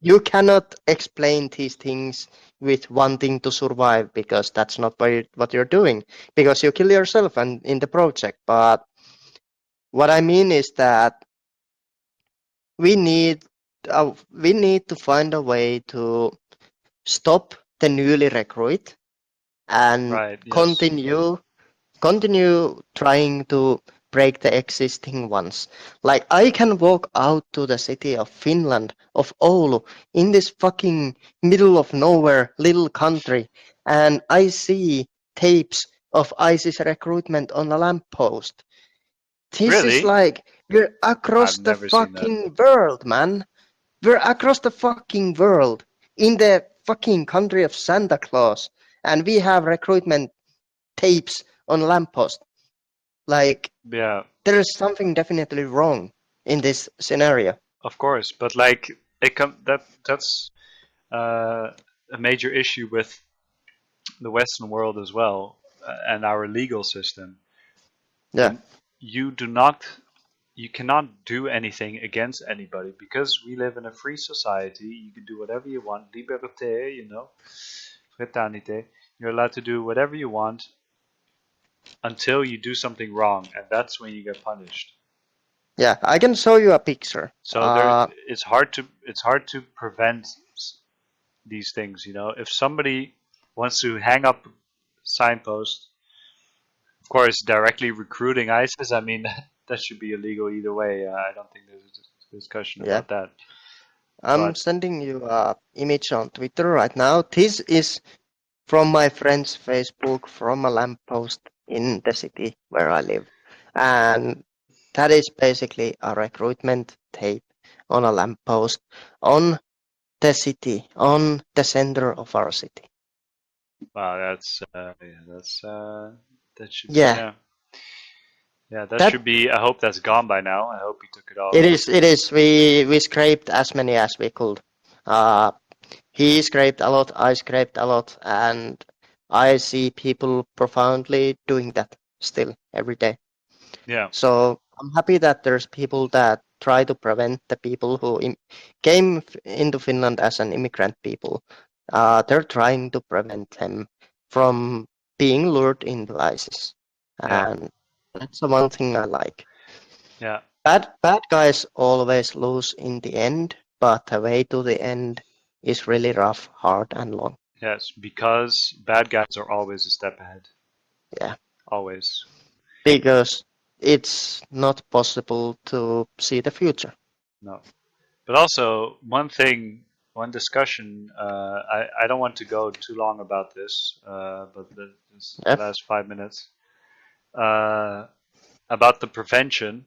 Speaker 7: you cannot explain these things with wanting to survive because that's not what you're doing. Because you kill yourself and in the project. But what I mean is that we need we need to find a way to stop the newly recruit and
Speaker 1: Right, yes.
Speaker 7: continue trying to break the existing ones. Like I can walk out to the city of Finland, of Oulu, in this fucking middle of nowhere little country, and I see tapes of ISIS recruitment on a lamppost. This is
Speaker 1: Really?
Speaker 7: like we're
Speaker 1: I've
Speaker 7: across the
Speaker 1: never seen that.
Speaker 7: fucking world, man. We're across the fucking world in the fucking country of Santa Claus, and we have recruitment tapes on lamppost. Like
Speaker 1: Yeah,
Speaker 7: there is something definitely wrong in this scenario.
Speaker 1: of course. But like that's a major issue with the Western world as well, and our legal system.
Speaker 7: Yeah,
Speaker 1: You do not you cannot do anything against anybody because we live in a free society. You can do whatever you want. Liberté, you know. Fraternité. You're allowed to do whatever you want until you do something wrong, and that's when you get punished.
Speaker 7: yeah. I can show you a picture.
Speaker 1: So it's hard to prevent these things. You know, if somebody wants to hang up signposts, of course, directly recruiting ISIS. I mean, that should be illegal either way. I don't think there's a discussion
Speaker 7: Yeah,
Speaker 1: about that.
Speaker 7: I'm
Speaker 1: But
Speaker 7: sending you a image on Twitter right now. This is from my friend's Facebook from a lamppost in the city where I live, and that is basically a recruitment tape on a lamppost on the city, on the center of our city.
Speaker 1: wow, that should
Speaker 7: Yeah,
Speaker 1: that
Speaker 7: that
Speaker 1: should be. I hope that's gone by now. I hope you took it off.
Speaker 7: it is. It is. We scraped as many as we could. Uh, he scraped a lot. I scraped a lot, and I see people profoundly doing that still every day.
Speaker 1: Yeah,
Speaker 7: So I'm happy that there's people that try to prevent the people who came into Finland as an immigrant people. They're trying to prevent them from being lured into ISIS,
Speaker 1: yeah,
Speaker 7: and that's the one thing I like.
Speaker 1: yeah.
Speaker 7: Bad guys always lose in the end, but the way to the end is really rough, hard, and long.
Speaker 1: Yes, because bad guys are always a step ahead.
Speaker 7: Yeah,
Speaker 1: Always.
Speaker 7: because it's not possible to see the future.
Speaker 1: No. But also, one discussion, I don't want to go too long about this, but the
Speaker 7: Yep.
Speaker 1: last 5 minutes, uh, about the prevention.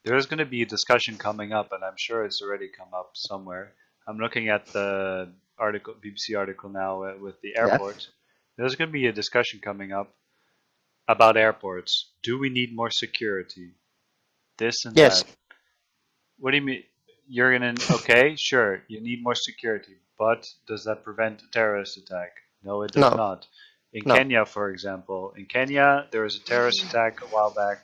Speaker 1: There is going to be a discussion coming up, and I'm sure it's already come up somewhere. I'm looking at the article, BBC article now with the airport. There's going to be a discussion coming up about airports. Do we need more security? This and
Speaker 7: Yes.
Speaker 1: that. What do you mean? You're gonna okay, sure, you need more security, but does that prevent a terrorist attack? No, it does
Speaker 7: No.
Speaker 1: not. In
Speaker 7: No.
Speaker 1: Kenya, for example, there was a terrorist attack a while back.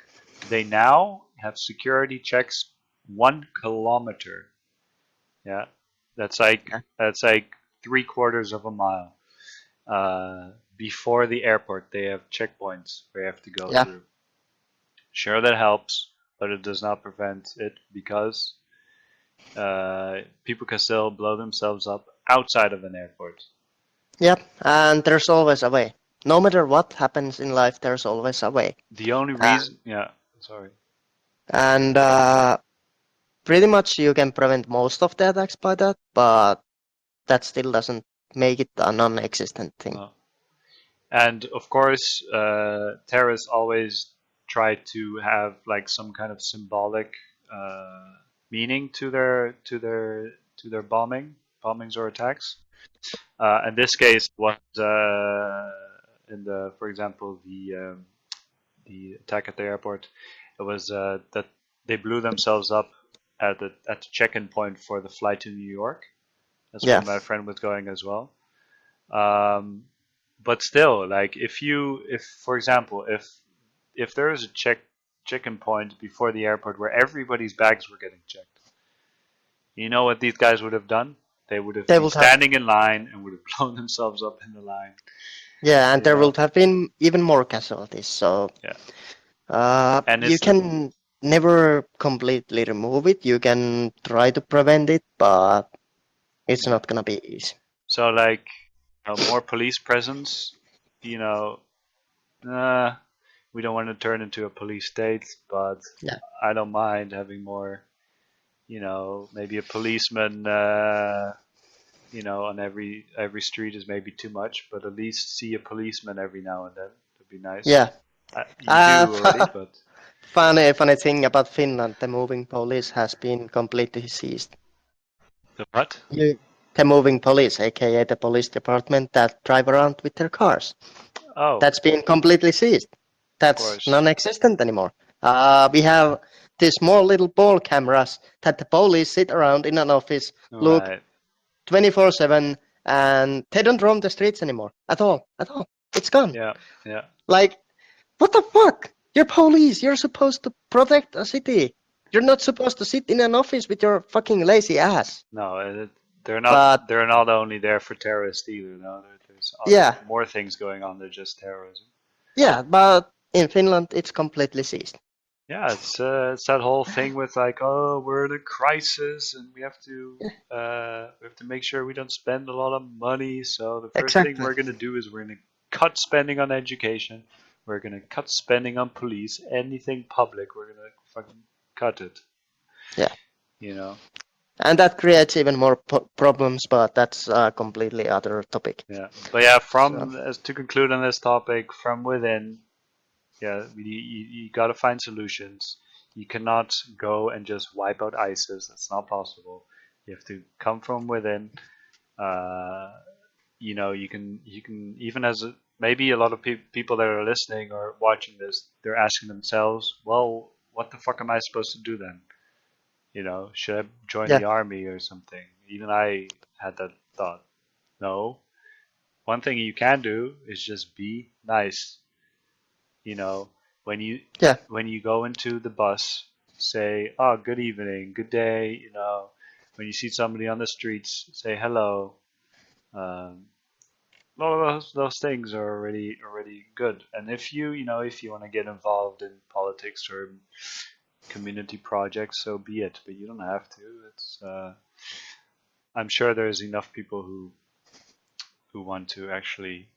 Speaker 1: They now have security checks 1 kilometer. Yeah, that's like 3/4 of a mile. Before the airport, they have checkpoints where you have to go
Speaker 7: Yeah.
Speaker 1: through. Sure, that helps, but it does not prevent it because people can still blow themselves up outside of an airport.
Speaker 7: Yep, and there's always a way. No matter what happens in life, there's always a way.
Speaker 1: The only reason, sorry.
Speaker 7: And pretty much you can prevent most of the attacks by that, but that still doesn't make it a non-existent thing.
Speaker 1: No. And of course, terrorists always try to have like some kind of symbolic meaning to their bombings or attacks. In this case, was in the, for example, the attack at the airport. It was that they blew themselves up at the check-in point for the flight to New York. That's where my friend was going as well. But still, like if for example, if there is a check-in point before the airport where everybody's bags were getting checked, you know what these guys would have done? They would have been standing in line and would have blown themselves up in the line.
Speaker 7: Yeah, and there would have been even more casualties. So
Speaker 1: and
Speaker 7: you can never completely remove it. You can try to prevent it, but it's not gonna be easy.
Speaker 1: So like more police presence, you know, we don't want to turn into a police state, but I don't mind having more, you know, maybe a policeman, you know, on every street is maybe too much, but at least see a policeman every now and then. That'd be nice.
Speaker 7: Yeah.
Speaker 1: You do already, but
Speaker 7: funny thing about Finland, the moving police has been completely seized.
Speaker 1: The what?
Speaker 7: The moving police, aka the police department that drive around with their cars.
Speaker 1: Oh.
Speaker 7: That's been completely seized. That's non-existent anymore. We have these small little ball cameras that the police sit around in an office, look 24/7, and they don't roam the streets anymore at all. It's gone.
Speaker 1: Yeah.
Speaker 7: Like, what the fuck? You're police. You're supposed to protect a city. You're not supposed to sit in an office with your fucking lazy ass.
Speaker 1: No, they're not. They're not only there for terrorists either. No, there's more things going on than just terrorism. Yeah,
Speaker 7: but in Finland it's completely ceased.
Speaker 1: Yeah, it's that whole thing with like, oh, we're in a crisis and we have to make sure we don't spend a lot of money. So the first thing we're gonna do is we're gonna cut spending on education. We're gonna cut spending on police. Anything public, we're gonna fucking cut it.
Speaker 7: Yeah.
Speaker 1: You know.
Speaker 7: And that creates even more problems, but that's a completely other topic.
Speaker 1: Yeah, but as to conclude on this topic, from within, you got to find solutions. You cannot go and just wipe out ISIS. That's not possible. You have to come from within. You know, you can even as maybe a lot of people that are listening or watching this, they're asking themselves, well, what the fuck am I supposed to do then? You know, should I join the army or something? Even I had that thought. No. One thing you can do is just be nice. You know, when you go into the bus, say, "Oh, good evening, good day." You know, when you see somebody on the streets, say hello. All those things are already good. And if you want to get involved in politics or community projects, so be it, but you don't have to. It's I'm sure there's enough people who want to actually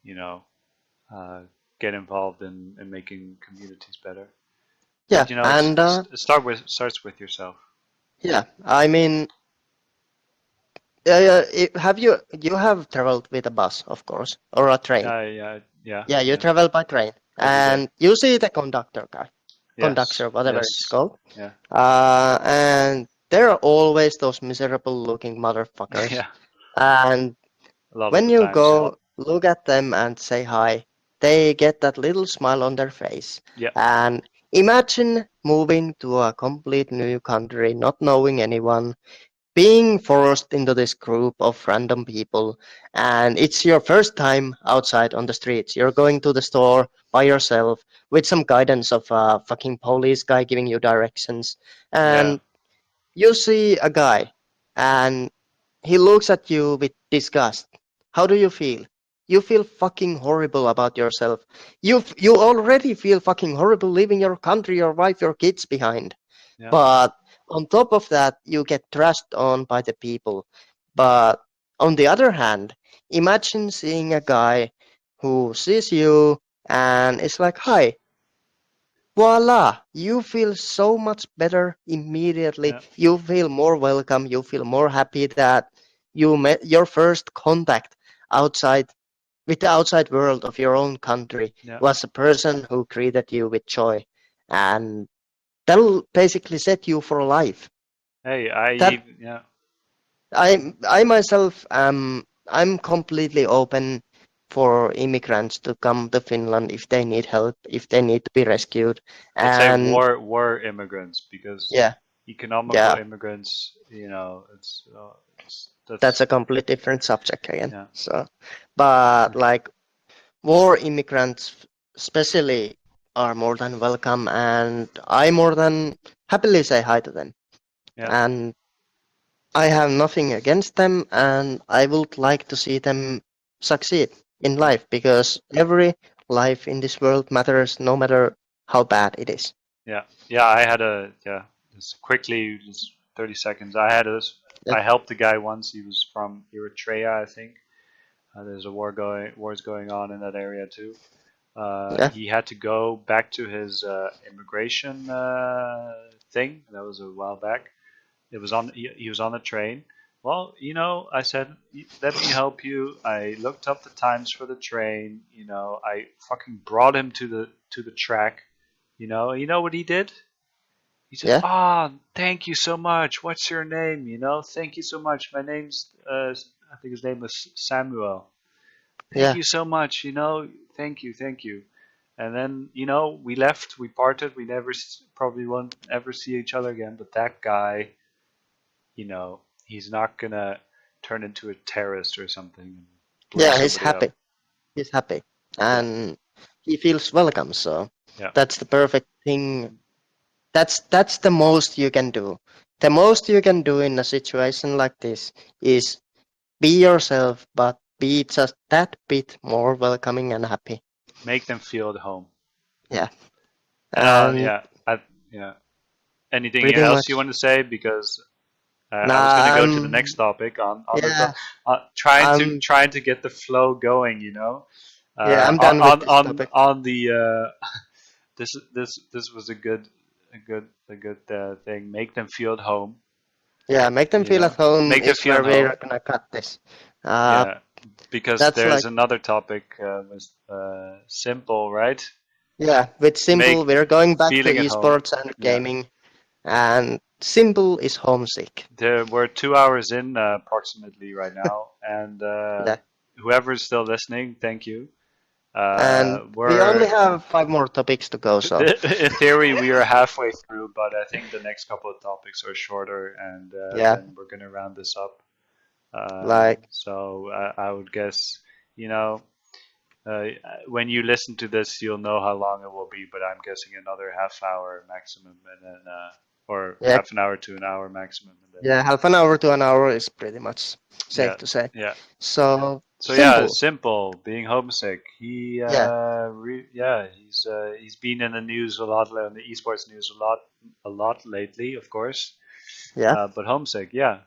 Speaker 1: get involved in making communities better.
Speaker 7: Yeah,
Speaker 1: but, and it starts with yourself.
Speaker 7: Yeah, I mean, you have traveled with a bus, of course, or a train?
Speaker 1: Yeah.
Speaker 7: You travel by train, and you see the conductor guy. Conductor, whatever it's called.
Speaker 1: Yeah.
Speaker 7: And there are always those miserable looking motherfuckers.
Speaker 1: Yeah.
Speaker 7: And when you go look at them and say hi, they get that little smile on their face.
Speaker 1: Yeah.
Speaker 7: And imagine moving to a complete new country, not knowing anyone, being forced into this group of random people, and it's your first time outside on the streets. You're going to the store by yourself with some guidance of a fucking police guy giving you directions, and you see a guy and he looks at you with disgust. How do you feel? You feel fucking horrible about yourself. You already feel fucking horrible leaving your country, your wife, your kids behind. But on top of that, you get trashed on by the people. But on the other hand, imagine seeing a guy who sees you and is like, hi, voila, you feel so much better immediately.
Speaker 1: Yeah,
Speaker 7: You feel more welcome. You feel more happy that you met your first contact outside with the outside world of your own country
Speaker 1: yeah.
Speaker 7: was a person who greeted you with joy, and that'll basically set you for life.
Speaker 1: Hey,
Speaker 7: That
Speaker 1: yeah,
Speaker 7: I myself I'm completely open for immigrants to come to Finland if they need help, if they need to be rescued,
Speaker 1: let's say
Speaker 7: and
Speaker 1: war immigrants, because
Speaker 7: yeah,
Speaker 1: economical
Speaker 7: yeah,
Speaker 1: immigrants,
Speaker 7: that's
Speaker 1: that's
Speaker 7: a complete different subject again.
Speaker 1: yeah,
Speaker 7: So, but like war immigrants, especially, are more than welcome, and I more than happily say hi to them.
Speaker 1: yeah,
Speaker 7: And I have nothing against them, and I would like to see them succeed in
Speaker 1: yeah,
Speaker 7: life because every life in this world matters, no matter how bad it is.
Speaker 1: yeah, yeah. I had a yeah. Just quickly, just 30 seconds.
Speaker 7: Yeah,
Speaker 1: I helped a guy once. He was from Eritrea, I think. There's a wars going on in that area too.
Speaker 7: yeah,
Speaker 1: He had to go back to his immigration thing. That was a while back. He was on the train. Well, I said, let me help you. I looked up the times for the train. I fucking brought him to the track. You know what he did? He said,
Speaker 7: yeah,
Speaker 1: "Ah, thank you so much. What's your name? Thank you so much. My name's I think his name was Samuel. Thank
Speaker 7: yeah,
Speaker 1: you so much. Thank you, thank you." And then, we left, we parted, we probably won't ever see each other again. But that guy, he's not gonna turn into a terrorist or something and blow
Speaker 7: yeah. He's
Speaker 1: somebody up.
Speaker 7: happy. He's happy,
Speaker 1: Yeah,
Speaker 7: and he feels welcome. So
Speaker 1: yeah,
Speaker 7: that's the perfect thing. That's the most you can do. The most you can do in a situation like this is be yourself, but be just that bit more welcoming and happy.
Speaker 1: make them feel at home.
Speaker 7: Yeah,
Speaker 1: And
Speaker 7: and
Speaker 1: yeah. Anything
Speaker 7: pretty
Speaker 1: else you
Speaker 7: much.
Speaker 1: want to say? Because I was going to
Speaker 7: Nah,
Speaker 1: go to the next topic
Speaker 7: yeah, I'm
Speaker 1: trying to get the flow going.
Speaker 7: yeah, I'm done with this
Speaker 1: On
Speaker 7: topic.
Speaker 1: the this was a good thing. Make them feel at home.
Speaker 7: Yeah, make them feel at home
Speaker 1: Make them
Speaker 7: is
Speaker 1: feel
Speaker 7: where
Speaker 1: at
Speaker 7: we're
Speaker 1: home.
Speaker 7: gonna cut this. Uh,
Speaker 1: Yeah, because
Speaker 7: that's
Speaker 1: there's
Speaker 7: like
Speaker 1: another topic was simple, right?
Speaker 7: yeah, with simple,
Speaker 1: Make
Speaker 7: we're going back to
Speaker 1: feeling at home.
Speaker 7: esports and
Speaker 1: Yeah.
Speaker 7: gaming, and simple is homesick.
Speaker 1: We're 2 hours in approximately right now, and
Speaker 7: Yeah,
Speaker 1: whoever's still listening, thank you.
Speaker 7: and we
Speaker 1: We're
Speaker 7: only have 5 more topics to go, so
Speaker 1: in theory we are halfway through, but I think the next couple of topics are shorter, and
Speaker 7: yeah,
Speaker 1: then we're gonna round this up.
Speaker 7: like
Speaker 1: So I would guess, you know, uh, when you listen to this, you'll know how long it will be, but I'm guessing another half hour maximum, and then or
Speaker 7: yeah,
Speaker 1: half an hour to an hour maximum, and then
Speaker 7: yeah, half an hour to an hour is pretty much safe
Speaker 1: yeah,
Speaker 7: to say.
Speaker 1: yeah.
Speaker 7: So
Speaker 1: So yeah,
Speaker 7: simple,
Speaker 1: simple. Being homesick.
Speaker 7: yeah,
Speaker 1: He's been in the news a lot, in the esports news a lot lately, of course.
Speaker 7: yeah,
Speaker 1: But homesick, yeah.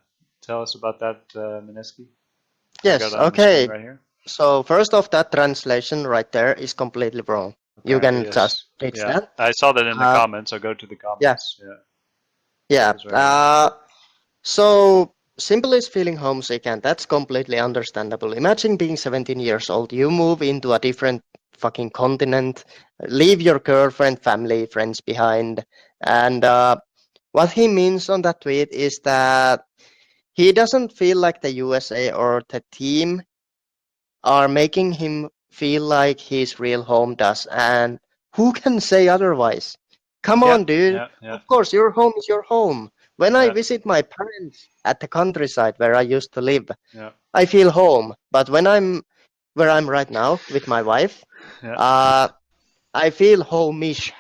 Speaker 1: Tell us about that, Mineski. I got
Speaker 7: yes,
Speaker 1: it on the screen
Speaker 7: okay.
Speaker 1: right here.
Speaker 7: So first off, that translation right there is completely wrong. You
Speaker 1: Apparently,
Speaker 7: can just
Speaker 1: yes.
Speaker 7: fix
Speaker 1: Yeah,
Speaker 7: that.
Speaker 1: I saw that in the
Speaker 7: Uh,
Speaker 1: comments. I'll go to the
Speaker 7: yeah,
Speaker 1: comments. Yeah,
Speaker 7: yeah.
Speaker 1: it's right here.
Speaker 7: So simple is feeling homesick, and that's completely understandable. Imagine being 17 years old. You move into a different fucking continent, leave your girlfriend, family, friends behind, and what he means on that tweet is that he doesn't feel like the USA or the team are making him feel like his real home does. And who can say otherwise? Come
Speaker 1: Yeah,
Speaker 7: on, dude.
Speaker 1: yeah, yeah,
Speaker 7: Of course, your home is your home. When I
Speaker 1: yeah,
Speaker 7: visit my parents at the countryside where I used to live,
Speaker 1: yeah,
Speaker 7: I feel home. But when I'm where I'm right now with my wife,
Speaker 1: yeah.
Speaker 7: uh, I feel homeish,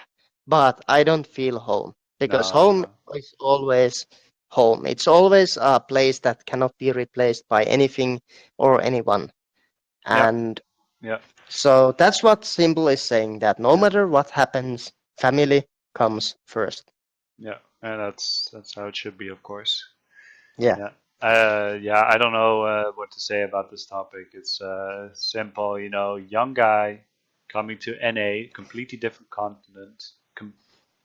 Speaker 7: but I don't feel home because
Speaker 1: No,
Speaker 7: home
Speaker 1: no.
Speaker 7: is always home. It's always a place that cannot be replaced by anything or anyone.
Speaker 1: Yeah,
Speaker 7: And
Speaker 1: yeah,
Speaker 7: so that's what Simple is saying, that no
Speaker 1: yeah,
Speaker 7: matter what happens, family comes first.
Speaker 1: yeah. And that's how it should be, of course.
Speaker 7: Yeah.
Speaker 1: Yeah. Yeah, I don't know what to say about this topic. It's simple, young guy coming to NA, completely different continent.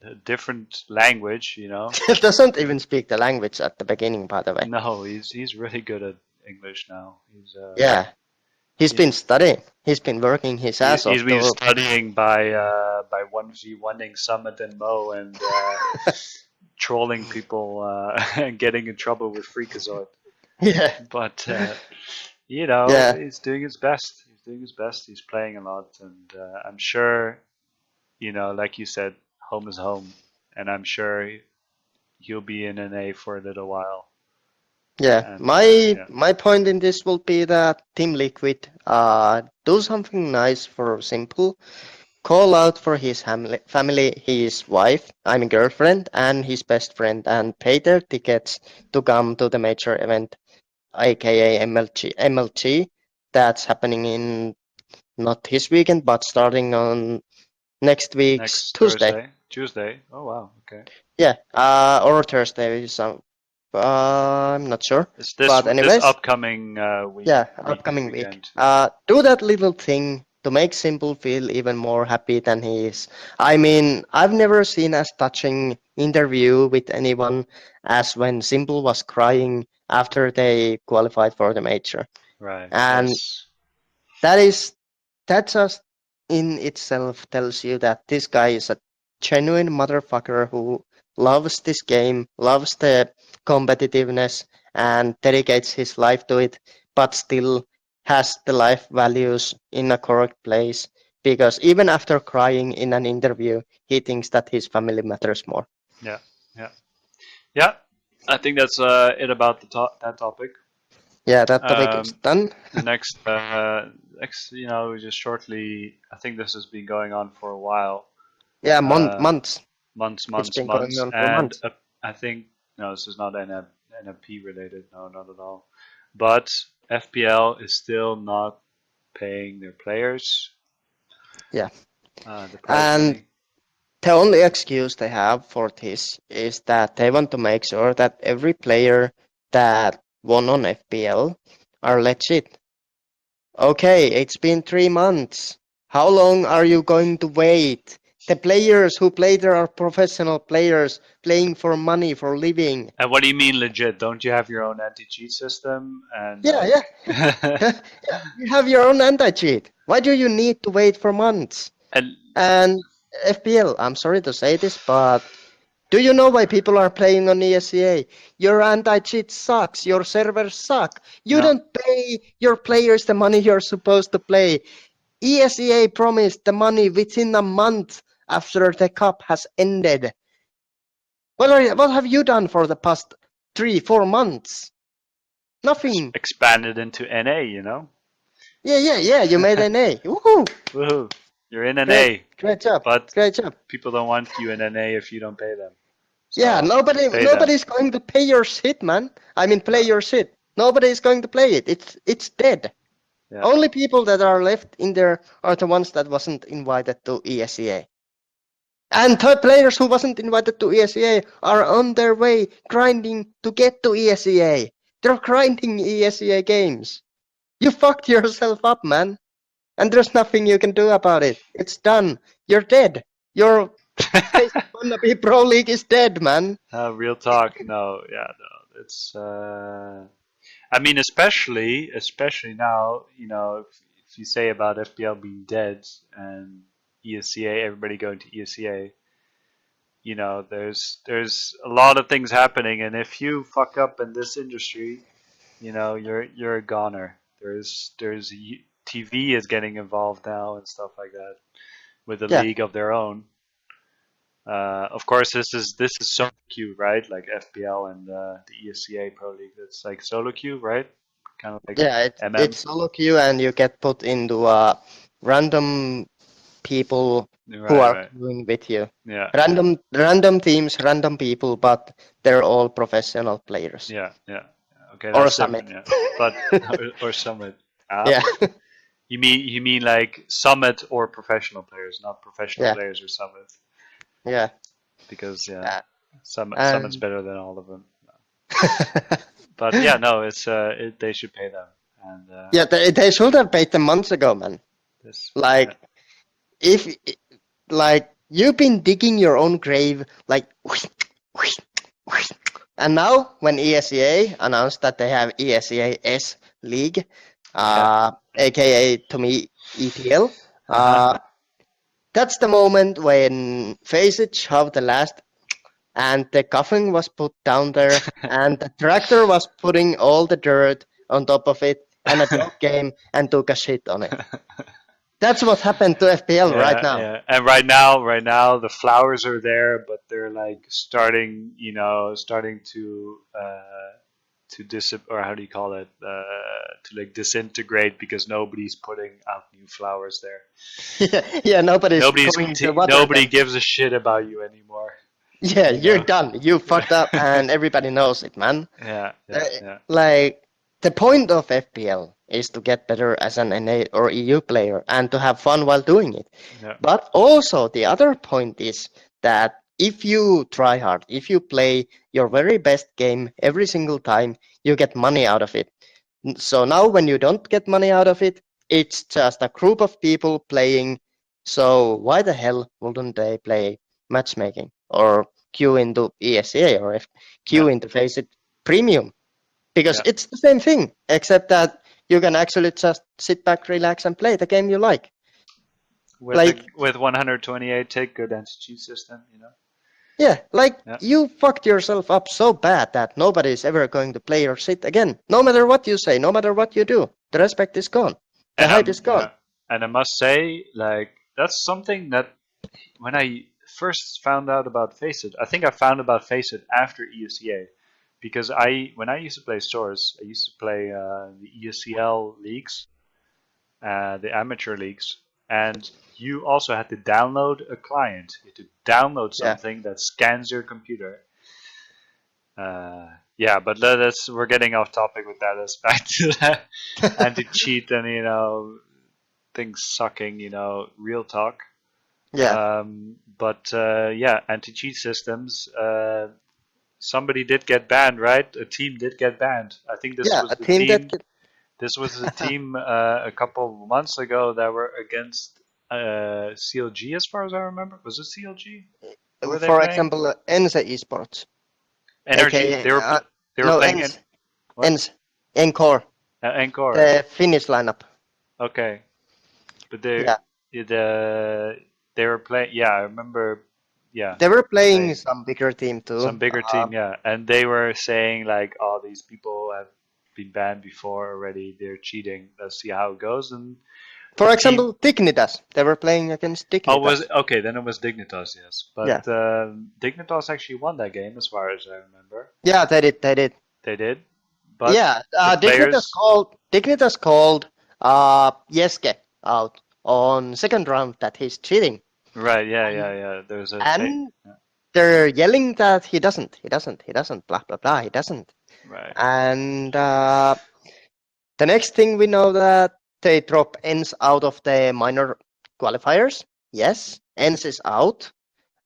Speaker 1: a different language, you know.
Speaker 7: Doesn't even speak the language at the beginning, by the way.
Speaker 1: No, he's really good at English now.
Speaker 7: Yeah. He's been studying. He's been working his ass off.
Speaker 1: He's been studying by 1v1ing Summit and Mo and trolling people and getting in trouble with Freakazoid.
Speaker 7: Yeah.
Speaker 1: But you know,
Speaker 7: Yeah.
Speaker 1: he's doing his best. He's doing his best. He's playing a lot, and I'm sure, you know, like you said, home is home, and I'm sure he'll be in NA for a little while.
Speaker 7: Yeah,
Speaker 1: And,
Speaker 7: my point in this will be that Team Liquid do something nice for Simple. Call out for his family, his wife, girlfriend, and his best friend, and pay their tickets to come to the major event, aka MLG. That's happening in not this weekend, but starting on next week's
Speaker 1: next
Speaker 7: Tuesday.
Speaker 1: Tuesday. Oh wow. Okay.
Speaker 7: Yeah, or Thursday. I'm not sure.
Speaker 1: It's this
Speaker 7: But anyways,
Speaker 1: this upcoming week.
Speaker 7: yeah, upcoming week.
Speaker 1: Weekend.
Speaker 7: Do that little thing to make Simple feel even more happy than he is. I mean, I've never seen as touching interview with anyone as when Simple was crying after they qualified for the major.
Speaker 1: Right.
Speaker 7: And
Speaker 1: yes.
Speaker 7: that just in itself tells you that this guy is a genuine motherfucker who loves this game, loves the competitiveness, and dedicates his life to it, but still has the life values in a correct place. Because even after crying in an interview, he thinks that his family matters more.
Speaker 1: Yeah. I think that's it about that topic.
Speaker 7: Yeah, that topic is done.
Speaker 1: Next, you know, just shortly. I think this has been going on for a while.
Speaker 7: Yeah, months.
Speaker 1: Months,
Speaker 7: been going on for months.
Speaker 1: I think no, this is not NFP related. No, not at all. But FPL is still not paying their players.
Speaker 7: Yeah.
Speaker 1: The prize
Speaker 7: And
Speaker 1: money.
Speaker 7: the only excuse they have for this is that they want to make sure that every player that won on FPL are legit. Okay, it's been 3 months. How long are you going to wait? The players who play there are professional players playing for money, for living.
Speaker 1: And what do you mean legit? Don't you have your own anti-cheat system? And
Speaker 7: Yeah. You have your own anti-cheat. Why do you need to wait for months? And FPL, I'm sorry to say this, but do you know why people are playing on ESEA? Your anti-cheat sucks. Your servers suck. You don't pay your players the money you're supposed to play. ESEA promised the money within a month after the cup has ended. What have you done for the past 3-4 months? Nothing.
Speaker 1: Expanded into NA, you know?
Speaker 7: Yeah. You made NA. Woohoo!
Speaker 1: Woohoo! You're in NA.
Speaker 7: Great job.
Speaker 1: But
Speaker 7: great job.
Speaker 1: People don't want you in NA if you don't pay them. So
Speaker 7: yeah, nobody's going to pay your shit, man. I mean, play your shit. Nobody's going to play it. It's dead. Yeah. Only people that are left in there are the ones that wasn't invited to ESEA. And third players who wasn't invited to ESEA are on their way grinding to get to ESEA. They're grinding ESEA games. You fucked yourself up, man. And there's nothing you can do about it. It's done. You're dead. Your wannabe pro league is dead, man.
Speaker 1: Real talk. No. It's I mean, especially now, you know, if you say about FPL being dead and ESEA, everybody going to ESEA, you know, there's a lot of things happening, and if you fuck up in this industry, you know, you're a goner. There's TV is getting involved now and stuff like that with a league of their own. Of course, this is solo queue, right? Like FPL and the ESEA Pro League. It's like solo queue, right? Kind of like
Speaker 7: it's solo queue, and you get put into random people who are queuing with you.
Speaker 1: Yeah.
Speaker 7: Random teams, random people, but they're all professional players.
Speaker 1: Yeah. Okay.
Speaker 7: Or Summit.
Speaker 1: Yeah. But or Summit.
Speaker 7: Yeah.
Speaker 1: You mean like Summit or professional players, not professional players or Summit.
Speaker 7: Yeah.
Speaker 1: Because Summit's better than all of them. No. But yeah, no, it's they should pay them. And
Speaker 7: they should have paid them months ago, man. If You've been digging your own grave like. And now, when ESEA announced that they have ESEA S League, aka to me EPL, that's the moment when Faceit shoved the last, and the coffin was put down there, and the tractor was putting all the dirt on top of it, and a dog came and took a shit on it. That's what happened to FPL right now.
Speaker 1: Yeah. And right now, the flowers are there, but they're like starting to or how do you call it? To like disintegrate because nobody's putting out new flowers there.
Speaker 7: Yeah, nobody
Speaker 1: gives a shit about you anymore.
Speaker 7: Yeah, you're done. You fucked up, and everybody knows it, man.
Speaker 1: Yeah.
Speaker 7: Like, the point of FPL is to get better as an NA or EU player and to have fun while doing it.
Speaker 1: Yeah.
Speaker 7: But also, the other point is that if you try hard, if you play your very best game every single time, you get money out of it. So now when you don't get money out of it, it's just a group of people playing. So why the hell wouldn't they play matchmaking or queue into ESEA or queue into Faceit Premium? Because it's the same thing, except that you can actually just sit back, relax, and play the game you like.
Speaker 1: With 128 take good anti-cheat system, you know.
Speaker 7: Yeah, you fucked yourself up so bad that nobody is ever going to play your shit again. No matter what you say, no matter what you do, the respect is gone. The hype is gone.
Speaker 1: And I must say, like, that's something that when I first found out about Faceit, I think I found about Faceit after ESEA. Because when I used to play Source, I used to play the ESEL leagues, the amateur leagues, and you also had to download a client. You had to download something that scans your computer. But we're getting off topic with that. Let's back to that anti-cheat and things sucking. Real talk.
Speaker 7: Yeah.
Speaker 1: Anti-cheat systems. Somebody did get banned, right? A team did get banned. I think this was the team. This was a team a couple of months ago that were against CLG, as far as I remember. Was it CLG?
Speaker 7: For example, ENVYUs Esports.
Speaker 1: Energy.
Speaker 7: AKA,
Speaker 1: they were playing
Speaker 7: Encore.
Speaker 1: Encore.
Speaker 7: The Finnish lineup.
Speaker 1: Okay, but they were playing. Yeah, I remember. Yeah,
Speaker 7: they were playing some bigger team too.
Speaker 1: Some bigger team, yeah, and they were saying like, "Oh, these people have been banned before already. They're cheating. Let's see how it goes." And
Speaker 7: for example, Dignitas. They were playing against Dignitas.
Speaker 1: Then it was Dignitas, yes. But Dignitas actually won that game, as far as I remember.
Speaker 7: Yeah, they did.
Speaker 1: They did. But
Speaker 7: Dignitas called Jeske out on second round that he's cheating.
Speaker 1: Right, yeah. There's
Speaker 7: they're yelling that he doesn't, blah, blah, blah, he doesn't.
Speaker 1: Right.
Speaker 7: And the next thing we know that they drop ENS out of the minor qualifiers. Yes, ENS is out.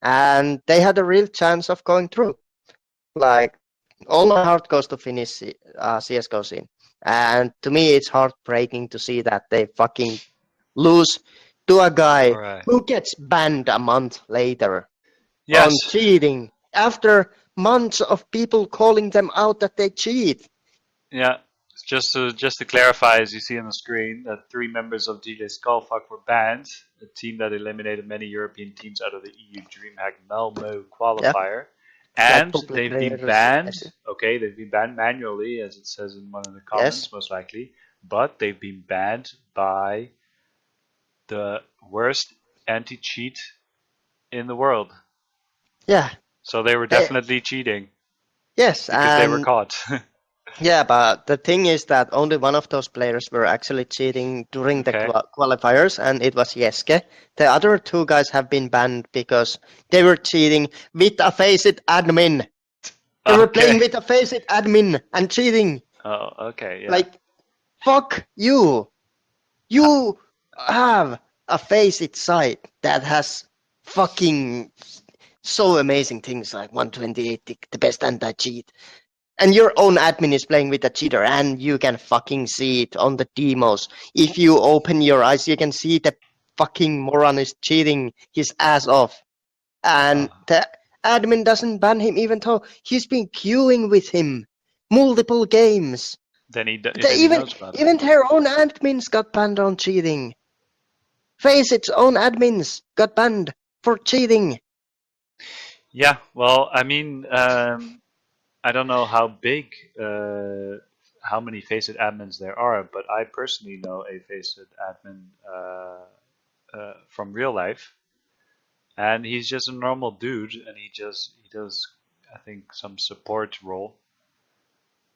Speaker 7: And they had a real chance of going through. Like, all my heart goes to Finnish CSGO scene. And to me, it's heartbreaking to see that they fucking lose to a guy who gets banned a month later on cheating after months of people calling them out that they cheat.
Speaker 1: Yeah, just to clarify, as you see on the screen, that 3 members of DJ Skullfuck were banned, a team that eliminated many European teams out of the EU DreamHack Malmo qualifier. And they've been banned. Okay, they've been banned manually, as it says in one of the comments, most likely. But they've been banned by the worst anti-cheat in the world.
Speaker 7: Yeah.
Speaker 1: So they were definitely cheating.
Speaker 7: Yes,
Speaker 1: because they were caught.
Speaker 7: Yeah, but the thing is that only one of those players were actually cheating during the qualifiers, and it was Jeske. The other 2 guys have been banned because they were cheating with a Faceit admin. They were playing with a Faceit admin and cheating.
Speaker 1: Oh, okay. Yeah.
Speaker 7: Like, fuck you. You have a Faceit site that has fucking so amazing things like 128, the best anti-cheat. And your own admin is playing with a cheater, and you can fucking see it on the demos. If you open your eyes, you can see the fucking moron is cheating his ass off. and the admin doesn't ban him even though he's been queuing with him multiple games.
Speaker 1: Then he
Speaker 7: Even
Speaker 1: knows about it.
Speaker 7: even their own admins got banned on cheating. Faceit's own admins got banned for cheating.
Speaker 1: Yeah, well, I mean, I don't know how big, how many Faceit admins there are, but I personally know a Faceit admin from real life, and he's just a normal dude, and he does, I think, some support role.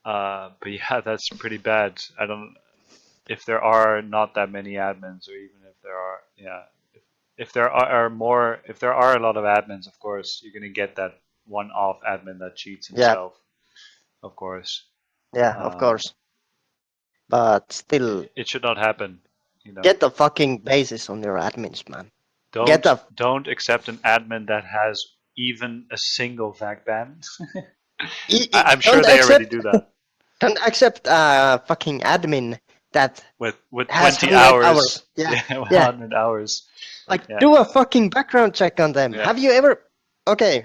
Speaker 1: But yeah, that's pretty bad. I don't, if there are not that many admins, or even if there are, yeah, if there are more, if there are a lot of admins, of course, you're gonna get that one-off admin that cheats himself, of course.
Speaker 7: Yeah, of course. But still,
Speaker 1: it should not happen. You know,
Speaker 7: get the fucking basis on your admins, man.
Speaker 1: don't accept an admin that has even a single VAC ban. I'm sure they already do that.
Speaker 7: Don't accept a fucking admin that
Speaker 1: with
Speaker 7: has
Speaker 1: 20 hours.
Speaker 7: Yeah,
Speaker 1: 100 hours.
Speaker 7: Like, do a fucking background check on them.
Speaker 1: Yeah.
Speaker 7: Have you ever? Okay,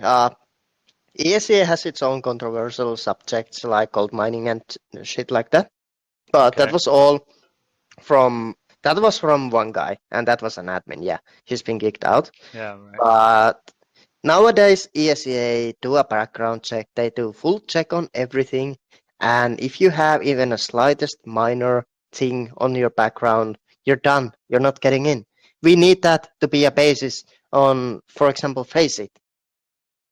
Speaker 7: ESEA has its own controversial subjects like gold mining and shit like that. But that was all from one guy, and that was an admin. Yeah, he's been kicked out.
Speaker 1: Yeah, right.
Speaker 7: But nowadays, ESEA do a background check. They do full check on everything. And if you have even a slightest minor thing on your background, you're done. You're not getting in. We need that to be a basis on, for example, Faceit.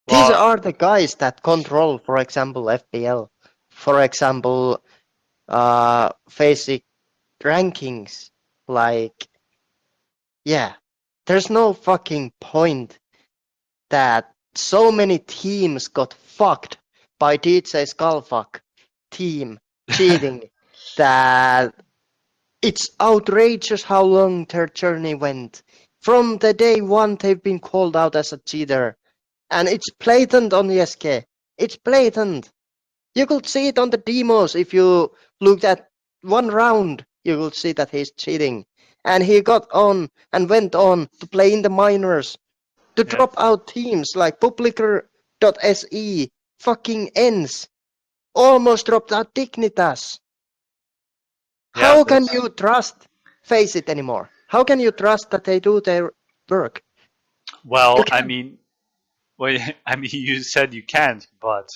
Speaker 7: These are the guys that control, for example, FPL. For example, Faceit rankings. Like, yeah, there's no fucking point that so many teams got fucked by DJ Skullfuck team cheating that it's outrageous how long their journey went. From the day one, they've been called out as a cheater. And it's blatant on the SK. It's blatant. You could see it on the demos. If you looked at one round, you will see that he's cheating. And he got on and went on to play in the minors. To drop out teams like Publicker.se, fucking ends. Almost dropped out Dignitas. How can you trust Faceit anymore? How can you trust that they do their work?
Speaker 1: Well, I mean, you said you can't, but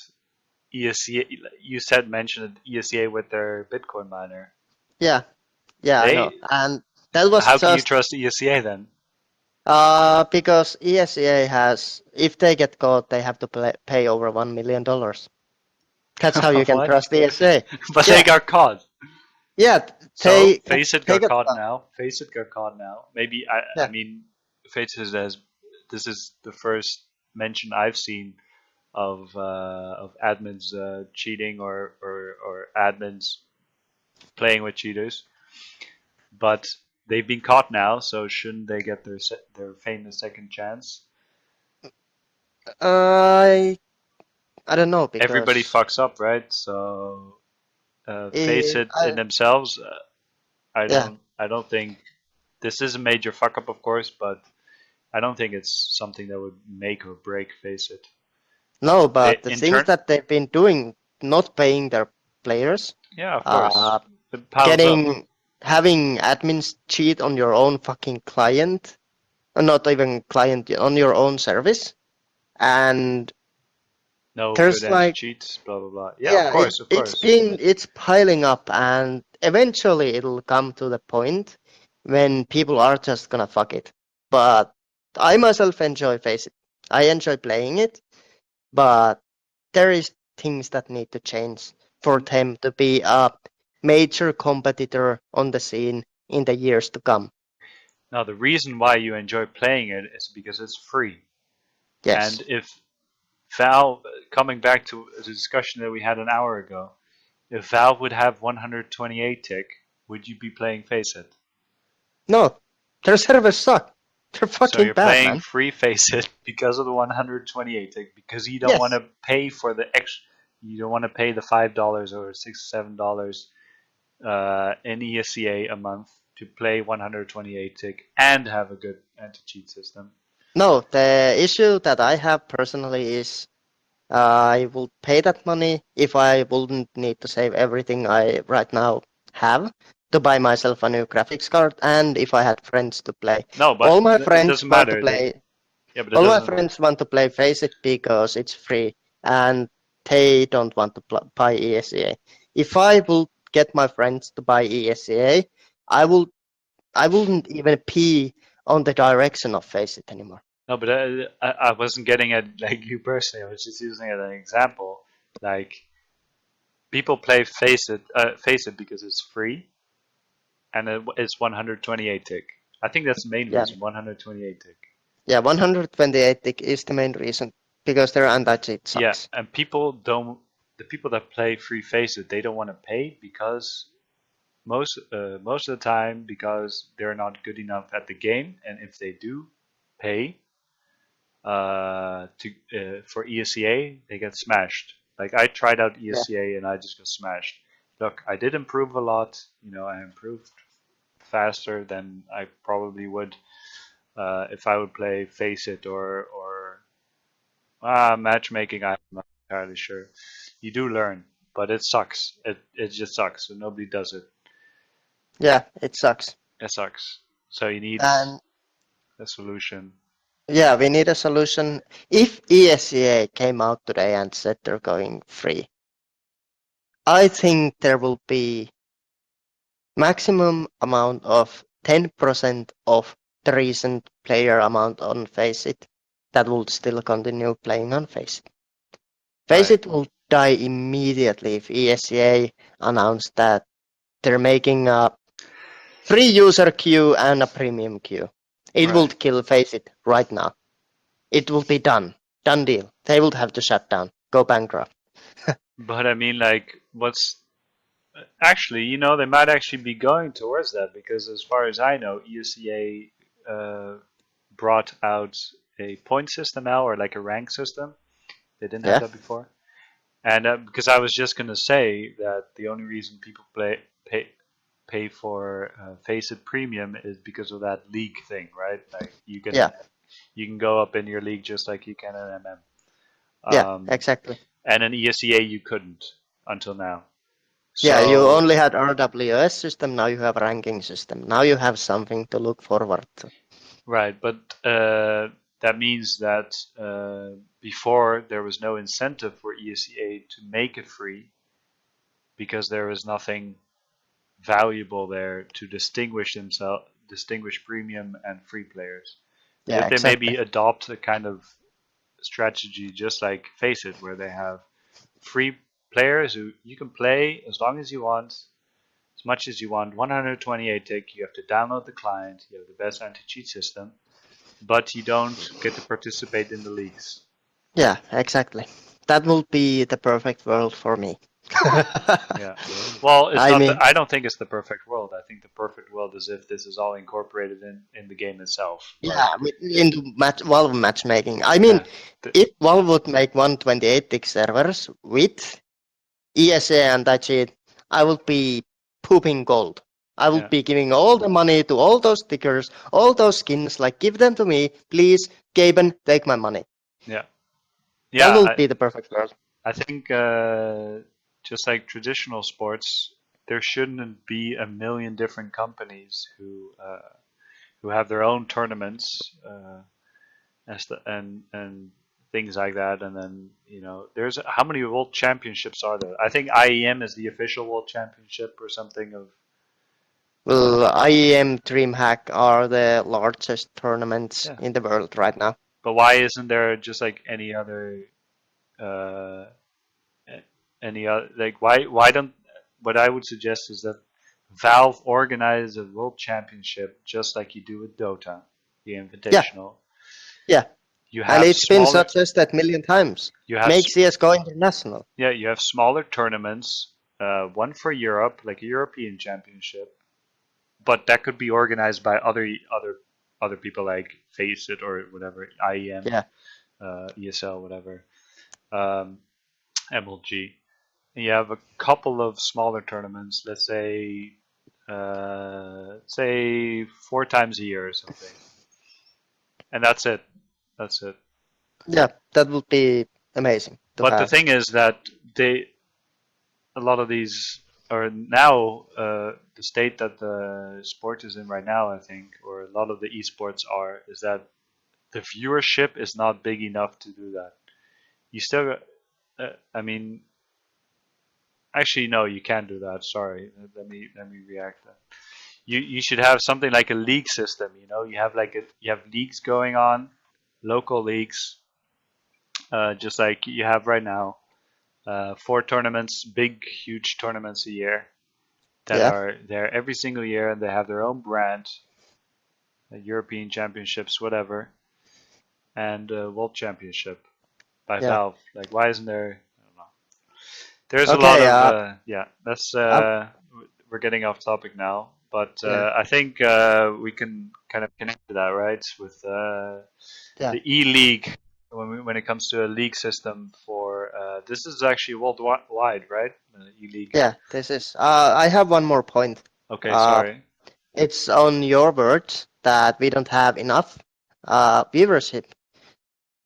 Speaker 1: ESEA, you mentioned ESEA with their Bitcoin miner.
Speaker 7: Yeah, I know. And that was
Speaker 1: how can you trust ESEA then?
Speaker 7: Because ESEA has, if they get caught, they have to pay over $1 million. That's how you can trust ESEA.
Speaker 1: But they got caught.
Speaker 7: Yeah,
Speaker 1: so Faceit got caught now. Faceit got caught now. Maybe I mean, Faceit has. This is the first mention I've seen of admins cheating or admins playing with cheaters. But they've been caught now, so shouldn't they get their famous second chance?
Speaker 7: I don't know, because
Speaker 1: everybody fucks up, right? So Faceit in themselves, I don't think this is a major fuck up, of course, but I don't think it's something that would make or break Faceit.
Speaker 7: No, but the things that they've been doing, not paying their players.
Speaker 1: Yeah, of course.
Speaker 7: Having admins cheat on your own fucking client, or not even client, on your own service, and there's like
Speaker 1: cheats, blah blah blah. Yeah, of course.
Speaker 7: It's piling up, and eventually it'll come to the point when people are just gonna fuck it. But I myself enjoy Faceit. I enjoy playing it, but there is things that need to change for them to be a major competitor on the scene in the years to come.
Speaker 1: Now, the reason why you enjoy playing it is because it's free.
Speaker 7: Yes.
Speaker 1: And if Valve, coming back to the discussion that we had an hour ago, if Valve would have 128 tick, would you be playing Faceit?
Speaker 7: No, their servers suck. They're fucking bad,
Speaker 1: so you're playing free Faceit because of the 128 tick, because you don't want to pay for the extra. You don't want to pay the $5 or $6, $7 in ESEA a month to play 128 tick and have a good anti-cheat system.
Speaker 7: No, the issue that I have personally is I will pay that money if I wouldn't need to save everything I right now have to buy myself a new graphics card, and if I had friends to play.
Speaker 1: No, but
Speaker 7: All my
Speaker 1: it
Speaker 7: friends
Speaker 1: doesn't
Speaker 7: want to
Speaker 1: matter.
Speaker 7: play.
Speaker 1: Yeah, but it
Speaker 7: All my
Speaker 1: doesn't.
Speaker 7: friends want to play Faceit because it's free, and they don't want to buy ESEA. If I will get my friends to buy ESEA, I will. I wouldn't even pee on the direction of Faceit anymore.
Speaker 1: No, but I wasn't getting at like you personally. I was just using it as an example. Like people play Face It because it's free and it's 128 tick. I think that's the main
Speaker 7: Yeah,
Speaker 1: reason. 128 tick.
Speaker 7: yeah. 128 tick is the main reason because their anti-cheat
Speaker 1: Yeah,
Speaker 7: sucks.
Speaker 1: and people don't. The people that play free Face It, they don't want to pay because most of the time because they're not good enough at the game, and if they do pay for ESEA, they get smashed. Like I tried out
Speaker 7: Yeah,
Speaker 1: ESEA and I just got smashed. Look, I did improve a lot. You know, I improved faster than I probably would if I would play Face It or matchmaking. I'm not entirely sure. You do learn, but it sucks. It just sucks. So nobody does it.
Speaker 7: yeah. It sucks.
Speaker 1: It sucks. So you need
Speaker 7: And
Speaker 1: a solution.
Speaker 7: yeah, we need a solution. If ESEA came out today and said they're going free, I think there will be maximum amount of 10% of the recent player amount on Faceit that will still continue playing on Faceit.
Speaker 1: Right.
Speaker 7: Faceit will die immediately if ESEA announced that they're making a free user queue and a premium queue. It will
Speaker 1: Right.
Speaker 7: kill Faceit right now. It will be done. Done deal. They will have to shut down. Go bankrupt.
Speaker 1: But I mean, like, what's actually, they might actually be going towards that because, as far as I know, ESEA brought out a point system now or like a rank system. They didn't have
Speaker 7: Yeah.
Speaker 1: that before. And because I was just gonna say that the only reason people pay for Faceit Premium is because of that league thing, right? Like
Speaker 7: Yeah.
Speaker 1: you can go up in your league just like you can in MM.
Speaker 7: Yeah.
Speaker 1: Um,
Speaker 7: Exactly.
Speaker 1: and in ESEA you couldn't until now.
Speaker 7: Yeah. You
Speaker 1: So
Speaker 7: only had RWS system. Now you have ranking system. Now you have something to look forward to.
Speaker 1: right, but that means that before there was no incentive for ESEA to make it free because there was nothing valuable there to distinguish premium and free players. But
Speaker 7: Yeah.
Speaker 1: if they maybe
Speaker 7: Exactly.
Speaker 1: adopt a kind of strategy just like Faceit, where they have free players who you can play as long as you want, as much as you want, 128 tick, you have to download the client, you have the best anti-cheat system, but you don't get to participate in the leagues.
Speaker 7: Yeah. Exactly. That will be the perfect world for me.
Speaker 1: Yeah. Well, it's
Speaker 7: I
Speaker 1: not.
Speaker 7: mean,
Speaker 1: I don't think it's the perfect world. I think the perfect world is if this is all incorporated in the game itself. Like,
Speaker 7: yeah, into Valve matchmaking. I mean,
Speaker 1: yeah, the,
Speaker 7: if Valve would make 128 tick servers with ESA and that shit, I would be pooping gold. I would
Speaker 1: yeah,
Speaker 7: be giving all the money to all those stickers, all those skins. Like, give them to me, please. Gaben, take my money.
Speaker 1: yeah,
Speaker 7: That
Speaker 1: yeah.
Speaker 7: will be the perfect world.
Speaker 1: I think just like traditional sports, there shouldn't be a million different companies who have their own tournaments and things like that. And then there's how many world championships are there? I think IEM is the official world championship or something of.
Speaker 7: Well, IEM DreamHack are the largest tournaments
Speaker 1: Yeah,
Speaker 7: in the world right now.
Speaker 1: but why isn't there just like any other uh, like why don't what I would suggest is that Valve organize a world championship just like you do with Dota, the
Speaker 7: Yeah,
Speaker 1: Invitational.
Speaker 7: yeah.
Speaker 1: You
Speaker 7: And
Speaker 1: have
Speaker 7: it's been
Speaker 1: smaller
Speaker 7: suggested a million times.
Speaker 1: you have
Speaker 7: Make CSGO international.
Speaker 1: yeah, you have smaller tournaments, one for Europe, like a European championship, but that could be organized by other people like Faceit or whatever, IEM,
Speaker 7: Yeah,
Speaker 1: ESL, whatever, um, MLG. And you have a couple of smaller tournaments, let's say 4 times a year or something, and that's it. That's it.
Speaker 7: Yeah, that would be amazing to
Speaker 1: But the
Speaker 7: have.
Speaker 1: thing is that a lot of these are now the state that the sport is in right now. I think, or a lot of the esports is that the viewership is not big enough to do that. You still, I mean, actually, no, you can't do that. Sorry, let me react. That you should have something like a league system. You know, you have leagues going on, local leagues, just like you have right now. 4 tournaments, big, huge tournaments a year that
Speaker 7: Yeah,
Speaker 1: are there every single year, and they have their own brand, European Championships, whatever, and World Championship by
Speaker 7: yeah.
Speaker 1: Valve. Like, why isn't there? I don't know. There's a lot
Speaker 7: Okay,
Speaker 1: of yeah. That's
Speaker 7: uh,
Speaker 1: we're getting off topic now, but
Speaker 7: yeah,
Speaker 1: I think we can kind of connect to that, right? With
Speaker 7: yeah,
Speaker 1: the E League when it comes to a league system for this is actually worldwide, right? E League.
Speaker 7: yeah. This is. I have one more point.
Speaker 1: Okay,
Speaker 7: Uh,
Speaker 1: sorry.
Speaker 7: it's on your words that we don't have enough viewership.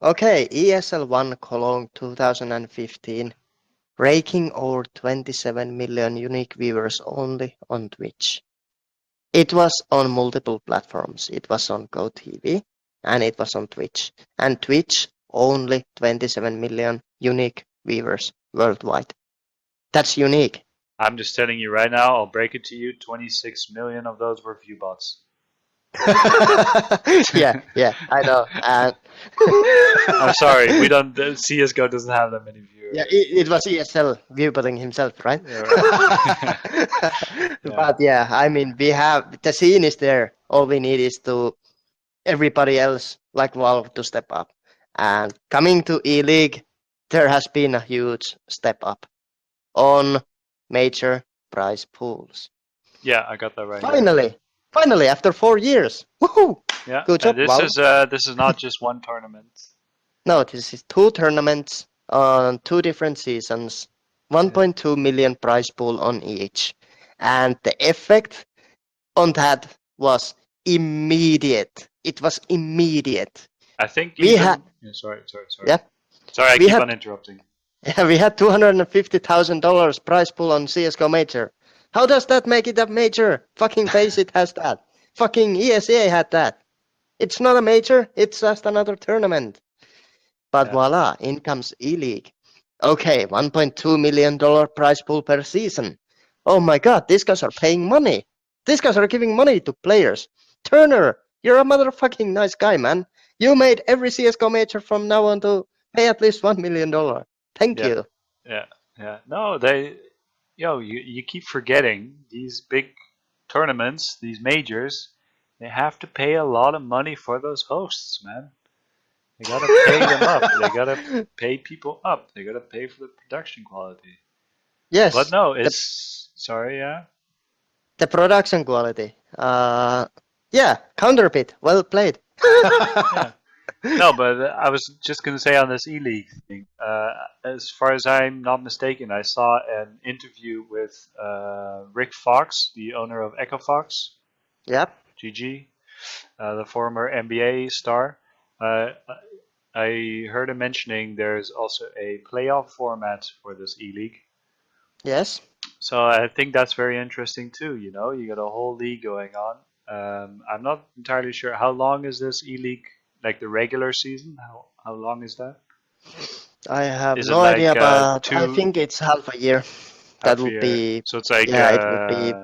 Speaker 7: Okay, ESL1 Cologne 2015, raking over 27 million unique viewers only on Twitch. It was on multiple platforms. It was on GoTV and it was on Twitch. And Twitch only 27 million unique viewers worldwide. That's unique.
Speaker 1: I'm just telling you right now. I'll break it to you. 26 million of those were view bots.
Speaker 7: Yeah, yeah, I know. And
Speaker 1: I'm sorry, we don't. CS:GO doesn't have that many viewers.
Speaker 7: yeah, it was ESL viewbotting himself, right?
Speaker 1: Yeah, right. Yeah.
Speaker 7: But yeah, I mean, we have the scene is there. All we need is to everybody else like Valve to step up. And coming to E-League, there has been a huge step up on major prize pools.
Speaker 1: Yeah, I got that right.
Speaker 7: Finally, after 4 years. Woohoo!
Speaker 1: Yeah,
Speaker 7: Good job,
Speaker 1: this
Speaker 7: Valve.
Speaker 1: this is not just one tournament.
Speaker 7: No, this is 2 tournaments on 2 different seasons, 1.2 million prize pool on each. And the effect on that was immediate. It was immediate.
Speaker 1: I think
Speaker 7: We
Speaker 1: even.
Speaker 7: had,
Speaker 1: Yeah, sorry.
Speaker 7: yeah,
Speaker 1: Sorry, I
Speaker 7: we
Speaker 1: keep
Speaker 7: had,
Speaker 1: on interrupting.
Speaker 7: yeah, we had $250,000 prize pool on CS:GO Major. How does that make it a major? Fucking Faceit has that. Fucking ESEA had that. It's not a major. It's just another tournament. But
Speaker 1: Yeah.
Speaker 7: voila, in comes E-League. Okay, $1.2 million prize pool per season. Oh my god, these guys are paying money. These guys are giving money to players. Turner, you're a motherfucking nice guy, man. You made every CSGO major from now on to pay at least $1 million. Thank
Speaker 1: Yeah.
Speaker 7: you.
Speaker 1: Yeah. No, you keep forgetting these big tournaments, these majors. They have to pay a lot of money for those hosts, man. They gotta pay them up. They gotta pay people up. They gotta pay for the production quality.
Speaker 7: Yes,
Speaker 1: But no, it's sorry, yeah.
Speaker 7: the production quality. Yeah, counterpit. Well played.
Speaker 1: Yeah. No, but I was just gonna say on this E-League thing. As far as I'm not mistaken, I saw an interview with Rick Fox, the owner of Echo Fox,
Speaker 7: Yep.
Speaker 1: GG, the former NBA star. Uh, I heard him mentioning there's also a playoff format for this E-League.
Speaker 7: Yes.
Speaker 1: So I think that's very interesting too. You know, you got a whole league going on. I'm not entirely sure how long is this E-League, like the regular season. How long is that?
Speaker 7: I have
Speaker 1: Is it
Speaker 7: no idea,
Speaker 1: like
Speaker 7: but I
Speaker 1: two
Speaker 7: think it's half a year. That
Speaker 1: half a
Speaker 7: would
Speaker 1: year?
Speaker 7: be,
Speaker 1: So it's like
Speaker 7: yeah, it would be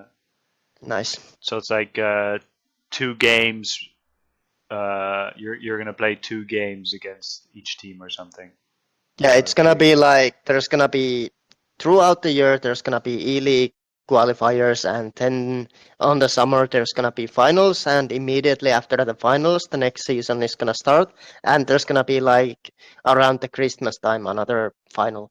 Speaker 7: nice.
Speaker 1: so it's like 2 games. You're gonna play 2 games against each team or something.
Speaker 7: Yeah, it's gonna be like there's gonna be throughout the year there's gonna be E-League qualifiers, and then on the summer there's gonna be finals, and immediately after the finals the next season is gonna start, and there's gonna be like around the Christmas time another final.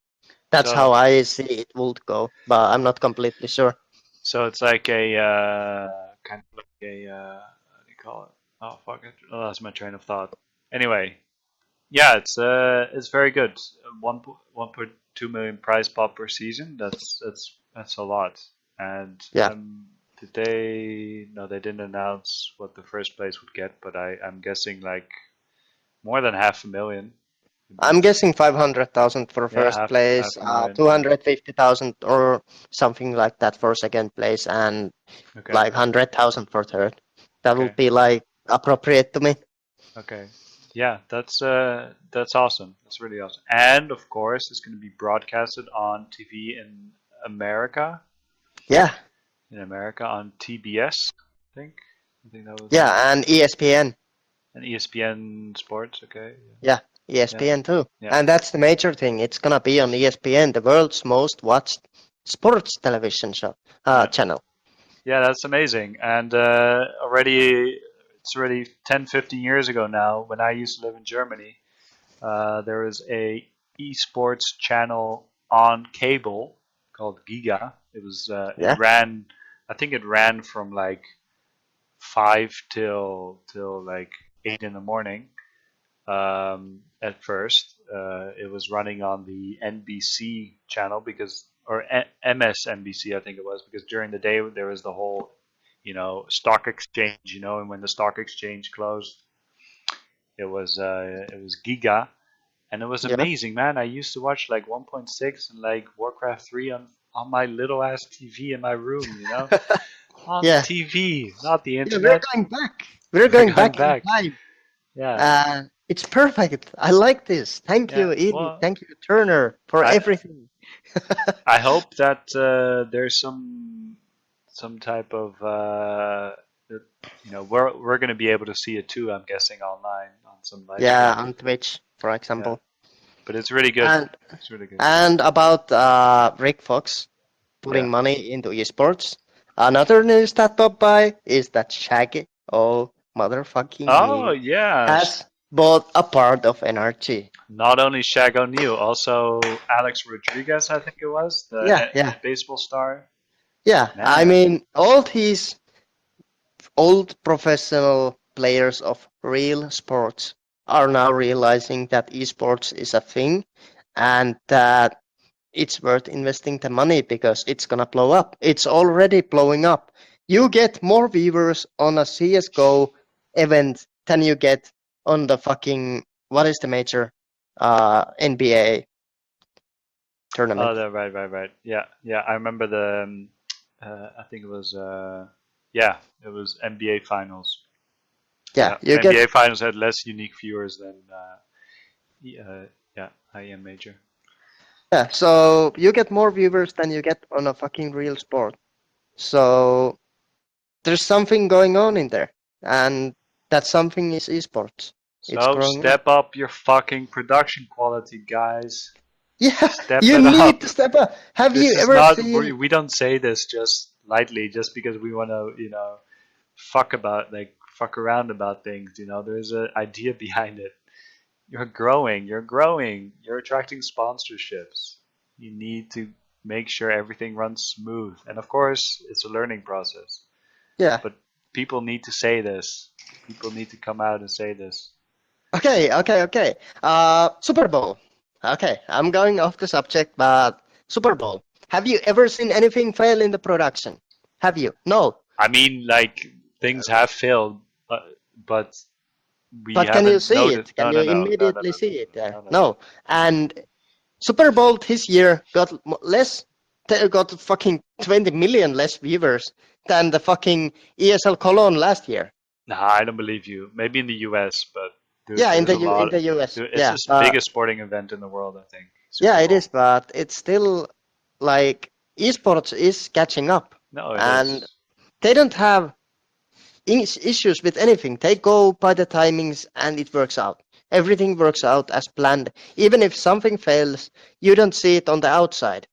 Speaker 7: That's
Speaker 1: So
Speaker 7: how I see it would go, but I'm not completely sure.
Speaker 1: so it's like a kind of like a what do you call it? Oh fuck it! Oh, that's my train of thought. Anyway, yeah, it's very good. 1.2 million prize pot per season. That's a lot. And
Speaker 7: Yeah.
Speaker 1: did they? No, they didn't announce what the first place would get, but I'm guessing like More than 500,000.
Speaker 7: I'm guessing 500,000 for
Speaker 1: Yeah,
Speaker 7: first place,
Speaker 1: 500,000.
Speaker 7: 250,000 or something like that for second place, and
Speaker 1: Okay.
Speaker 7: like 100,000 for third. That would
Speaker 1: Okay.
Speaker 7: be like appropriate to me.
Speaker 1: Okay. Yeah, that's awesome. That's really awesome. And of course, it's going to be broadcasted on TV in America.
Speaker 7: Yeah,
Speaker 1: In America on TBS, I think. I think that was
Speaker 7: yeah, and ESPN.
Speaker 1: and ESPN Sports. Okay.
Speaker 7: Yeah,
Speaker 1: Yeah.
Speaker 7: ESPN too.
Speaker 1: Yeah.
Speaker 7: And that's the major thing. It's gonna be on ESPN, the world's most watched sports television show
Speaker 1: Yeah.
Speaker 7: channel.
Speaker 1: Yeah, that's amazing. And it's already 10, 15 years ago now. When I used to live in Germany, there was a eSports channel on cable called Giga. It was
Speaker 7: Yeah.
Speaker 1: it ran. I think it ran from like 5 till like 8 in the morning. At first, it was running on the NBC channel or MSNBC, I think it was, because during the day there was the whole, stock exchange, and when the stock exchange closed, it was Giga, and it was
Speaker 7: Yeah.
Speaker 1: amazing, man. I used to watch like 1.6 and like Warcraft 3 on my little ass TV in my room, on
Speaker 7: Yeah.
Speaker 1: the TV, not the
Speaker 7: Yeah,
Speaker 1: internet.
Speaker 7: we're going back. We're going back in
Speaker 1: back.
Speaker 7: time.
Speaker 1: Yeah.
Speaker 7: It's perfect. I like this. Thank you,
Speaker 1: Yeah,
Speaker 7: Edie.
Speaker 1: well,
Speaker 7: Thank you, Turner, for everything.
Speaker 1: I hope that there's some type of we're going to be able to see it too. I'm guessing online on some live
Speaker 7: Yeah,
Speaker 1: stream.
Speaker 7: on Twitch, for example.
Speaker 1: But it's really good.
Speaker 7: And
Speaker 1: It's really good.
Speaker 7: and about Rick Fox putting
Speaker 1: Yeah.
Speaker 7: money into esports. Another news that popped by is that Shaggy, oh motherfucking
Speaker 1: Oh
Speaker 7: me,
Speaker 1: yeah.
Speaker 7: has bought a part of NRG.
Speaker 1: Not only Shaq O'Neal, also Alex Rodriguez, I think it was the
Speaker 7: Yeah.
Speaker 1: baseball star.
Speaker 7: Yeah, I
Speaker 1: Man.
Speaker 7: mean, all these old professional players of real sports are now realizing that esports is a thing and that it's worth investing the money because it's gonna blow up. It's already blowing up. You get more viewers on a CSGO event than you get on the fucking, what is the major NBA tournament?
Speaker 1: Oh, right. Yeah. I remember I think it was it was NBA Finals.
Speaker 7: Yeah, you
Speaker 1: NBA
Speaker 7: get
Speaker 1: Finals had less unique viewers than IEM Major.
Speaker 7: yeah, so you get more viewers than you get on a fucking real sport. So there's something going on in there, and that something is esports. It's
Speaker 1: So
Speaker 7: growing
Speaker 1: step up your fucking production quality, guys.
Speaker 7: Yeah,
Speaker 1: Step
Speaker 7: you
Speaker 1: it
Speaker 7: need
Speaker 1: up.
Speaker 7: to step up. Have
Speaker 1: This
Speaker 7: you
Speaker 1: is
Speaker 7: ever
Speaker 1: not.
Speaker 7: seen?
Speaker 1: We don't say this just lightly, just because we want to, fuck around about things. There's an idea behind it. You're growing. You're attracting sponsorships. You need to make sure everything runs smooth. And of course, it's a learning process.
Speaker 7: Yeah.
Speaker 1: But people need to say this. People need to come out and say this.
Speaker 7: Okay. Super Bowl. Okay, I'm going off the subject, but Super Bowl. Have you ever seen anything fail in the production? Have you? No.
Speaker 1: I mean, like, things have failed, but we
Speaker 7: But
Speaker 1: haven't
Speaker 7: can you see
Speaker 1: noticed.
Speaker 7: it? Can
Speaker 1: No,
Speaker 7: you
Speaker 1: no, no,
Speaker 7: immediately
Speaker 1: no,
Speaker 7: see it there?
Speaker 1: no.
Speaker 7: No. And Super Bowl this year got less. They got fucking 20 million less viewers than the fucking ESL Cologne last year.
Speaker 1: Nah, I don't believe you. Maybe in the US, but
Speaker 7: Yeah, in
Speaker 1: there's
Speaker 7: the
Speaker 1: a lot.
Speaker 7: in the US.
Speaker 1: It's
Speaker 7: Yeah.
Speaker 1: the biggest sporting event in the world, I think.
Speaker 7: Yeah,
Speaker 1: Super
Speaker 7: it
Speaker 1: Bowl.
Speaker 7: is, but it's still like esports is catching up,
Speaker 1: No, it
Speaker 7: and
Speaker 1: is.
Speaker 7: they don't have issues with anything. They go by the timings, and it works out. Everything works out as planned. Even if something fails, you don't see it on the outside.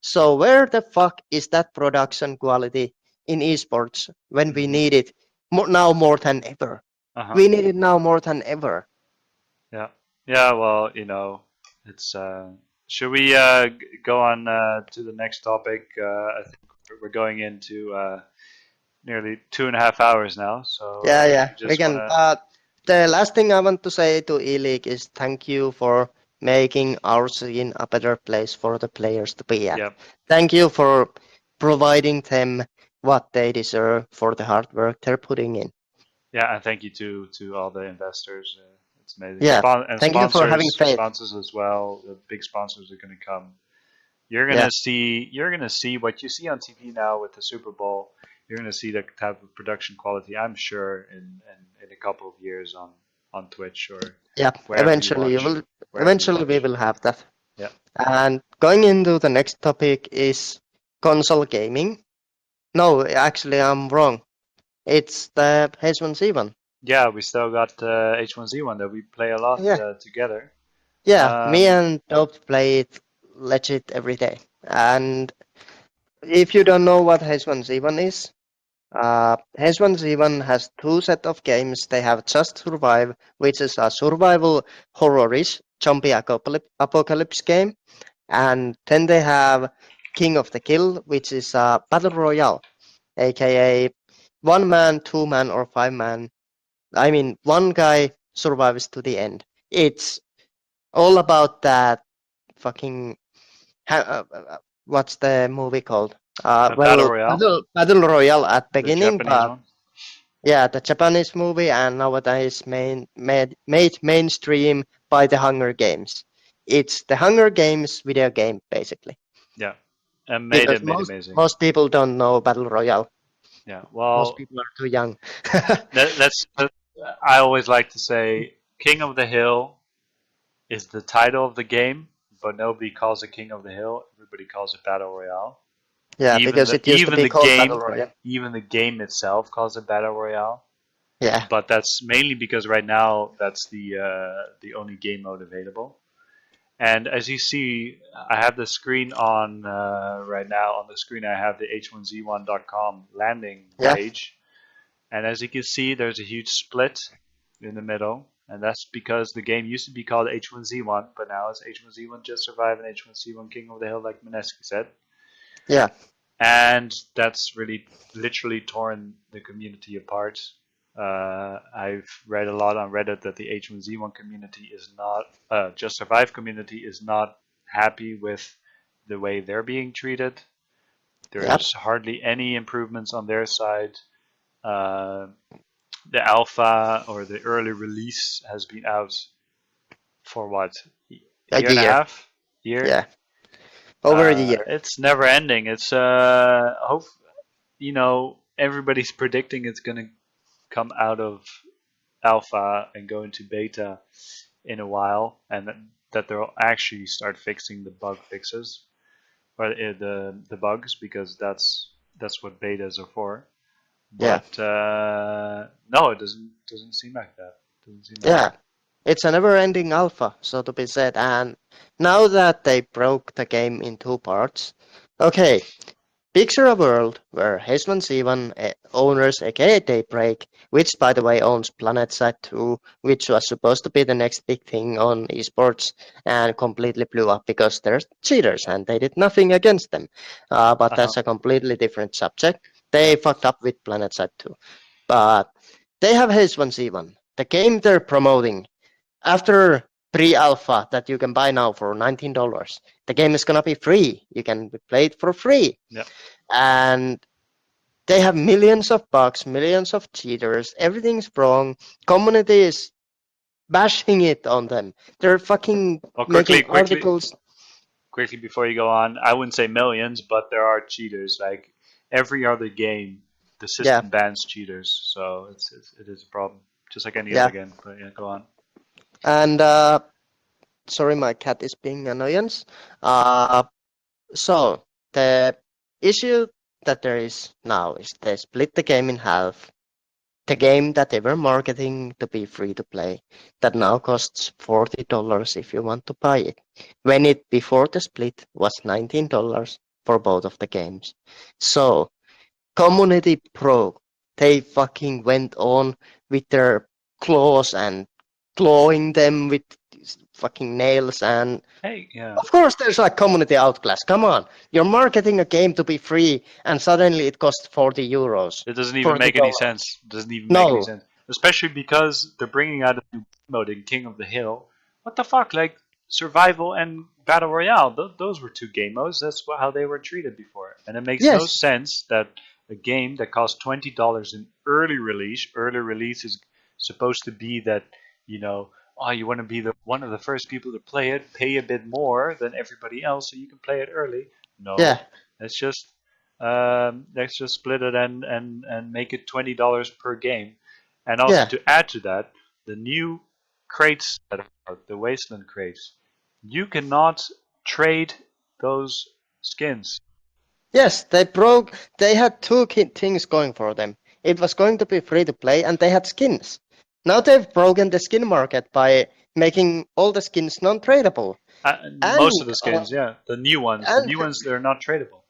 Speaker 7: So where the fuck is that production quality in esports when we need it now more than ever?
Speaker 1: Uh-huh.
Speaker 7: We need it now more than ever.
Speaker 1: Yeah. Yeah. Well, it's. Should we go on to the next topic? I think we're going into nearly 2.5 hours now. So
Speaker 7: Yeah,
Speaker 1: just
Speaker 7: we can.
Speaker 1: wanna-
Speaker 7: The last thing I want to say to E-League is thank you for making our scene a better place for the players to be at.
Speaker 1: Yep.
Speaker 7: Thank you for providing them what they deserve for the hard work they're putting in.
Speaker 1: Yeah, and thank you to all the investors It's amazing.
Speaker 7: Yeah.
Speaker 1: And
Speaker 7: Thank you for having faith.
Speaker 1: sponsors as well. The big sponsors are going to come. You're
Speaker 7: Yeah.
Speaker 1: gonna see what you see on TV now with the Super Bowl. You're gonna see that type of production quality, I'm sure, in a couple of years on Twitch or
Speaker 7: Yeah.
Speaker 1: wherever
Speaker 7: Eventually
Speaker 1: you
Speaker 7: you
Speaker 1: watch.
Speaker 7: will.
Speaker 1: Wherever you
Speaker 7: Eventually we
Speaker 1: watch.
Speaker 7: will have that.
Speaker 1: Yeah.
Speaker 7: And going into the next topic is console gaming. No, actually I'm wrong. It's the H1Z1.
Speaker 1: Yeah, we still got H1Z1 that we play a lot
Speaker 7: Yeah.
Speaker 1: together.
Speaker 7: Yeah, me and Dope play it legit every day. And if you don't know what H1Z1 is, H1Z1 has two set of games. They have Just Survive, which is a survival horror-ish zombie apocalypse game. And then they have King of the Kill, which is a battle royale, aka 1 man, 2 man, or 5 man. I mean, one guy survives to the end. It's all about that fucking. What's the movie called?
Speaker 1: Battle Royale,
Speaker 7: Battle Royale at
Speaker 1: the
Speaker 7: beginning,
Speaker 1: Japanese
Speaker 7: but
Speaker 1: one.
Speaker 7: yeah, the Japanese movie, and nowadays made mainstream by the Hunger Games. It's the Hunger Games video game, basically.
Speaker 1: Yeah, and made
Speaker 7: Because
Speaker 1: it amazing.
Speaker 7: most people don't know Battle Royale.
Speaker 1: Yeah,
Speaker 7: Most
Speaker 1: well,
Speaker 7: people are too young.
Speaker 1: that's. I always like to say, King of the Hill is the title of the game, but nobody calls it King of the Hill. Everybody calls it Battle Royale.
Speaker 7: Yeah, because it used to be called Battle Royale.
Speaker 1: Even the game itself calls it Battle Royale.
Speaker 7: Yeah.
Speaker 1: But that's mainly because right now that's the only game mode available. And as you see, I have the screen on right now. On the screen, I have the H1Z1.com landing page. And as you can see, there's a huge split in the middle. And that's because the game used to be called H1Z1, but now it's H1Z1 Just Survive and H1Z1 King of the Hill, like Mineski said.
Speaker 7: Yeah.
Speaker 1: And that's really literally torn the community apart. I've read a lot on Reddit that the H1Z1 community is not, Just Survive community is not happy with the way they're being treated. There's hardly any improvements on their side. The alpha or the early release has been out for what? A year and a half? Year?
Speaker 7: Yeah. Over a year.
Speaker 1: It's never ending. It's everybody's predicting it's gonna come out of alpha and go into beta in a while, and that they'll actually start fixing the bug fixes or the bugs, because that's what betas are for. But no, it doesn't seem like that.
Speaker 7: It's a never-ending alpha, so to be said. And now that they broke the game in two parts, okay, picture a world where H1Z1 owners, aka Daybreak, which by the way owns PlanetSide 2, which was supposed to be the next big thing on eSports, and completely blew up because they're cheaters and they did nothing against them. But that's a completely different subject. They fucked up with PlanetSide 2. But they have H1Z1, the game they're promoting. After pre-alpha that you can buy now for $19, the game is gonna be free. You can play it for free.
Speaker 1: Yeah.
Speaker 7: And they have millions of bugs, millions of cheaters. Everything's wrong. Community is bashing it on them. They're fucking making articles.
Speaker 1: Quickly before you go on, I wouldn't say millions, but there are cheaters. Like every other game, the system bans cheaters, so it is a problem, just like any other game. But yeah, go on.
Speaker 7: And sorry, my cat is being annoyance. So the issue that there is now is they split the game in half. The game that they were marketing to be free to play, that now costs $40 if you want to buy it, when it before the split was $19 for both of the games. So Community Pro, they fucking went on with their claws and clawing them with fucking nails, and of course there's like community outclass. Come on, you're marketing a game to be free and suddenly it costs €40.
Speaker 1: It doesn't even make any sense. Doesn't even make any sense, especially because they're bringing out a new mode in King of the Hill. What the fuck? Like survival and battle royale, those were two game modes. That's how they were treated before, and it makes no sense that a game that costs $20 in early release is supposed to be that, oh, you want to be one of the first people to play it, pay a bit more than everybody else so you can play it early. No,
Speaker 7: Yeah,
Speaker 1: let's just split it and make it $20 per game. And also
Speaker 7: yeah.
Speaker 1: to add to that, the new crates that are out, the Wasteland crates, you cannot trade those skins.
Speaker 7: Yes, they had two things going for them. It was going to be free to play, and they had skins. Now they've broken the skin market by making all the skins non-tradable.
Speaker 1: Most of
Speaker 7: And
Speaker 1: the skins, yeah, the new
Speaker 7: and
Speaker 1: ones, they're not tradable.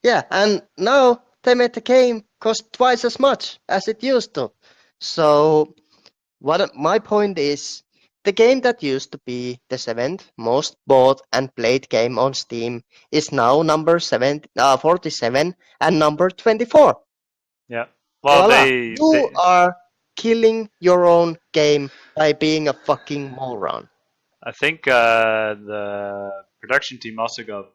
Speaker 7: yeah, and now they made the game cost twice as much as it used to. So my point is, the game that used to be the seventh most bought and played game on Steam is now number 47 and number 24.
Speaker 1: Yeah. Well,
Speaker 7: Voila.
Speaker 1: they
Speaker 7: You are killing your own game by being a fucking moron.
Speaker 1: I think the production team also got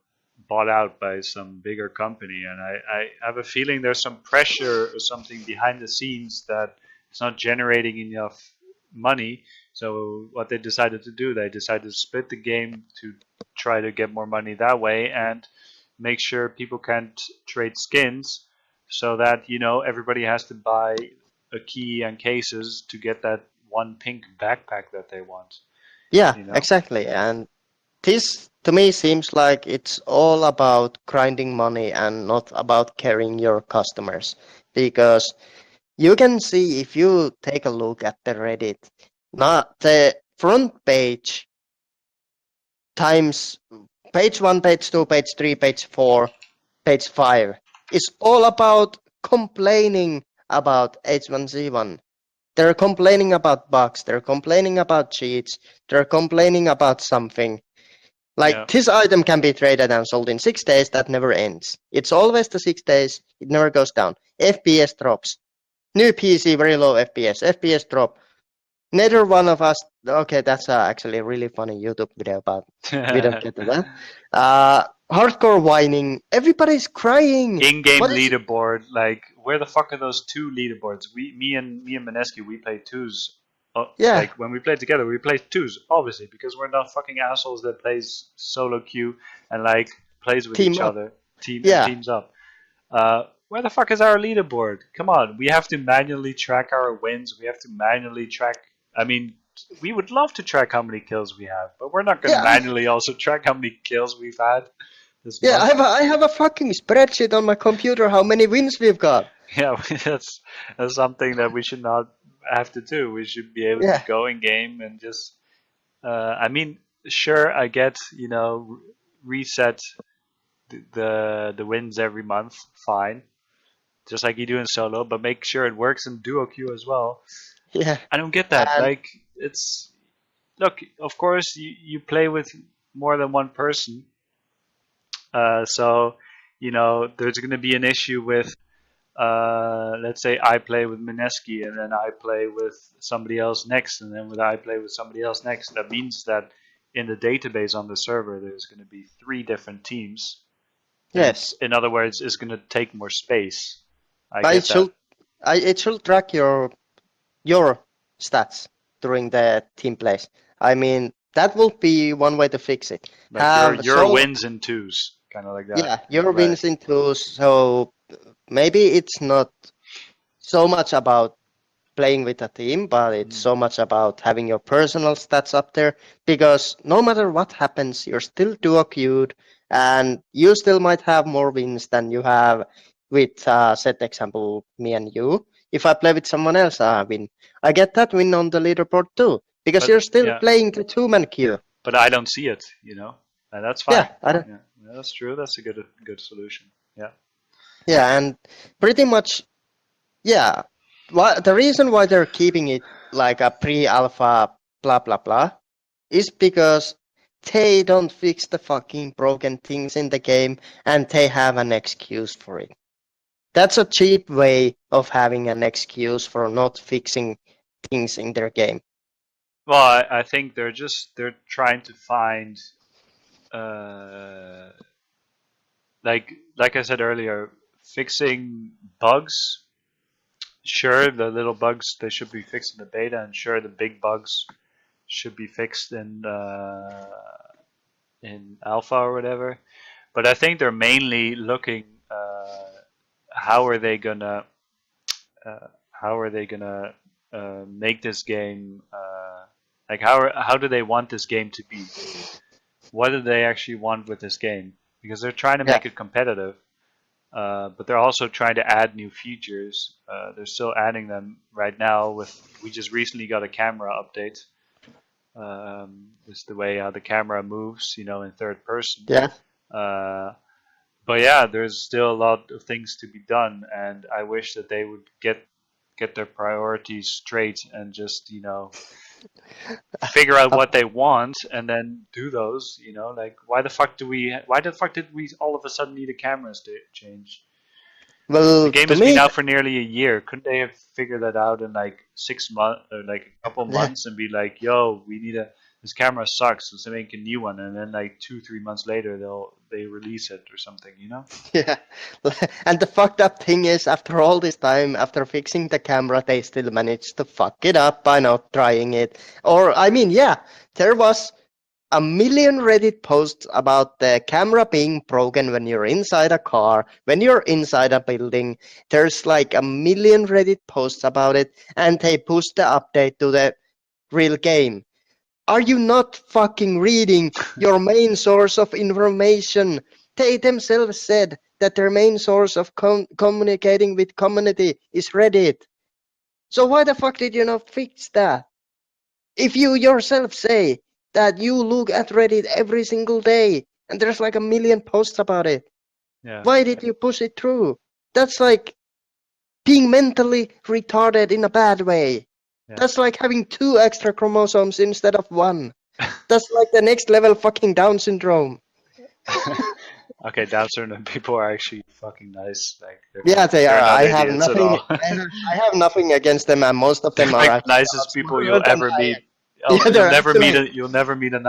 Speaker 1: bought out by some bigger company, and I have a feeling there's some pressure or something behind the scenes that it's not generating enough money. So what they decided to do, they decided to split the game to try to get more money that way and make sure people can't trade skins, so that everybody has to buy a key and cases to get that one pink backpack that they want.
Speaker 7: Yeah,
Speaker 1: You know?
Speaker 7: exactly. And this to me seems like it's all about grinding money and not about carrying your customers. Because you can see, if you take a look at the Reddit, not the front page times page 1, page 2, page 3, page 4, page 5 is all about complaining about H1Z1. They're complaining about bugs, they're complaining about cheats, they're complaining about something. Like,
Speaker 1: Yeah.
Speaker 7: this item can be traded and sold in 6 days, that never ends. It's always the 6 days, it never goes down. FPS drops. New PC, very low FPS. FPS drop. Neither one of us. Okay, that's actually a really funny YouTube video, but we don't get to that. Hardcore whining. Everybody's crying.
Speaker 1: In-game
Speaker 7: What is-
Speaker 1: leaderboard, like where the fuck are those two leaderboards? Me and Mineski, we play twos.
Speaker 7: Yeah.
Speaker 1: Like when we play together, we play twos, obviously, because we're not fucking assholes that plays solo queue and like plays with
Speaker 7: Team
Speaker 1: each
Speaker 7: up.
Speaker 1: other,
Speaker 7: Yeah.
Speaker 1: teams up. Where the fuck is our leaderboard? Come on, we have to manually track our wins. We have to manually track. I mean, we would love to track how many kills we have, but we're not going to
Speaker 7: Yeah.
Speaker 1: manually also track how many kills we've had. This
Speaker 7: Yeah,
Speaker 1: month.
Speaker 7: I have a fucking spreadsheet on my computer how many wins we've got.
Speaker 1: Yeah, that's something that we should not have to do. We should be able
Speaker 7: Yeah.
Speaker 1: to go in game and just. I mean, sure, I get reset the wins every month, fine, just like you do in solo, but make sure it works in duo queue as well.
Speaker 7: Yeah.
Speaker 1: I don't get that.
Speaker 7: And-
Speaker 1: Like, it's look. Of course, you play with more than one person, so there's going to be an issue with. Let's say I play with Mineski and then I play with somebody else next, and then I play with somebody else next. That means that in the database on the server, there's going to be 3 different teams.
Speaker 7: Yes.
Speaker 1: In other words, it's going to take more space. I
Speaker 7: But
Speaker 1: get that.
Speaker 7: it should track your stats during the team plays. I mean, that will be one way to fix it.
Speaker 1: Like
Speaker 7: Have
Speaker 1: your
Speaker 7: solo-
Speaker 1: wins in twos, kind of like that.
Speaker 7: Yeah, your
Speaker 1: Right.
Speaker 7: wins in twos. So maybe it's not so much about playing with a team, but it's so much about having your personal stats up there. Because no matter what happens, you're still duo queued, and you still might have more wins than you have with, set example, me and you. If I play with someone else, I win. I get that win on the leaderboard too, because
Speaker 1: But,
Speaker 7: you're still
Speaker 1: yeah.
Speaker 7: playing the two-man queue.
Speaker 1: But I don't see it, and that's fine.
Speaker 7: Yeah, I don't.
Speaker 1: Yeah, that's true. That's a good solution. Yeah.
Speaker 7: Yeah, and pretty much, yeah. The reason why they're keeping it like a pre-alpha blah blah blah is because they don't fix the fucking broken things in the game, and they have an excuse for it. That's a cheap way of having an excuse for not fixing things in their game.
Speaker 1: Well, I think they're trying to find, like I said earlier, fixing bugs. Sure, the little bugs, they should be fixed in the beta, and sure, the big bugs should be fixed in alpha or whatever. But I think they're mainly looking how are they gonna make this game like how do they want this game to be? What do they actually want with this game? Because they're trying to make it competitive, but they're also trying to add new features. They're still adding them right now. We just recently got a camera update. It's the way how the camera moves, in third person.
Speaker 7: Yeah.
Speaker 1: But yeah, there's still a lot of things to be done, and I wish that they would get their priorities straight and just figure out what they want and then do those. Like why the fuck did we all of a sudden need a camera change?
Speaker 7: Well,
Speaker 1: the game has been out for nearly a year. Couldn't they have figured that out in like 6 months or like a couple months and be like, yo, we need this camera sucks, let's make a new one, and then like 2-3 months later they release it or something,
Speaker 7: Yeah, and the fucked up thing is, after all this time, after fixing the camera, they still managed to fuck it up by not trying it. Or, I mean, yeah, there was a million Reddit posts about the camera being broken when you're inside a car, when you're inside a building. There's like a million Reddit posts about it, and they pushed the update to the real game. Are you not fucking reading your main source of information? They themselves said that their main source of communicating with community is Reddit. So why the fuck did you not fix that? If you yourself say that you look at Reddit every single day and there's like a million posts about it, why did you push it through? That's like being mentally retarded in a bad way. Yeah. That's like having 2 extra chromosomes instead of 1. That's like the next level fucking Down syndrome.
Speaker 1: Okay, Down syndrome people are actually fucking nice. Like,
Speaker 7: yeah, they are. I have nothing. I have nothing against them, and most of them are
Speaker 1: like nicest people you'll ever meet. You'll never meet a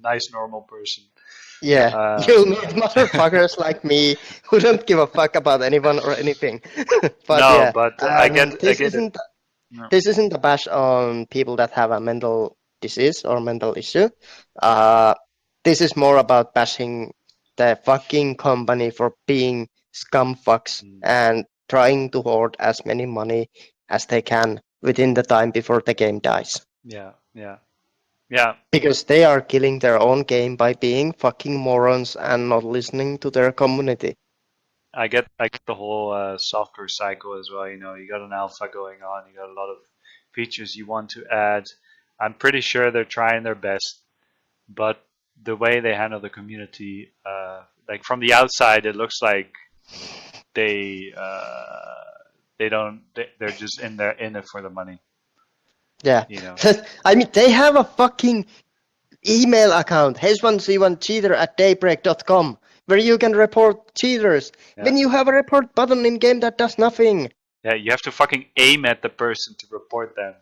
Speaker 1: nice normal person.
Speaker 7: Yeah, you'll meet motherfuckers like me who don't give a fuck about anyone or anything. But
Speaker 1: no,
Speaker 7: yeah,
Speaker 1: but I get it.
Speaker 7: This isn't a bash on people that have a mental disease or mental issue. This is more about bashing the fucking company for being scumfucks and trying to hoard as many money as they can within the time before the game dies.
Speaker 1: Yeah.
Speaker 7: Because they are killing their own game by being fucking morons and not listening to their community.
Speaker 1: I get the whole software cycle as well. You got an alpha going on. You got a lot of features you want to add. I'm pretty sure they're trying their best, but the way they handle the community, like from the outside, it looks like they're just in it for the money.
Speaker 7: Yeah. I mean, they have a fucking email account, H1Z1 cheater@daybreak.com. where you can report cheaters. Yeah. When you have a report button in game that does nothing.
Speaker 1: Yeah, you have to fucking aim at the person to report them.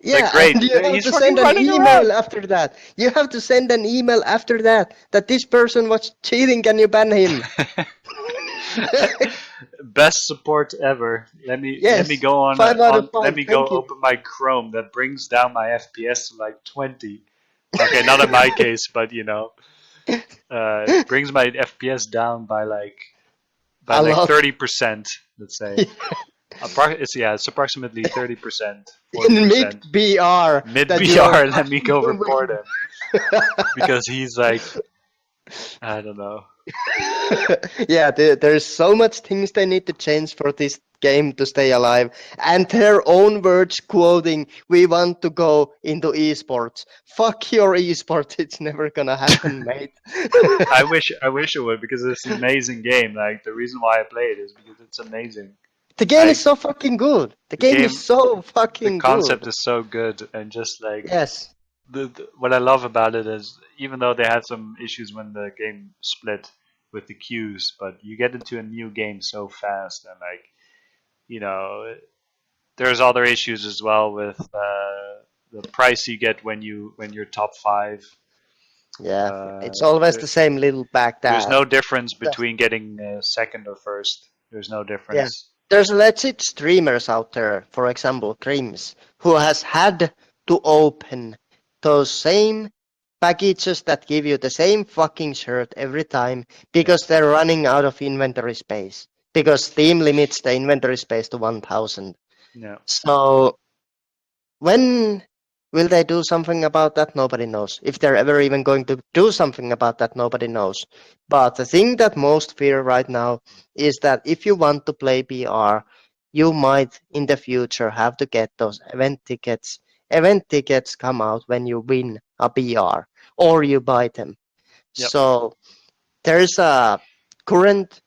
Speaker 7: Yeah, like, great. And you have to send an email after that. You have to send an email after that this person was cheating, can you ban him?
Speaker 1: Best support ever. Let me go on. Let me go open my Chrome. That brings down my FPS to like 20. Okay, not in my case, but it brings my FPS down by like 30%, let's say. It's approximately 30%.
Speaker 7: Mid BR.
Speaker 1: Mid BR. Let me go report him because he's like, I don't know.
Speaker 7: Yeah, there's so much things they need to change for this game to stay alive, and their own words quoting, "We want to go into eSports." Fuck your eSports, it's never gonna happen, mate.
Speaker 1: I wish it would, because it's an amazing game. Like, the reason why I play it is because it's amazing.
Speaker 7: The game is so fucking good. The game is so fucking good.
Speaker 1: The concept is so good, and just like what I love about it is, even though they had some issues when the game split with the queues, but you get into a new game so fast, and like, there's other issues as well with the price you get when you're top 5.
Speaker 7: Yeah, it's always the same little back there.
Speaker 1: There's no difference between getting second or first. There's no difference.
Speaker 7: Yeah. There's legit streamers out there, for example, Creams, who has had to open those same packages that give you the same fucking shirt every time because they're running out of inventory space. Because Steam limits the inventory space to 1,000.
Speaker 1: Yeah.
Speaker 7: So when will they do something about that? Nobody knows. If they're ever even going to do something about that, nobody knows. But the thing that most fear right now is that if you want to play BR, you might in the future have to get those event tickets. Event tickets come out when you win a BR or you buy them.
Speaker 1: Yep.
Speaker 7: So there's a current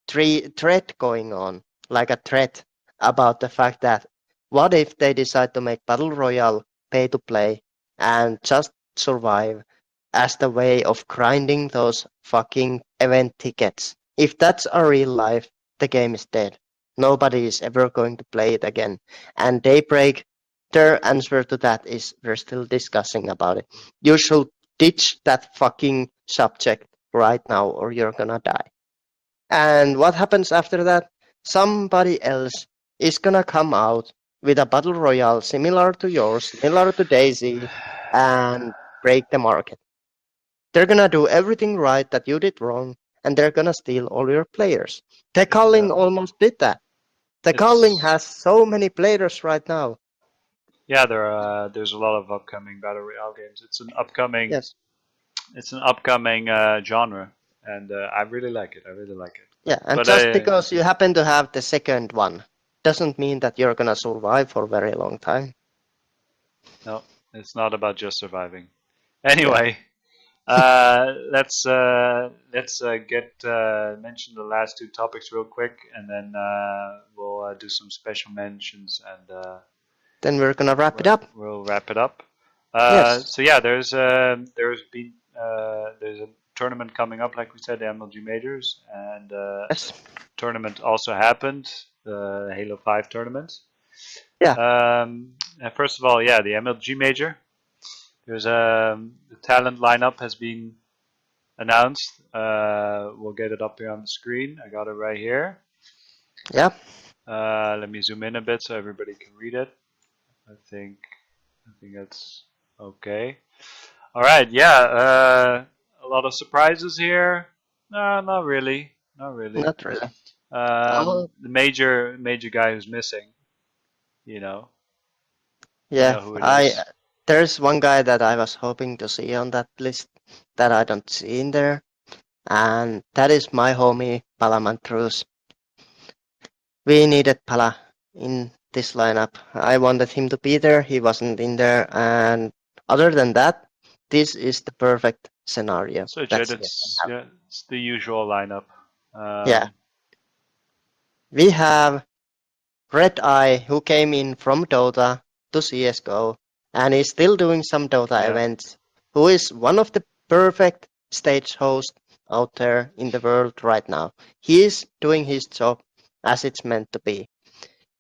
Speaker 7: thread going on, like a thread about the fact that what if they decide to make Battle Royale pay to play and just survive as the way of grinding those fucking event tickets? If that's a real life, the game is dead. Nobody is ever going to play it again. And Daybreak, their answer to that is we're still discussing about it. You should ditch that fucking subject right now or you're gonna die. And what happens after that? Somebody else is gonna come out with a battle royale similar to yours, similar to Daisy, and break the market. They're gonna do everything right that you did wrong, and they're gonna steal all your players. The Calling almost did that. The Calling has so many players right now.
Speaker 1: Yeah, there's a lot of upcoming battle royale games. It's an upcoming
Speaker 7: Yes.
Speaker 1: Genre, and I really like it. I really like it.
Speaker 7: Yeah, and
Speaker 1: But
Speaker 7: just because you happen to have the second one doesn't mean that you're gonna survive for a very long time.
Speaker 1: No, it's not about just surviving. Anyway, let's get mention the last two topics real quick, and then we'll do some special mentions, and
Speaker 7: Then we're gonna wrap it up.
Speaker 1: we'll wrap it up.
Speaker 7: Yes.
Speaker 1: So yeah, there's a tournament coming up, like we said, the MLG Majors, and
Speaker 7: Yes.
Speaker 1: tournament also happened, the Halo 5 tournament.
Speaker 7: Yeah.
Speaker 1: And first of all, yeah, the MLG Major. There's the talent lineup has been announced. We'll get it up here on the screen. I got it right here.
Speaker 7: Yeah.
Speaker 1: Let me zoom in a bit so everybody can read it. I think that's okay. All right, yeah. A lot of surprises here. No, not really. Not really.
Speaker 7: Not really.
Speaker 1: The major guy who's missing. You know.
Speaker 7: Yeah,
Speaker 1: You know who it is.
Speaker 7: there's one guy that I was hoping to see on that list that I don't see in there, and that is my homie Palamantros. We needed Pala in this lineup. I wanted him to be there. He wasn't in there, and other than that, this is the perfect scenario.
Speaker 1: So
Speaker 7: That's
Speaker 1: it's the usual lineup.
Speaker 7: Yeah. We have Red Eye, who came in from Dota to CSGO, and is still doing some Dota events, who is one of the perfect stage hosts out there in the world right now. He is doing his job as it's meant to be.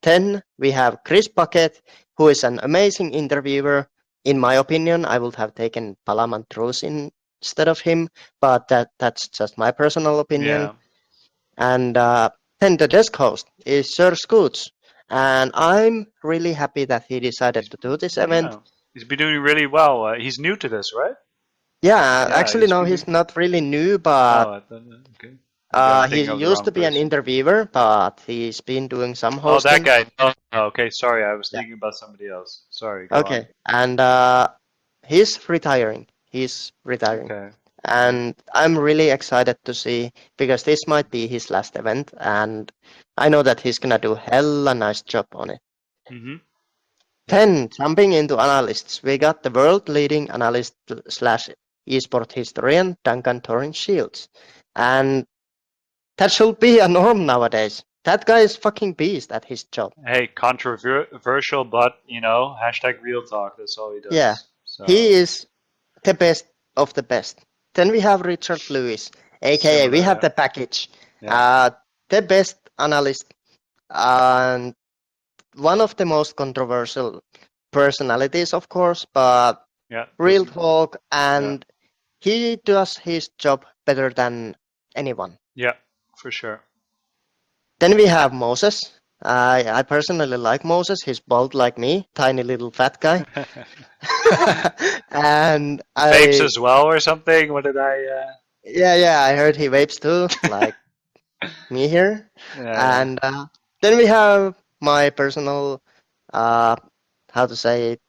Speaker 7: Then we have Chris Bucket, who is an amazing interviewer. In my opinion, I would have taken Palamantros instead of him, but that's just my personal opinion.
Speaker 1: Yeah.
Speaker 7: And then the desk host is Sir Scoots, and I'm really happy that he decided to do this event.
Speaker 1: Yeah. He's been doing really well. He's new to this, right?
Speaker 7: Yeah, actually, no, he's not really new, but
Speaker 1: okay.
Speaker 7: he used to be an interviewer, but he's been doing some hosting.
Speaker 1: Oh, that guy. Oh, okay, sorry, I was thinking about somebody else. Sorry. Go
Speaker 7: Okay, and he's retiring.
Speaker 1: Okay.
Speaker 7: And I'm really excited to see, because this might be his last event, and I know that he's gonna do hella nice job on it.
Speaker 1: Mm-hmm.
Speaker 7: Then, jumping into analysts, we got the world-leading analyst slash eSport historian, Duncan Torrance Shields. And that should be a norm nowadays. That guy is fucking beast at his job.
Speaker 1: Hey, controversial, but, hashtag real talk, that's all he does.
Speaker 7: Yeah,
Speaker 1: so.
Speaker 7: He is the best of the best. Then we have Richard Lewis, aka we have the package.
Speaker 1: Yeah.
Speaker 7: The best analyst, and one of the most controversial personalities, of course, but real talk, and he does his job better than anyone.
Speaker 1: Yeah, for sure.
Speaker 7: Then we have Moses, I personally like Moses. He's bald like me, tiny little fat guy. And
Speaker 1: Vapes
Speaker 7: I
Speaker 1: as well or something? What did I?
Speaker 7: yeah, I heard he vapes too, like me here.
Speaker 1: Yeah.
Speaker 7: And then we have my personal, uh, how to say it,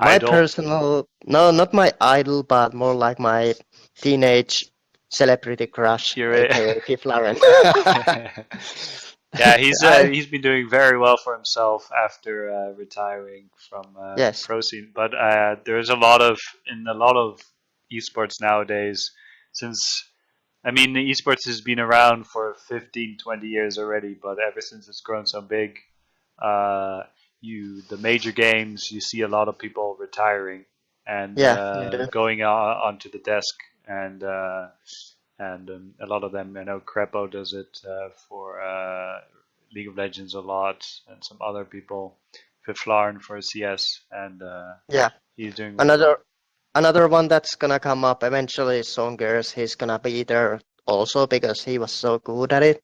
Speaker 7: my
Speaker 1: Idol.
Speaker 7: personal, no, not my idol, but more like my teenage celebrity crush,
Speaker 1: You're.
Speaker 7: aka Fifth Lauren.
Speaker 1: Yeah,
Speaker 7: I,
Speaker 1: he's been doing very well for himself after retiring from
Speaker 7: yes,
Speaker 1: pro scene. But there's a lot of esports nowadays. Since I mean, the esports has been around for 15, 20 years already. But ever since it's grown so big, uh, the major games, you see a lot of people retiring and
Speaker 7: yeah, you do.
Speaker 1: going onto the desk and. A lot of them, I know Crepo does it for League of Legends a lot, and some other people, Fiflarn for CS, and
Speaker 7: Yeah,
Speaker 1: he's doing really
Speaker 7: another
Speaker 1: well.
Speaker 7: another one that's gonna come up eventually is Songers. He's gonna be there also because he was so good at it.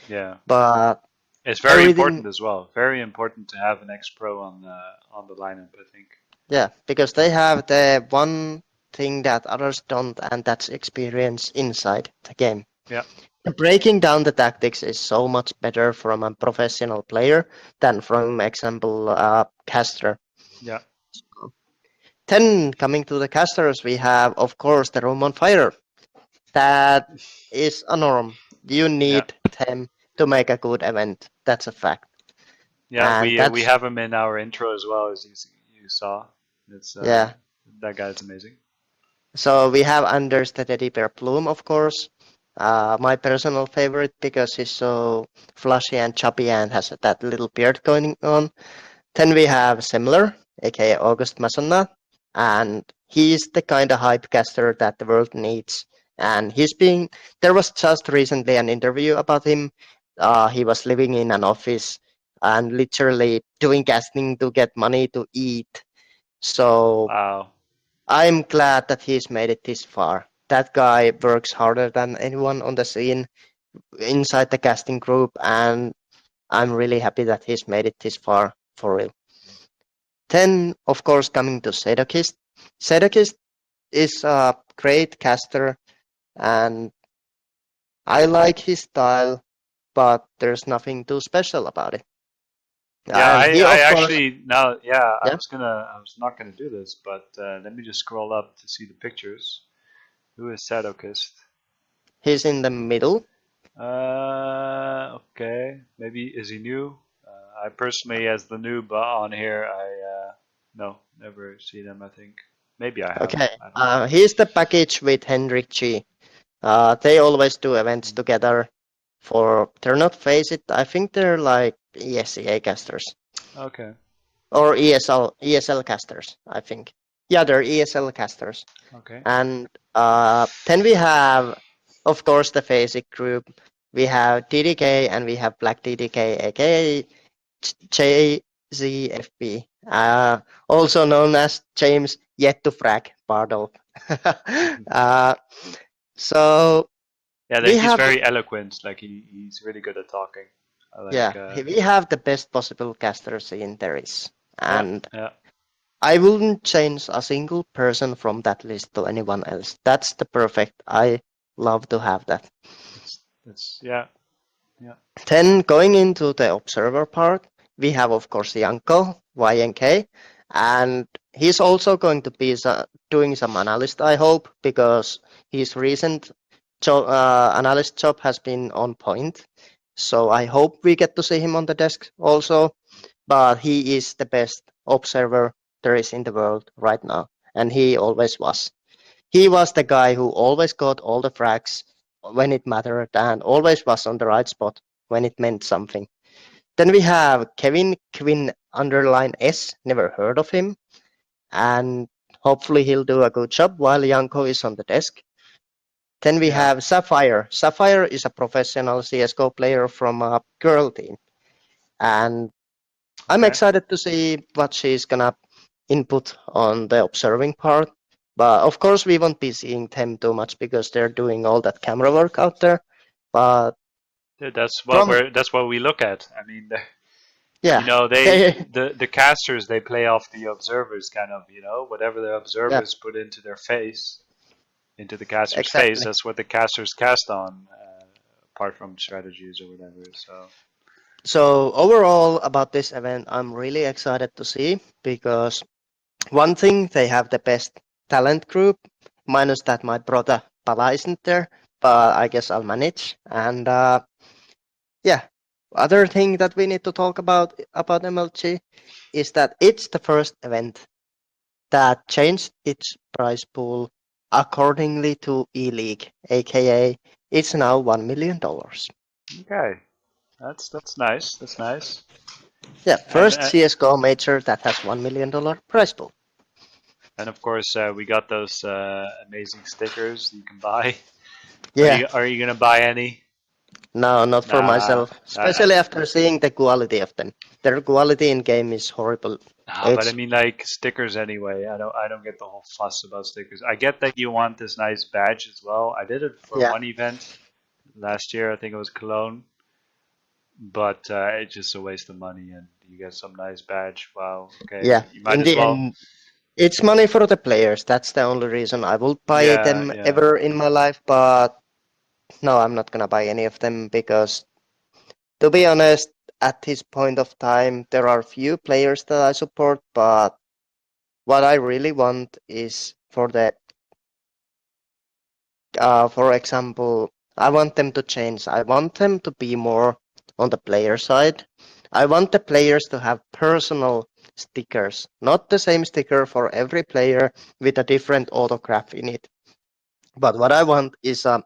Speaker 1: Yeah,
Speaker 7: But
Speaker 1: it's very
Speaker 7: everything,
Speaker 1: important as well. Very important to have an ex-pro on the lineup, I think.
Speaker 7: yeah, because they have the one thing that others don't, and that's experience inside the game.
Speaker 1: Yeah,
Speaker 7: Breaking down the tactics is so much better from a professional player than from example caster.
Speaker 1: yeah,
Speaker 7: Then coming to the casters, we have of course the Room on Fire. That is a norm. You
Speaker 1: yeah,
Speaker 7: need them to make a good event. That's a fact.
Speaker 1: yeah.
Speaker 7: And
Speaker 1: We
Speaker 7: that's
Speaker 1: have him in our intro as well, as you saw. It's
Speaker 7: yeah.
Speaker 1: that guy's amazing.
Speaker 7: So we have Anders the Teddy Bear Plume, of course. My personal favorite because he's so flashy and chubby and has that little beard going on. Then we have Similar, aka August Masonna, and he's the kind of hype caster that the world needs. And there was just recently an interview about him. He was living in an office and literally doing casting to get money to eat. So
Speaker 1: Wow.
Speaker 7: I'm glad that he's made it this far. That guy works harder than anyone on the scene inside the casting group, and I'm really happy that he's made it this far for real. Then, of course, coming to Sedokist. Sedokist is a great caster, and I like his style, but there's nothing too special about it.
Speaker 1: Yeah,
Speaker 7: And he,
Speaker 1: I
Speaker 7: of course,
Speaker 1: actually now, yeah,
Speaker 7: yeah,
Speaker 1: I was not gonna do this, but let me just scroll up to see the pictures. Who is Sadokist?
Speaker 7: he's in the middle.
Speaker 1: Okay, maybe is he new? I personally, as the noob on here, no, never seen him. I think maybe I have.
Speaker 7: Okay,
Speaker 1: I don't know.
Speaker 7: he's the package with Henrik G. They always do events together. They're not Faceit. I think they're like ESEA casters
Speaker 1: Okay,
Speaker 7: or ESL casters. I think. Yeah, they're ESL casters.
Speaker 1: okay,
Speaker 7: And then we have, of course, the Faceit group. We have DDK and we have Black DDK, aka JZFP, also known as James Yet to Frag Bardolph. uh, so
Speaker 1: yeah.
Speaker 7: we
Speaker 1: He's
Speaker 7: have,
Speaker 1: very eloquent. Like he's really good at talking. I
Speaker 7: yeah,
Speaker 1: like,
Speaker 7: we have the best possible caster scene there is,
Speaker 1: yeah,
Speaker 7: and
Speaker 1: yeah.
Speaker 7: I wouldn't change a single person from that list to anyone else. That's the perfect. I love to have that.
Speaker 1: It's yeah, yeah,
Speaker 7: Then going into the observer part, we have of course Yanko, YNK, and he's also going to be doing some analyst, I hope, because his recent analyst job has been on point. So I hope we get to see him on the desk also. But he is the best observer there is in the world right now, and he always was. He was the guy who always got all the frags when it mattered and always was on the right spot when it meant something. Then we have Kevin Quinn underline S, never heard of him, and hopefully he'll do a good job while Yanko is on the desk. Then we
Speaker 1: yeah.
Speaker 7: have Sapphire. Sapphire is a professional CSGO player from a girl team, and I'm
Speaker 1: Okay.
Speaker 7: excited to see what she's gonna input on the observing part. But of course, we won't be seeing them too much because they're doing all that camera work out there. But
Speaker 1: That's
Speaker 7: From
Speaker 1: that's what we look at. I mean,
Speaker 7: yeah,
Speaker 1: you know,
Speaker 7: they
Speaker 1: the casters, they play off the observers, kind of, you know, whatever the
Speaker 7: yeah,
Speaker 1: observers put into their face, into the caster's face,
Speaker 7: exactly.
Speaker 1: that's what the casters cast on, apart from strategies or whatever. So
Speaker 7: So overall about this event, I'm really excited to see because one thing, they have the best talent group, minus that my brother Pala isn't there, but I guess I'll manage. And yeah, other thing that we need to talk about MLG is that it's the first event that changed its prize pool accordingly to E-League, aka it's now $1 million.
Speaker 1: okay, that's nice. That's nice.
Speaker 7: Yeah,
Speaker 1: And
Speaker 7: first CSGO major that has $1 million prize pool.
Speaker 1: and of course, we got those amazing stickers you can buy.
Speaker 7: Yeah,
Speaker 1: Are you gonna buy any?
Speaker 7: no, not for
Speaker 1: Nah,
Speaker 7: myself, especially after seeing the quality of them. Their quality in game is horrible.
Speaker 1: but I
Speaker 7: It's
Speaker 1: mean, like stickers anyway. I don't get the whole fuss about stickers. I get that you want this nice badge as well. I did it for
Speaker 7: yeah,
Speaker 1: one event last year. I think it was Cologne, but it's just a waste of money, and you get some nice badge. Wow. Okay,
Speaker 7: yeah.
Speaker 1: you might
Speaker 7: In
Speaker 1: as
Speaker 7: the
Speaker 1: well.
Speaker 7: end, it's money for the players. That's the only reason I will buy
Speaker 1: Yeah,
Speaker 7: them
Speaker 1: yeah,
Speaker 7: ever in my life. But no, I'm not gonna buy any of them because, to be honest, at this point of time, there are few players that I support. But what I really want is for example, I want them to change. I want them to be more on the player side. I want the players to have personal stickers, not the same sticker for every player with a different autograph in it. But what I want is a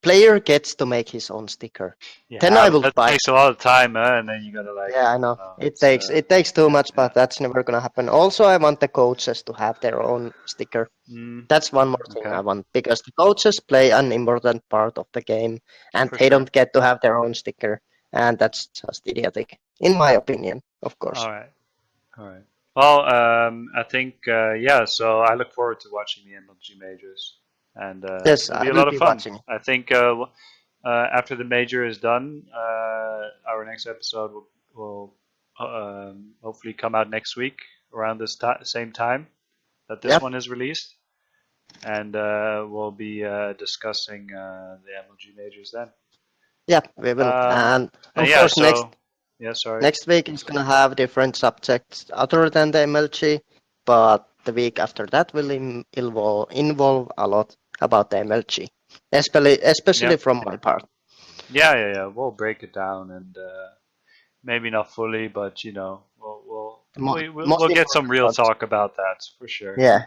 Speaker 7: player gets to make his own sticker. Then
Speaker 1: yeah.
Speaker 7: I
Speaker 1: But
Speaker 7: will
Speaker 1: that
Speaker 7: buy.
Speaker 1: takes a lot of time, and then you gotta like,
Speaker 7: Yeah, I
Speaker 1: I don't
Speaker 7: know.
Speaker 1: know.
Speaker 7: It
Speaker 1: It's
Speaker 7: takes too
Speaker 1: yeah,
Speaker 7: much,
Speaker 1: yeah.
Speaker 7: but that's never gonna happen. Also, I want the coaches to have their own sticker.
Speaker 1: Mm,
Speaker 7: That's one more thing I
Speaker 1: okay,
Speaker 7: want because the coaches play an important part of the game and
Speaker 1: for
Speaker 7: they
Speaker 1: sure.
Speaker 7: don't get to have their own sticker. And that's just idiotic, in my opinion, of course.
Speaker 1: All right, all right. Well, I think yeah. So I look forward to watching the MLG majors, and
Speaker 7: Yes,
Speaker 1: it'll
Speaker 7: I
Speaker 1: be a
Speaker 7: will
Speaker 1: lot of
Speaker 7: be
Speaker 1: fun.
Speaker 7: watching.
Speaker 1: I think after the major is done, our next episode will hopefully come out next week around this same time that this
Speaker 7: Yep,
Speaker 1: one is released, and we'll be discussing the MLG majors then.
Speaker 7: yep, we will. And
Speaker 1: And
Speaker 7: of
Speaker 1: yeah,
Speaker 7: course, next
Speaker 1: so yeah, sorry.
Speaker 7: next week is gonna have different subjects other than the MLG, but the week after that will involve a lot about the MLG,
Speaker 1: Yeah,
Speaker 7: especially from my part.
Speaker 1: yeah. We'll break it down and maybe not fully, but you know,
Speaker 7: Most
Speaker 1: we'll get some
Speaker 7: important
Speaker 1: real
Speaker 7: parts.
Speaker 1: talk about that for sure.
Speaker 7: Yeah,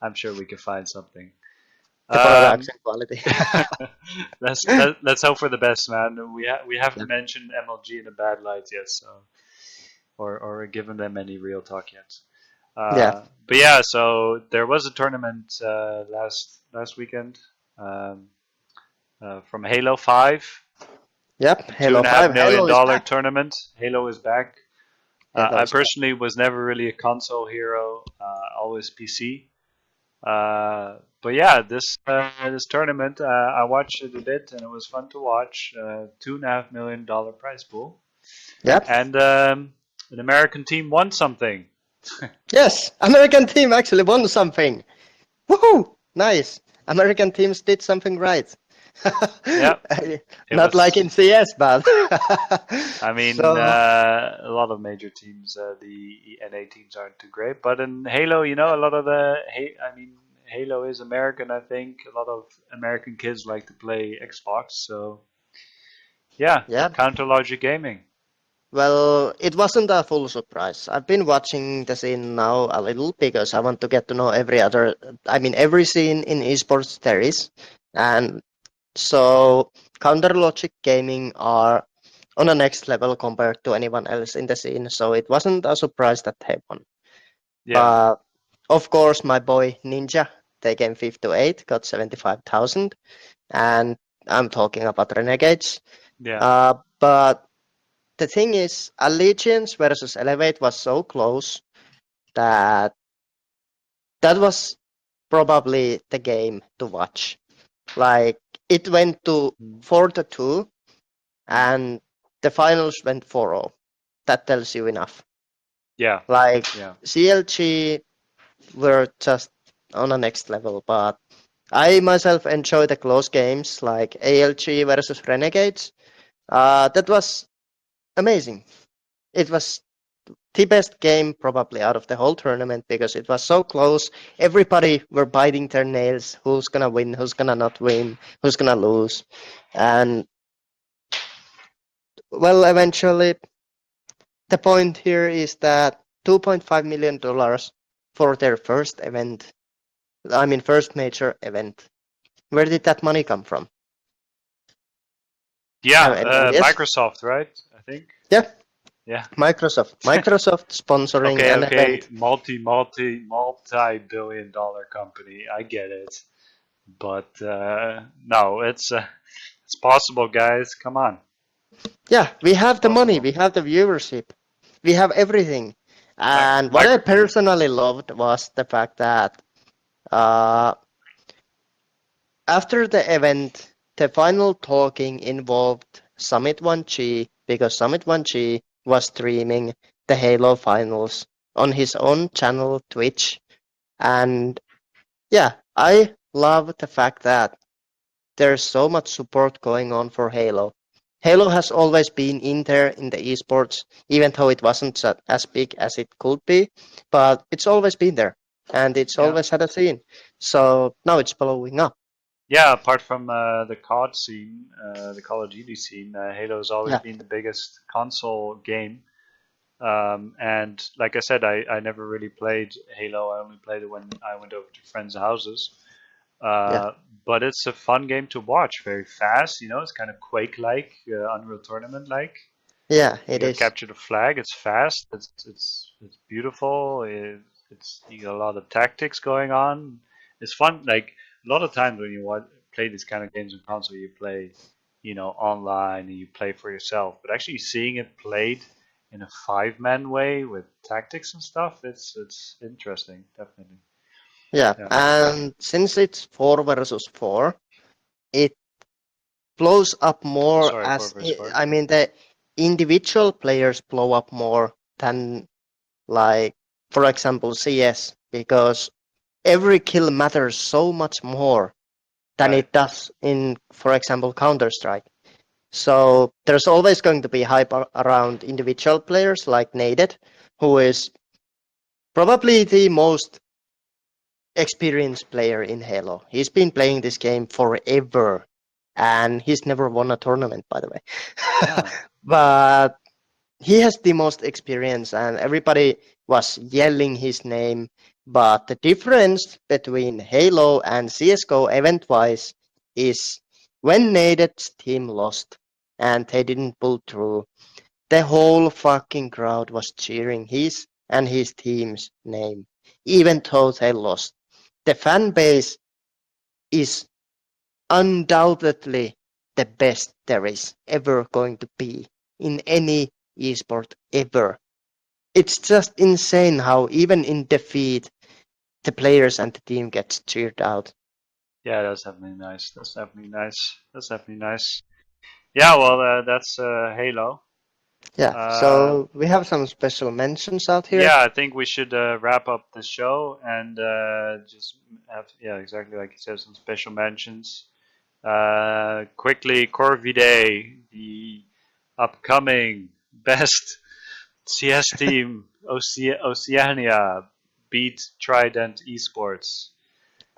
Speaker 1: I'm sure we can find something.
Speaker 7: the
Speaker 1: Um,
Speaker 7: production quality.
Speaker 1: let's hope for the best, man. We haven't
Speaker 7: Yep.
Speaker 1: mentioned MLG in a bad light yet, so or given them any real talk yet.
Speaker 7: Yeah.
Speaker 1: But yeah, so there was a tournament last weekend from Halo 5,
Speaker 7: Yep.
Speaker 1: two
Speaker 7: Halo
Speaker 1: and a half
Speaker 7: 5.
Speaker 1: million
Speaker 7: Halo is
Speaker 1: dollar
Speaker 7: back.
Speaker 1: tournament. Halo is back.
Speaker 7: Halo
Speaker 1: I
Speaker 7: is back.
Speaker 1: personally was never really a console hero, always PC. But yeah, this tournament, I watched it a bit, and it was fun to watch. $2.5 million prize pool,
Speaker 7: Yep.
Speaker 1: and an American team won something.
Speaker 7: Yes. American team actually won something. Woohoo! Nice. American teams did something right.
Speaker 1: Yeah, it
Speaker 7: Not
Speaker 1: was.
Speaker 7: like in CS, but
Speaker 1: I mean,
Speaker 7: so
Speaker 1: a lot of major teams, the NA teams aren't too great, but in Halo, you know, a lot of I mean, Halo is American. I think a lot of American kids like to play Xbox, so yeah,
Speaker 7: yeah.
Speaker 1: Counter Logic Gaming.
Speaker 7: Well, it wasn't a full surprise. I've been watching the scene now a little because I want to get to know every scene in esports there is. And so Counter Logic Gaming are on a next level compared to anyone else in the scene. So it wasn't a surprise that they won.
Speaker 1: Yeah,
Speaker 7: But of course, my boy Ninja, they came 5th to 8, got 75,000. And I'm talking about Renegades.
Speaker 1: yeah,
Speaker 7: But the thing is, Allegiance versus Elevate was so close that that was probably the game to watch. Like, it went to
Speaker 1: mm,
Speaker 7: 4 to 2, and the finals went 4-0. That tells you enough.
Speaker 1: Yeah.
Speaker 7: Like
Speaker 1: Yeah.
Speaker 7: CLG were just on a next level, but I myself enjoy the close games like ALG versus Renegades. That was amazing. It was the best game probably out of the whole tournament because it was so close. Everybody were biting their nails. Who's gonna win? Who's gonna not win? Who's gonna lose? And well, eventually, the point here is that $2.5 million for their first event. I mean, first major event. Where did that money come from?
Speaker 1: Yeah.
Speaker 7: Any ideas?
Speaker 1: Microsoft, right? I think.
Speaker 7: Yeah,
Speaker 1: Yeah.
Speaker 7: Microsoft. Microsoft sponsoring an event.
Speaker 1: Multi-billion-dollar company. I get it, but no, it's possible, guys. Come on.
Speaker 7: Yeah, we have the money,
Speaker 1: Possible.
Speaker 7: we have the viewership, we have everything. And what I personally loved was the fact that uh, after the event, the final talking involved Summit 1G because Summit 1G was streaming the Halo finals on his own channel, Twitch. And yeah, I love the fact that there's so much support going on for Halo. Halo has always been in there in the esports, even though it wasn't as big as it could be, but it's always been there, and it's always had a scene. So now it's blowing up.
Speaker 1: Yeah, apart from the COD scene, the Call of Duty scene, Halo has always
Speaker 7: Yeah.
Speaker 1: been the biggest console game. And like I said, I never really played Halo. I only played it when I went over to friends' houses.
Speaker 7: Yeah.
Speaker 1: But it's a fun game to watch. Very fast, it's kind of Quake-like, Unreal Tournament-like.
Speaker 7: Yeah,
Speaker 1: You
Speaker 7: it
Speaker 1: got
Speaker 7: is.
Speaker 1: capture the flag. It's fast. It's beautiful. It's you got a lot of tactics going on. It's fun. Like a lot of times when you play these kind of games on console, you play, online and you play for yourself. But actually seeing it played in a 5-man way with tactics and stuff, it's interesting, definitely.
Speaker 7: Yeah,
Speaker 1: Yeah.
Speaker 7: and since it's 4 versus 4, it blows up more
Speaker 1: Sorry,
Speaker 7: as
Speaker 1: 4 versus 4.
Speaker 7: I mean the individual players blow up more than like for example CS because every kill matters so much more than
Speaker 1: Right.
Speaker 7: it does in for example Counter-Strike. So there's always going to be hype around individual players like Naded, who is probably the most experienced player in Halo. He's been playing this game forever, and he's never won a tournament, by the way.
Speaker 1: Yeah.
Speaker 7: But he has the most experience, and everybody was yelling his name. But the difference between Halo and CSGO event-wise is when Naded's team lost and they didn't pull through, the whole fucking crowd was cheering his and his team's name, even though they lost. The fan base is undoubtedly the best there is ever going to be in any esport ever. It's just insane how even in defeat, the players and the team gets cheered out.
Speaker 1: Yeah, that's definitely nice. That's definitely nice. That's definitely nice. Yeah, well, that's Halo.
Speaker 7: Yeah, so we have some special mentions out here.
Speaker 1: Yeah, I think we should wrap up the show and just have, yeah, exactly like you said, some special mentions. Quickly, Corvidae, the upcoming best CS team, Oceania, beat Trident Esports.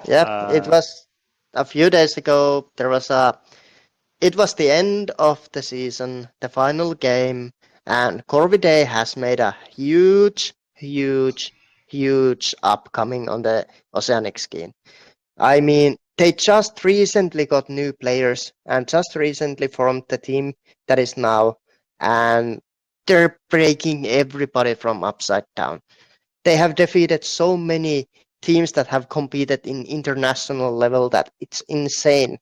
Speaker 7: Yep, it was a few days ago. It was the end of the season, the final game, and Corvidae has made a huge upcoming on the Oceanic scene. I mean, they just recently got new players and just recently formed the team that is now, and they're breaking everybody from upside down. They have defeated so many teams that have competed in international level that it's insane.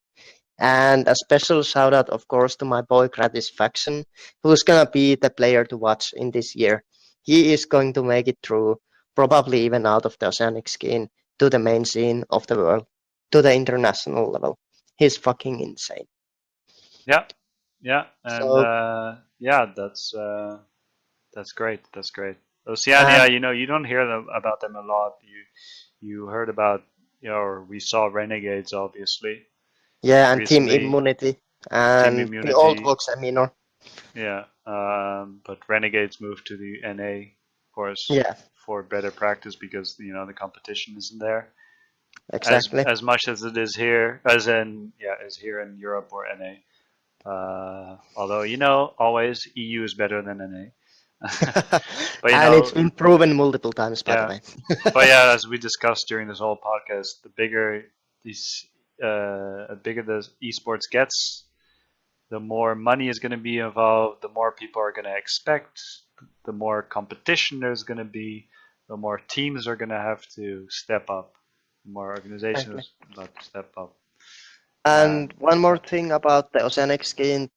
Speaker 7: And a special shout out, of course, to my boy Gratisfaction, who's gonna be the player to watch in this year. He is going to make it through, probably even out of the Oceanic scene, to the main scene of the world, to the international level. He's fucking insane.
Speaker 1: Yeah, Yeah, and
Speaker 7: So
Speaker 1: that's great. That's great. Oceania,
Speaker 7: and
Speaker 1: you don't hear about them a lot. You heard about, or we saw Renegades obviously
Speaker 7: yeah, and Team
Speaker 1: recently.
Speaker 7: Immunity
Speaker 1: Team
Speaker 7: and the old
Speaker 1: Immunity,
Speaker 7: Vox Minor.
Speaker 1: yeah. But Renegades moved to the NA, of course,
Speaker 7: Yeah,
Speaker 1: for better practice because the competition isn't there
Speaker 7: exactly.
Speaker 1: as much as it is here, as here in Europe or NA. Although always EU is better than NA. But
Speaker 7: And it's been proven multiple times, by the
Speaker 1: yeah.
Speaker 7: way.
Speaker 1: But yeah, as we discussed during this whole podcast, the bigger the esports gets, the more money is going to be involved, the more people are going to expect, the more competition there's going to be, the more teams are going to have to step up, the more
Speaker 7: Exactly.
Speaker 1: organizations about to step up.
Speaker 7: And one more thing about the Oceanic scene,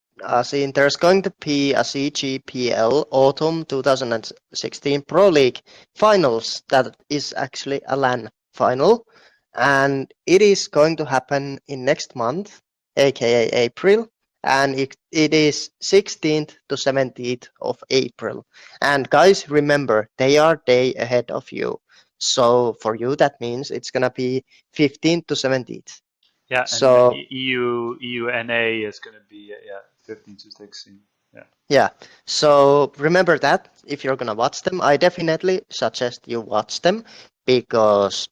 Speaker 7: there's going to be a CGPL Autumn 2016 Pro League Finals that is actually a LAN final, and it is going to happen in next month, aka April, and it is 16th to 17th of April. And guys, remember, they are day ahead of you. So for you, that means it's gonna be 15th to 17th.
Speaker 1: Yeah, and
Speaker 7: So
Speaker 1: EU NA is going to be 15 to 16. Yeah.
Speaker 7: yeah, so remember that if you're gonna watch them, I definitely suggest you watch them because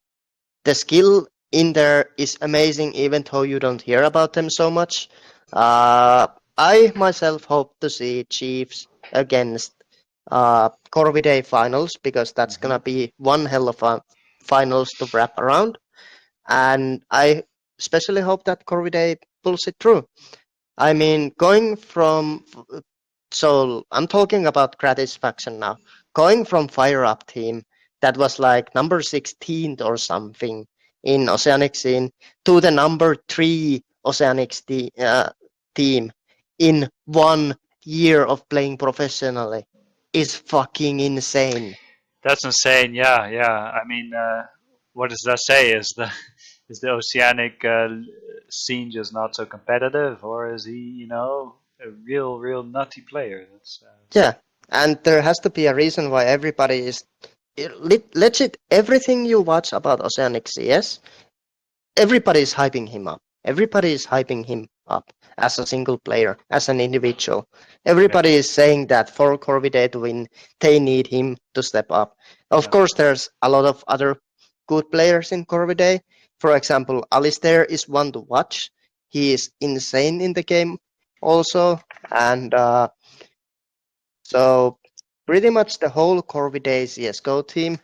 Speaker 7: the skill in there is amazing, even though you don't hear about them so much. I myself hope to see Chiefs against Corvidae finals because that's gonna be one hell of a finals to wrap around, and I especially hope that Corvidae pulls it through. I mean, so I'm talking about Gratisfaction now. Going from Fire Up team that was like number 16th or something in Oceanic scene to the number 3 Oceanic team in 1 year of playing professionally is fucking insane.
Speaker 1: That's insane. Yeah, yeah. I mean, what does that say? Is the Oceanic scene just not so competitive, or is he, a real nutty player? That's
Speaker 7: Yeah, and there has to be a reason why everybody is legit. Everything you watch about Oceanic CS, everybody is hyping him up. Everybody is hyping him up as a single player, as an individual. Everybody is saying that for Corvidae to win, they need him to step up. Of course, there's a lot of other good players in Corvidae. For example, Alistair is one to watch. He is insane in the game also, and so pretty much the whole Corvidae CSGO team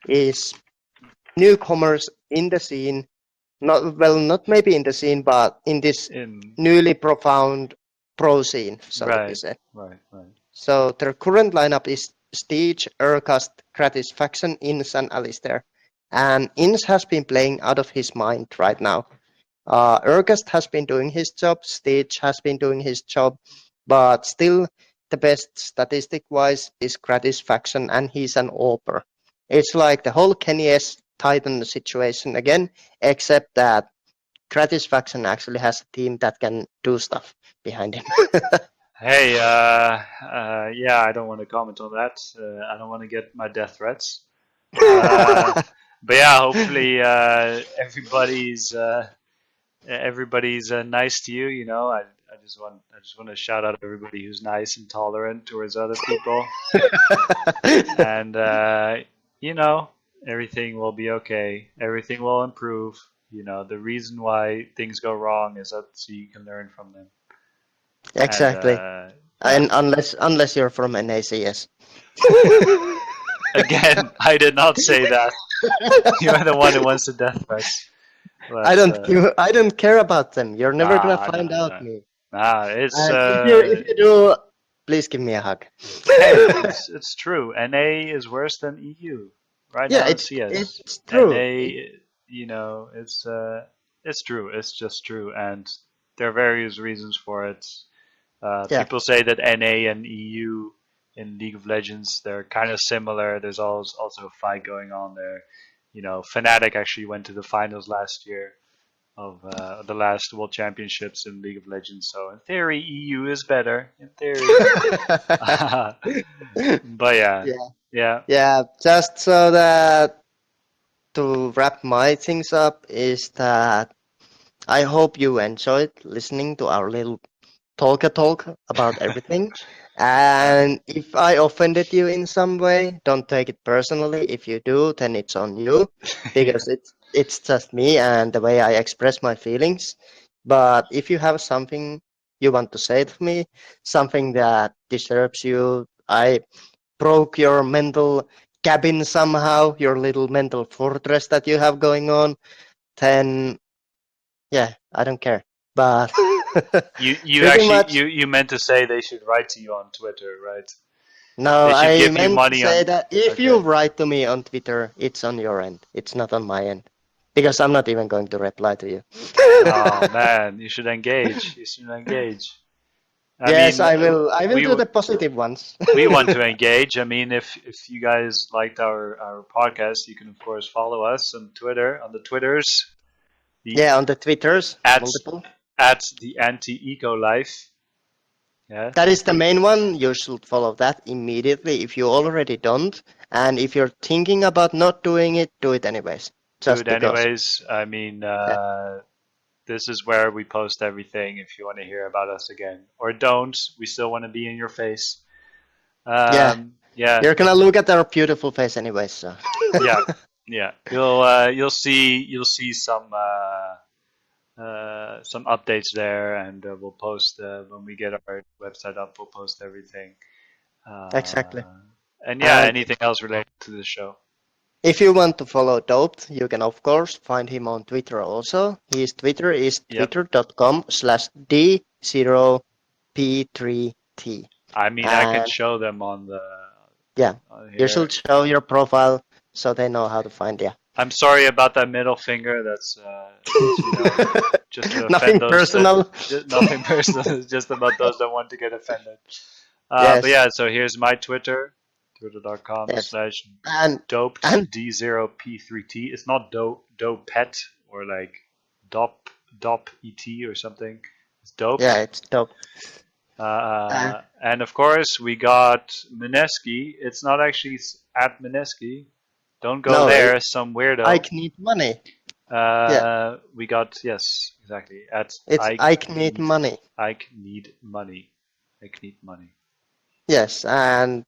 Speaker 7: is newcomers in the scene. Not maybe in the scene, but in this newly profound pro scene, so to be said.
Speaker 1: Right.
Speaker 7: So their current lineup is Stige, Urcast, Gratisfaction, Ins, and Alistair. And Ins has been playing out of his mind right now. Urcast has been doing his job, Stige has been doing his job, but still the best statistic-wise is Gratisfaction, and he's an AWPer. It's like the whole Kenny S Titan situation again, except that Gratisfaction actually has a team that can do stuff behind him.
Speaker 1: Hey, yeah, I don't want to comment on that. I don't want to get my death threats. But yeah, hopefully everybody's nice to you. I just want to shout out everybody who's nice and tolerant towards other people, and everything will be okay. Everything will improve. The reason why things go wrong is that so you can learn from them.
Speaker 7: Exactly.
Speaker 1: And
Speaker 7: unless you're from NACS.
Speaker 1: Again, I did not say that. You're the one who wants the death threats. But,
Speaker 7: I don't care about them. You're never gonna find out me.
Speaker 1: It's
Speaker 7: if you do, please give me a hug.
Speaker 1: Hey, it's true. NA is worse than EU right now.
Speaker 7: It's true.
Speaker 1: NA, it's true. It's just true, and there are various reasons for it. People say that NA and EU in League of Legends, they're kind of similar. There's also a fight going on there. Fnatic actually went to the finals last year. the last World Championships in League of Legends. So in theory, EU is better. In theory, but yeah.
Speaker 7: Yeah, just so that to wrap my things up is that I hope you enjoyed listening to our little talk about everything. And if I offended you in some way, don't take it personally. If you do, then it's on you because it's just me and the way I express my feelings. But if you have something you want to say to me, something that disturbs you, I broke your mental cabin somehow, your little mental fortress that you have going on, then yeah, I don't care. But
Speaker 1: You
Speaker 7: pretty
Speaker 1: actually
Speaker 7: much
Speaker 1: you meant to say they should write to you on Twitter, right?
Speaker 7: no,
Speaker 1: They should
Speaker 7: I
Speaker 1: give you
Speaker 7: meant to
Speaker 1: money
Speaker 7: say
Speaker 1: on.
Speaker 7: that if you
Speaker 1: Okay.
Speaker 7: write to me on Twitter, it's on your end. It's not on my end. Because I'm not even going to reply to you.
Speaker 1: Oh man, you should engage. You should engage. I
Speaker 7: Yes,
Speaker 1: mean,
Speaker 7: I will
Speaker 1: we
Speaker 7: do the positive ones.
Speaker 1: we want to engage. I mean, if you guys liked our podcast, you can of course follow us on Twitter on the Twitters, the
Speaker 7: Yeah, on the Twitters,
Speaker 1: at
Speaker 7: multiple.
Speaker 1: at the anti eco life. Yeah,
Speaker 7: That is the main one. You should follow that immediately if you already don't. And if you're thinking about not doing it, do it anyways.
Speaker 1: do
Speaker 7: Just
Speaker 1: it
Speaker 7: because.
Speaker 1: anyways. I mean,
Speaker 7: Yeah.
Speaker 1: this is where we post everything. If you want to hear about us again, or don't, we still want to be in your face.
Speaker 7: Yeah.
Speaker 1: Yeah,
Speaker 7: You're gonna look at our beautiful face anyways, so.
Speaker 1: yeah, yeah. You'll see some updates there, and we'll post when we get our website up. We'll post everything.
Speaker 7: Exactly.
Speaker 1: And yeah,
Speaker 7: And
Speaker 1: anything else related to the show.
Speaker 7: if you want to follow Doped, you can of course find him on Twitter also. His Twitter is
Speaker 1: Yep.
Speaker 7: twitter.com/d0p3t.
Speaker 1: I mean, I can
Speaker 7: And
Speaker 1: show them on the
Speaker 7: yeah,
Speaker 1: on
Speaker 7: you
Speaker 1: here.
Speaker 7: should show your profile so they know how to find you.
Speaker 1: I'm sorry about that middle finger. That's just to
Speaker 7: Nothing
Speaker 1: offend those
Speaker 7: personal.
Speaker 1: nothing personal. It's just about those that want to get offended.
Speaker 7: Yes.
Speaker 1: But yeah, so here's my Twitter,
Speaker 7: Yes.
Speaker 1: twitter.com/doped
Speaker 7: And
Speaker 1: d0p3t. It's not dopet or like dop et or something. It's doped.
Speaker 7: yeah, it's Dope.
Speaker 1: And of course, we got Mineski. It's not actually at Mineski. Don't go
Speaker 7: No,
Speaker 1: there. Some weirdo.
Speaker 7: Ike need money.
Speaker 1: We got, yes, exactly. At
Speaker 7: It's Ike need money.
Speaker 1: Ike need money. Ike need money.
Speaker 7: Yes, and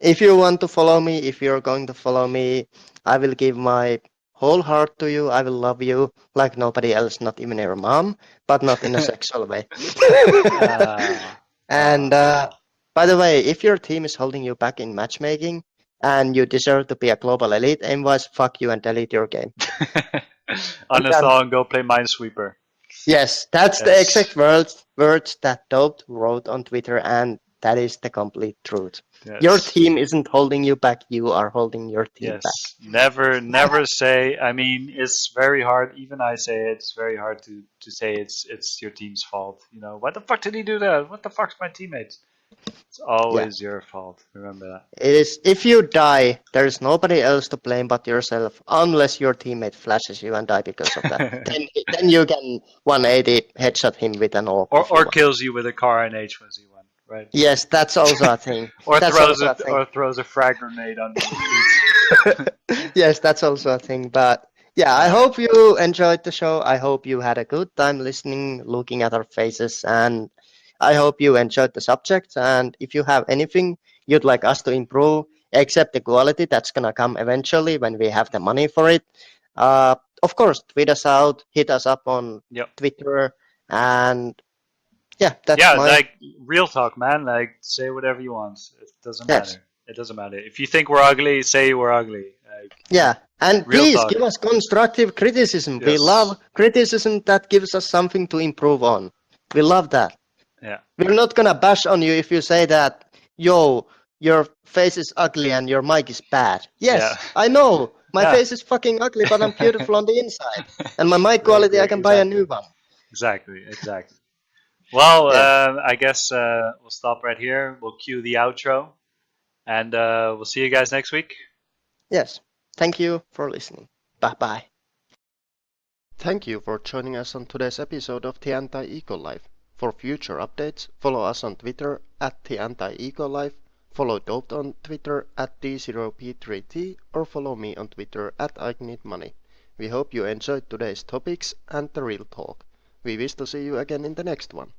Speaker 7: if you want to follow me, if you're going to follow me, I will give my whole heart to you. I will love you like nobody else, not even your mom, but not in a sexual way. And by the way, if your team is holding you back in matchmaking and you deserve to be a global elite, EnvyUs, fuck you and delete your game.
Speaker 1: Uninstall and go play Minesweeper.
Speaker 7: Yes, that's the
Speaker 1: Yes.
Speaker 7: exact words that Dope wrote on Twitter, and that is the complete truth.
Speaker 1: Yes.
Speaker 7: Your team isn't holding you back, you are holding your team
Speaker 1: Yes.
Speaker 7: back.
Speaker 1: Never say. I mean, it's very hard. Even I say it's very hard to say it's your team's fault. You know, why the fuck did he do that? What the fuck's my teammates? It's always your fault. Remember that.
Speaker 7: It is, if you die, there's nobody else to blame but yourself, unless your teammate flashes you and die because of that. then you can 180 headshot him with an orb. if you
Speaker 1: Or
Speaker 7: want.
Speaker 1: kills you with a car in H1Z1, right?
Speaker 7: Yes, that's also a thing.
Speaker 1: Or
Speaker 7: That's
Speaker 1: throws
Speaker 7: also a thing.
Speaker 1: a frag grenade under the feet.
Speaker 7: Yes, that's also a thing. But yeah, I hope you enjoyed the show. I hope you had a good time listening, looking at our faces, and I hope you enjoyed the subject. And if you have anything you'd like us to improve, except the quality, that's gonna come eventually when we have the money for it. Of course, tweet us out, hit us up on
Speaker 1: Yep.
Speaker 7: Twitter, and yeah, that's
Speaker 1: Yeah,
Speaker 7: my
Speaker 1: like real talk, man. Like say whatever you want. It doesn't
Speaker 7: Yes.
Speaker 1: matter. It doesn't matter. If you think we're ugly, say we're ugly. Like,
Speaker 7: yeah. And
Speaker 1: Real
Speaker 7: please
Speaker 1: talk.
Speaker 7: give us constructive criticism. We
Speaker 1: Yes.
Speaker 7: love criticism that gives us something to improve on. We love that.
Speaker 1: yeah.
Speaker 7: We're not gonna bash on you if you say that, yo, your face is ugly and your mic is bad. Yes,
Speaker 1: Yeah.
Speaker 7: I know. My
Speaker 1: Yeah.
Speaker 7: face is fucking ugly, but I'm beautiful on the inside. And my mic quality, I can buy a new one.
Speaker 1: Exactly. Well,
Speaker 7: Yeah.
Speaker 1: I guess we'll stop right here. We'll cue the outro, and we'll see you guys next week.
Speaker 7: Yes. Thank you for listening. Bye bye. Thank you for joining us on today's episode of The Anti-Eco Life. For future updates, follow us on Twitter at The Anti-Eco Life, follow Doped on Twitter at D0P3T, or follow me on Twitter at IKNeedMoney. We hope you enjoyed today's topics and the real talk. We wish to see you again in the next one.